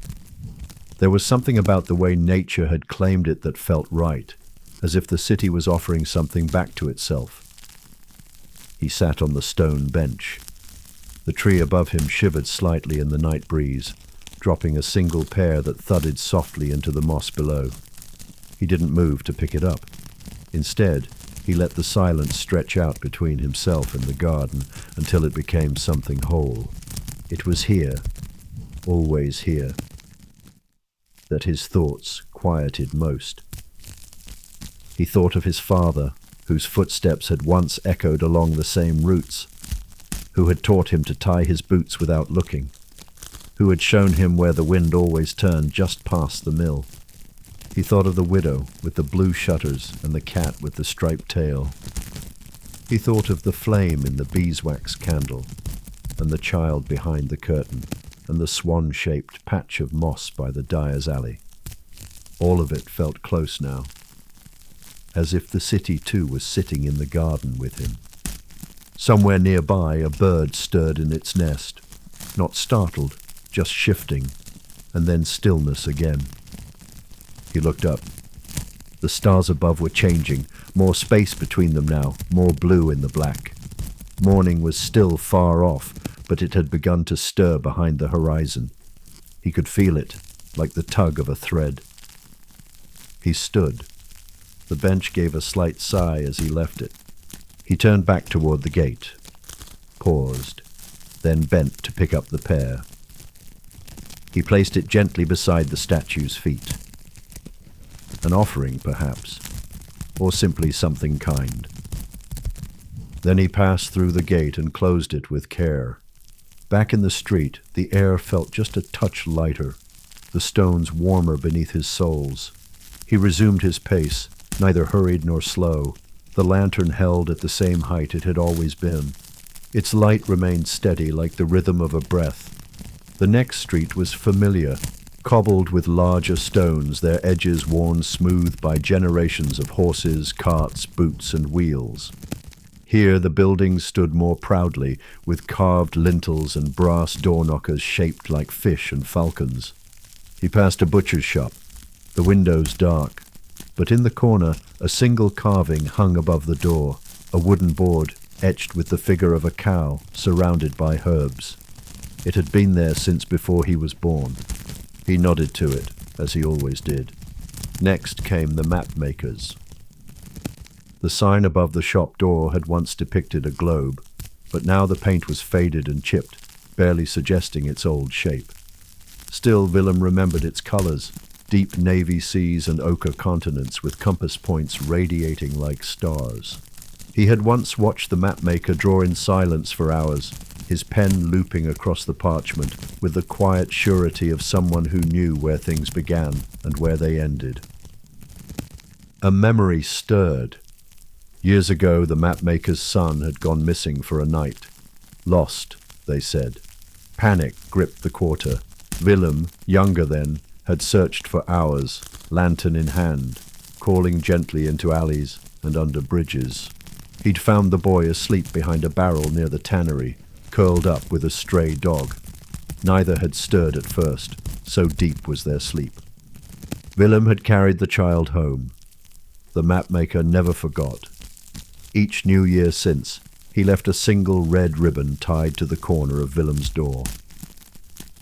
There was something about the way nature had claimed it that felt right, as if the city was offering something back to itself. He sat on the stone bench. The tree above him shivered slightly in the night breeze, dropping a single pear that thudded softly into the moss below. He didn't move to pick it up. Instead, he let the silence stretch out between himself and the garden until it became something whole. It was here, always here, that his thoughts quieted most. He thought of his father, whose footsteps had once echoed along the same routes, who had taught him to tie his boots without looking, who had shown him where the wind always turned just past the mill. He thought of the widow with the blue shutters and the cat with the striped tail. He thought of the flame in the beeswax candle, and the child behind the curtain, and the swan-shaped patch of moss by the dyer's alley. All of it felt close now, as if the city too was sitting in the garden with him. Somewhere nearby a bird stirred in its nest, not startled, just shifting, and then stillness again. He looked up. The stars above were changing, more space between them now, more blue in the black. Morning was still far off, but it had begun to stir behind the horizon. He could feel it, like the tug of a thread. He stood. The bench gave a slight sigh as he left it. He turned back toward the gate, paused, then bent to pick up the pear. He placed it gently beside the statue's feet. An offering, perhaps, or simply something kind. Then he passed through the gate and closed it with care. Back in the street, the air felt just a touch lighter, the stones warmer beneath his soles. He resumed his pace, neither hurried nor slow, the lantern held at the same height it had always been. Its light remained steady like the rhythm of a breath. The next street was familiar, cobbled with larger stones, their edges worn smooth by generations of horses, carts, boots, and wheels. Here the buildings stood more proudly, with carved lintels and brass door-knockers shaped like fish and falcons. He passed a butcher's shop, the windows dark, but in the corner a single carving hung above the door, a wooden board etched with the figure of a cow surrounded by herbs. It had been there since before he was born. He nodded to it, as he always did. Next came the map makers. The sign above the shop door had once depicted a globe, but now the paint was faded and chipped, barely suggesting its old shape. Still, Willem remembered its colors, deep navy seas and ochre continents with compass points radiating like stars. He had once watched the mapmaker draw in silence for hours, his pen looping across the parchment with the quiet surety of someone who knew where things began and where they ended. A memory stirred. Years ago, the mapmaker's son had gone missing for a night. Lost, they said. Panic gripped the quarter. Willem, younger then, had searched for hours, lantern in hand, calling gently into alleys and under bridges. He'd found the boy asleep behind a barrel near the tannery, curled up with a stray dog. Neither had stirred at first, so deep was their sleep. Willem had carried the child home. The mapmaker never forgot. Each New Year since, he left a single red ribbon tied to the corner of Willem's door.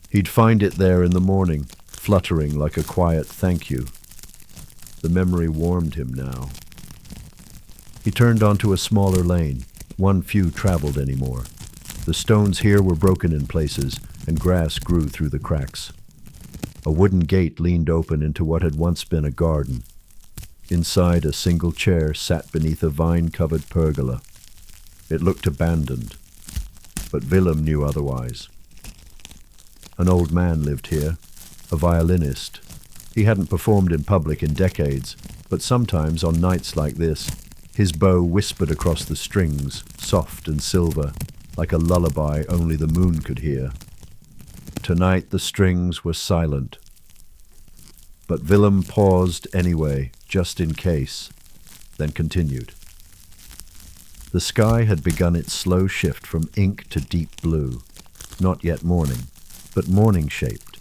He'd find it there in the morning, fluttering like a quiet thank you. The memory warmed him now. He turned onto a smaller lane, one few traveled anymore. The stones here were broken in places, and grass grew through the cracks. A wooden gate leaned open into what had once been a garden. Inside, a single chair sat beneath a vine-covered pergola. It looked abandoned, but Willem knew otherwise. An old man lived here, a violinist. He hadn't performed in public in decades, but sometimes on nights like this, his bow whispered across the strings, soft and silver, like a lullaby only the moon could hear. Tonight the strings were silent. But Willem paused anyway, just in case, then continued. The sky had begun its slow shift from ink to deep blue, not yet morning, but morning-shaped.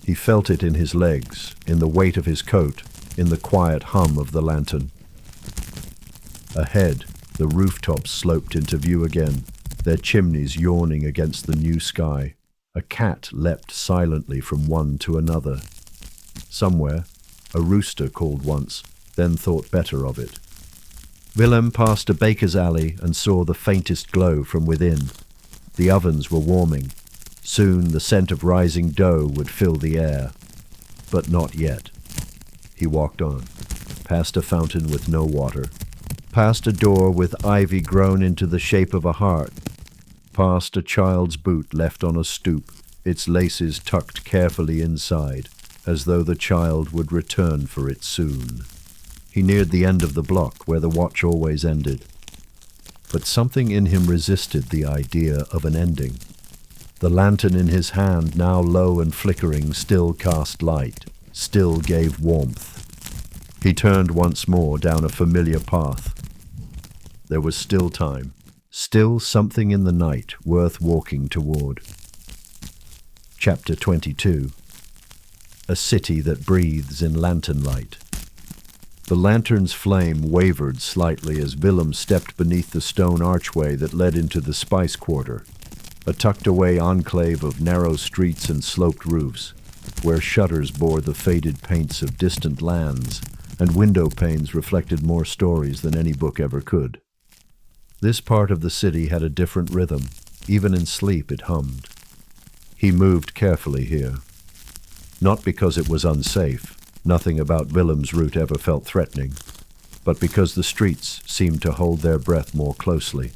He felt it in his legs, in the weight of his coat, in the quiet hum of the lantern. Ahead, the rooftops sloped into view again, their chimneys yawning against the new sky. A cat leapt silently from one to another. Somewhere, a rooster called once, then thought better of it. Willem passed a baker's alley and saw the faintest glow from within. The ovens were warming. Soon the scent of rising dough would fill the air. But not yet. He walked on, past a fountain with no water, past a door with ivy grown into the shape of a heart, past a child's boot left on a stoop, its laces tucked carefully inside, as though the child would return for it soon. He neared the end of the block where the watch always ended. But something in him resisted the idea of an ending. The lantern in his hand, now low and flickering, still cast light, still gave warmth. He turned once more down a familiar path. There was still time, still something in the night worth walking toward. Chapter 22. A city that breathes in lantern light. The lantern's flame wavered slightly as Willem stepped beneath the stone archway that led into the spice quarter, a tucked-away enclave of narrow streets and sloped roofs, where shutters bore the faded paints of distant lands, and window panes reflected more stories than any book ever could. This part of the city had a different rhythm. Even in sleep it hummed. He moved carefully here. Not because it was unsafe, nothing about Willem's route ever felt threatening, but because the streets seemed to hold their breath more closely,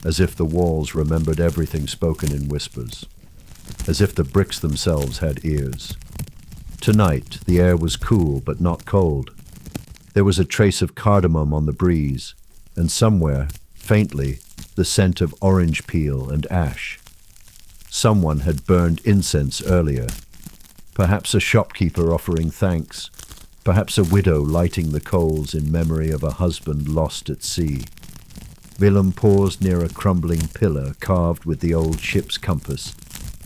as if the walls remembered everything spoken in whispers, as if the bricks themselves had ears. Tonight, the air was cool but not cold. There was a trace of cardamom on the breeze, and somewhere, faintly, the scent of orange peel and ash. Someone had burned incense earlier. Perhaps a shopkeeper offering thanks. Perhaps a widow lighting the coals in memory of a husband lost at sea. Willem paused near a crumbling pillar carved with the old ship's compass,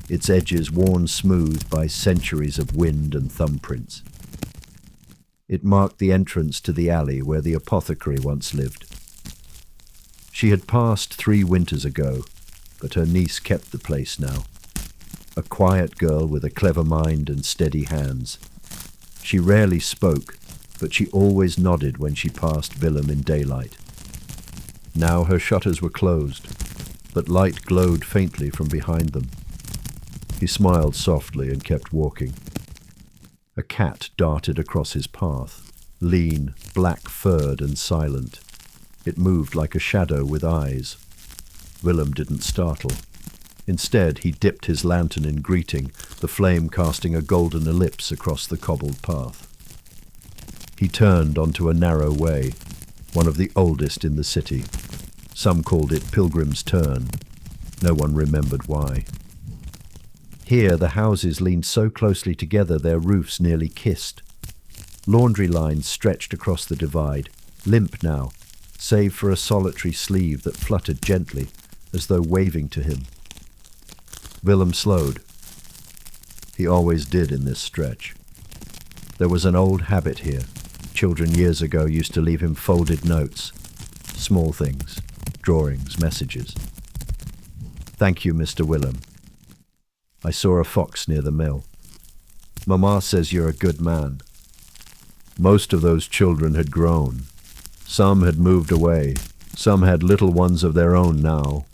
its edges worn smooth by centuries of wind and thumbprints. It marked the entrance to the alley where the apothecary once lived. She had passed 3 winters ago, but her niece kept the place now. A quiet girl with a clever mind and steady hands. She rarely spoke, but she always nodded when she passed Willem in daylight. Now her shutters were closed, but light glowed faintly from behind them. He smiled softly and kept walking. A cat darted across his path, lean, black-furred and silent. It moved like a shadow with eyes. Willem didn't startle. Instead, he dipped his lantern in greeting, the flame casting a golden ellipse across the cobbled path. He turned onto a narrow way, one of the oldest in the city. Some called it Pilgrim's Turn. No one remembered why. Here the houses leaned so closely together their roofs nearly kissed. Laundry lines stretched across the divide, limp now, save for a solitary sleeve that fluttered gently, as though waving to him. Willem slowed. He always did in this stretch. There was an old habit here. Children years ago used to leave him folded notes. Small things, drawings, messages. "Thank you, Mr. Willem. I saw a fox near the mill. Mama says you're a good man." Most of those children had grown. Some had moved away. Some had little ones of their own now.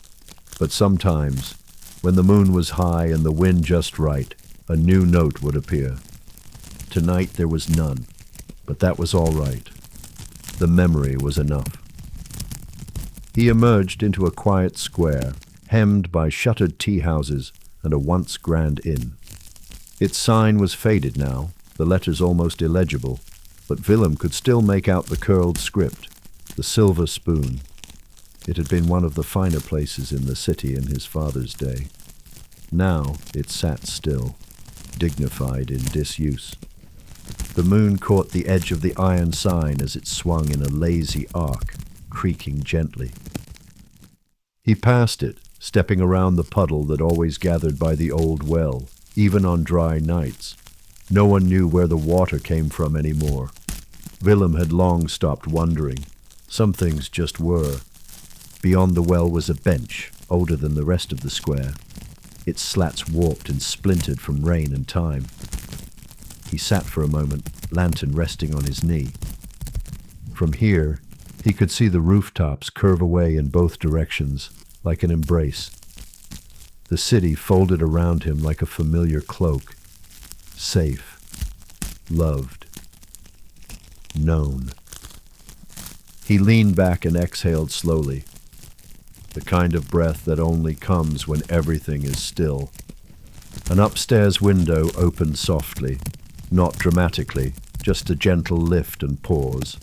But sometimes, when the moon was high and the wind just right, a new note would appear. Tonight there was none, but that was all right. The memory was enough. He emerged into a quiet square, hemmed by shuttered tea houses and a once grand inn. Its sign was faded now, the letters almost illegible, but Willem could still make out the curled script, the silver spoon. It had been one of the finer places in the city in his father's day. Now it sat still, dignified in disuse. The moon caught the edge of the iron sign as it swung in a lazy arc, creaking gently. He passed it, stepping around the puddle that always gathered by the old well, even on dry nights. No one knew where the water came from anymore. Willem had long stopped wondering. Some things just were. Beyond the well was a bench, older than the rest of the square. Its slats warped and splintered from rain and time. He sat for a moment, lantern resting on his knee. From here, he could see the rooftops curve away in both directions, like an embrace. The city folded around him like a familiar cloak. Safe. Loved. Known. He leaned back and exhaled slowly. The kind of breath that only comes when everything is still. An upstairs window opened softly, not dramatically, just a gentle lift and pause.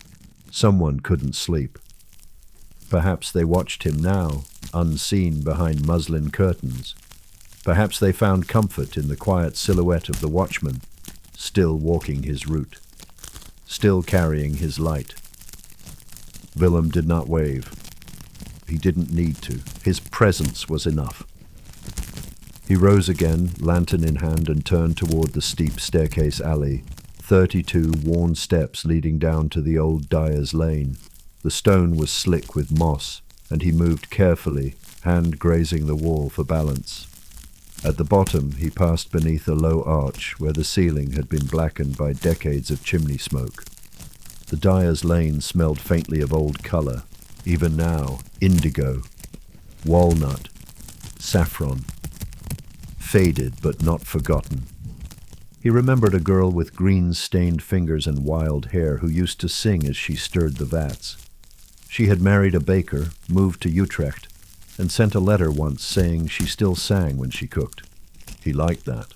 Someone couldn't sleep. Perhaps they watched him now, unseen behind muslin curtains. Perhaps they found comfort in the quiet silhouette of the watchman, still walking his route, still carrying his light. Willem did not wave. He didn't need to. His presence was enough. He rose again, lantern in hand, and turned toward the steep staircase alley, 32 worn steps leading down to the old dyer's lane. The stone was slick with moss, and he moved carefully, hand grazing the wall for balance. At the bottom, he passed beneath a low arch where the ceiling had been blackened by decades of chimney smoke. The dyer's lane smelled faintly of old color, even now, indigo, walnut, saffron, faded but not forgotten. He remembered a girl with green-stained fingers and wild hair who used to sing as she stirred the vats. She had married a baker, moved to Utrecht, and sent a letter once saying she still sang when she cooked. He liked that.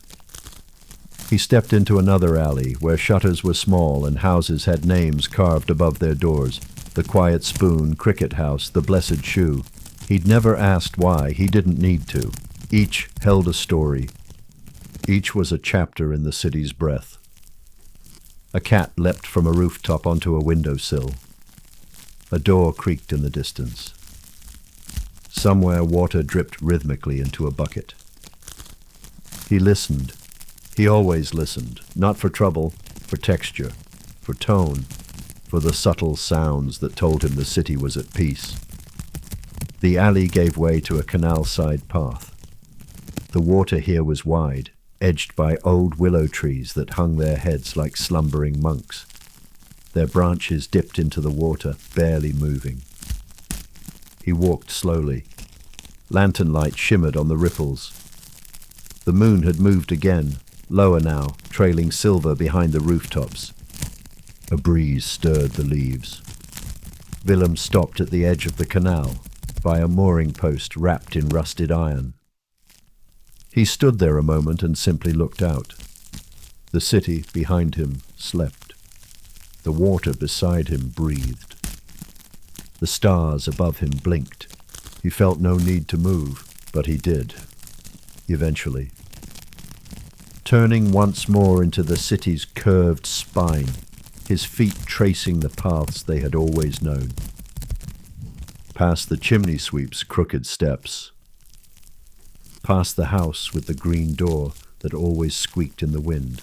He stepped into another alley where shutters were small and houses had names carved above their doors. The Quiet Spoon, Cricket House, the Blessed Shoe. He'd never asked why, he didn't need to. Each held a story. Each was a chapter in the city's breath. A cat leapt from a rooftop onto a windowsill. A door creaked in the distance. Somewhere water dripped rhythmically into a bucket. He listened. He always listened, not for trouble, for texture, for tone, for the subtle sounds that told him the city was at peace. The alley gave way to a canal-side path. The water here was wide, edged by old willow trees that hung their heads like slumbering monks. Their branches dipped into the water, barely moving. He walked slowly. Lantern light shimmered on the ripples. The moon had moved again, lower now, trailing silver behind the rooftops. A breeze stirred the leaves. Willem stopped at the edge of the canal, by a mooring post wrapped in rusted iron. He stood there a moment and simply looked out. The city behind him slept. The water beside him breathed. The stars above him blinked. He felt no need to move, but he did, eventually. Turning once more into the city's curved spine, his feet tracing the paths they had always known. Past the chimney sweep's crooked steps. Past the house with the green door that always squeaked in the wind.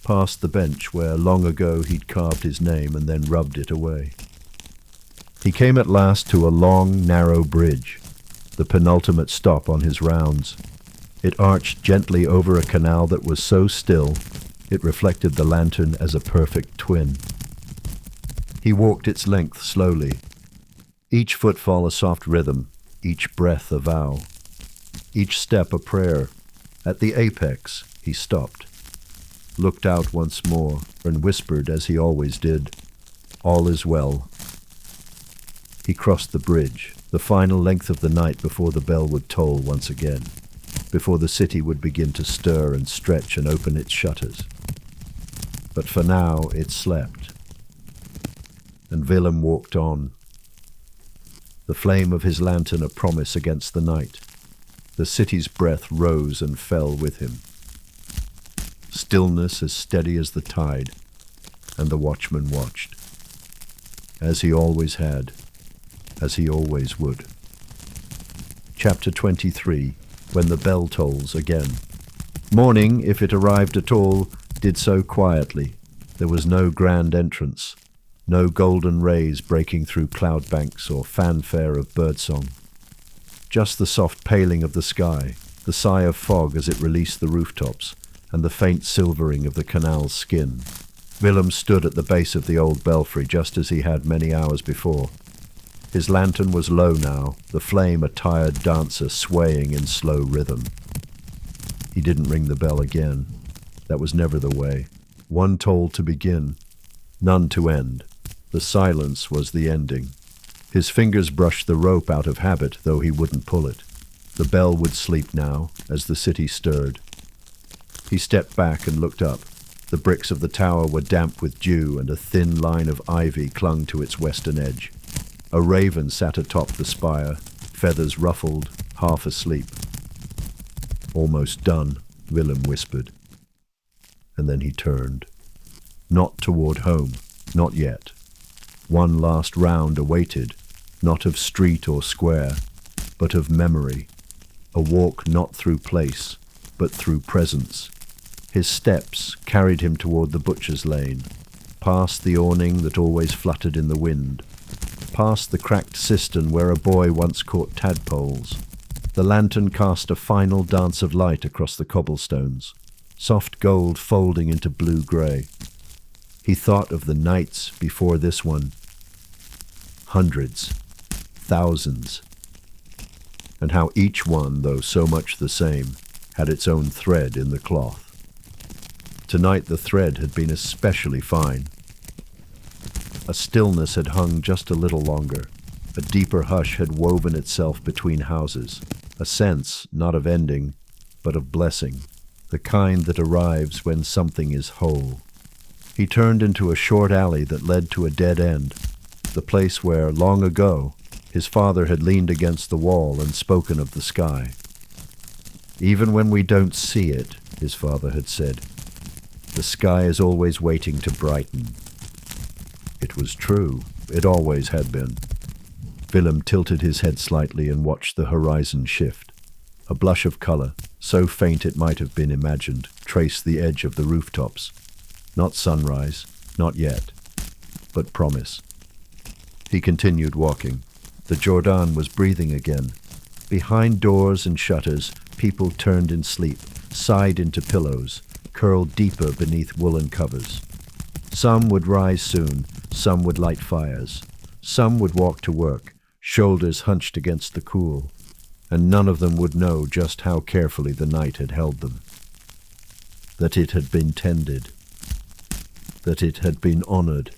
Past the bench where long ago he'd carved his name and then rubbed it away. He came at last to a long, narrow bridge, the penultimate stop on his rounds. It arched gently over a canal that was so still it reflected the lantern as a perfect twin. He walked its length slowly, each footfall a soft rhythm, each breath a vow, each step a prayer. At the apex, he stopped, looked out once more, and whispered as he always did, "All is well." He crossed the bridge, the final length of the night before the bell would toll once again, before the city would begin to stir and stretch and open its shutters. But for now it slept. And Willem walked on, the flame of his lantern a promise against the night. The city's breath rose and fell with him. Stillness as steady as the tide, and the watchman watched, as he always had, as he always would. Chapter 23, When the Bell Tolls Again. Morning, if it arrived at all, did so quietly. There was no grand entrance, no golden rays breaking through cloud banks or fanfare of birdsong. Just the soft paling of the sky, the sigh of fog as it released the rooftops, and the faint silvering of the canal's skin. Willem stood at the base of the old belfry just as he had many hours before. His lantern was low now, the flame a tired dancer swaying in slow rhythm. He didn't ring the bell again. That was never the way. One toll to begin, none to end. The silence was the ending. His fingers brushed the rope out of habit, though he wouldn't pull it. The bell would sleep now, as the city stirred. He stepped back and looked up. The bricks of the tower were damp with dew, and a thin line of ivy clung to its western edge. A raven sat atop the spire, feathers ruffled, half asleep. "Almost done," Willem whispered. And then he turned. Not toward home, not yet. One last round awaited, not of street or square, but of memory. A walk not through place, but through presence. His steps carried him toward the butcher's lane, past the awning that always fluttered in the wind, past the cracked cistern where a boy once caught tadpoles. The lantern cast a final dance of light across the cobblestones, soft gold folding into blue-grey. He thought of the nights before this one. Hundreds, thousands. and how each one, though so much the same, had its own thread in the cloth. Tonight the thread had been especially fine. A stillness had hung just a little longer. A deeper hush had woven itself between houses, a sense not of ending, but of blessing, the kind that arrives when something is whole. He turned into a short alley that led to a dead end, the place where, long ago, his father had leaned against the wall and spoken of the sky. "Even when we don't see it," his father had said, "the sky is always waiting to brighten." It was true. It always had been. Willem tilted his head slightly and watched the horizon shift. A blush of color, so faint it might have been imagined, traced the edge of the rooftops. Not sunrise, not yet, but promise. He continued walking. The Jordan was breathing again. Behind doors and shutters, people turned in sleep, sighed into pillows, curled deeper beneath woolen covers. Some would rise soon, some would light fires. Some would walk to work, shoulders hunched against the cool, and none of them would know just how carefully the night had held them. That it had been tended. That it had been honored.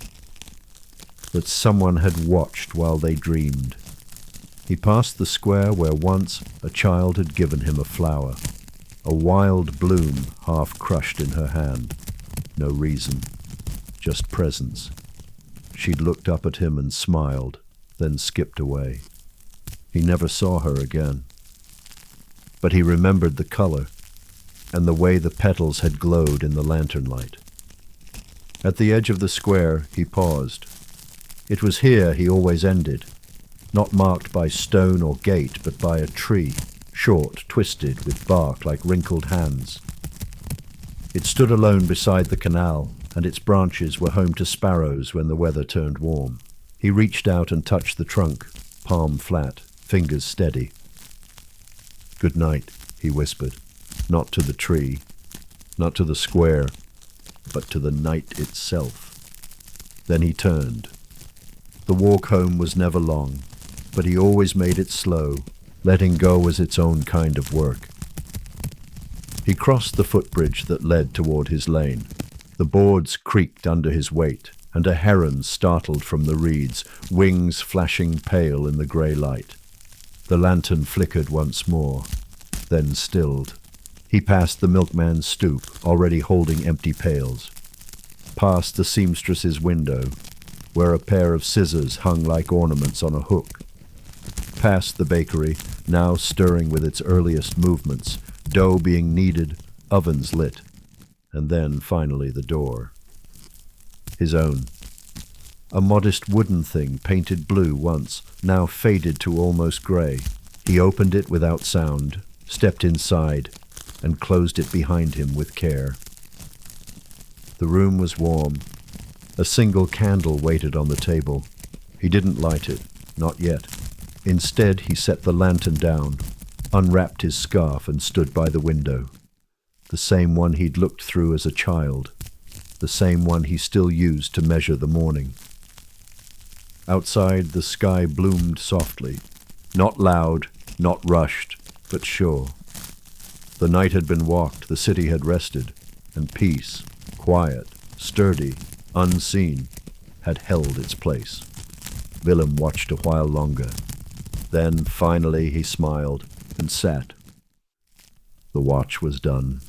That someone had watched while they dreamed. He passed the square where once a child had given him a flower, a wild bloom half crushed in her hand. No reason, just presence. She'd looked up at him and smiled, then skipped away. He never saw her again. But he remembered the color and the way the petals had glowed in the lantern light. At the edge of the square, he paused. It was here he always ended, not marked by stone or gate, but by a tree, short, twisted, with bark like wrinkled hands. It stood alone beside the canal, and its branches were home to sparrows when the weather turned warm. He reached out and touched the trunk, palm flat, fingers steady. "Good night," he whispered, not to the tree, not to the square, but to the night itself. Then he turned. The walk home was never long, but he always made it slow. Letting go was its own kind of work. He crossed the footbridge that led toward his lane. The boards creaked under his weight, and a heron startled from the reeds, wings flashing pale in the grey light. The lantern flickered once more, then stilled. He passed the milkman's stoop, already holding empty pails. Past the seamstress's window, where a pair of scissors hung like ornaments on a hook. Past the bakery, now stirring with its earliest movements, dough being kneaded, ovens lit. And then, finally, the door. His own. A modest wooden thing, painted blue once, now faded to almost grey. He opened it without sound, stepped inside, and closed it behind him with care. The room was warm. A single candle waited on the table. He didn't light it, not yet. Instead, he set the lantern down, unwrapped his scarf and stood by the window. The same one he'd looked through as a child. The same one he still used to measure the morning. Outside, the sky bloomed softly. Not loud, not rushed, but sure. The night had been walked, the city had rested, and peace, quiet, sturdy, unseen, had held its place. Willem watched a while longer. Then, finally, he smiled and sat. The watch was done.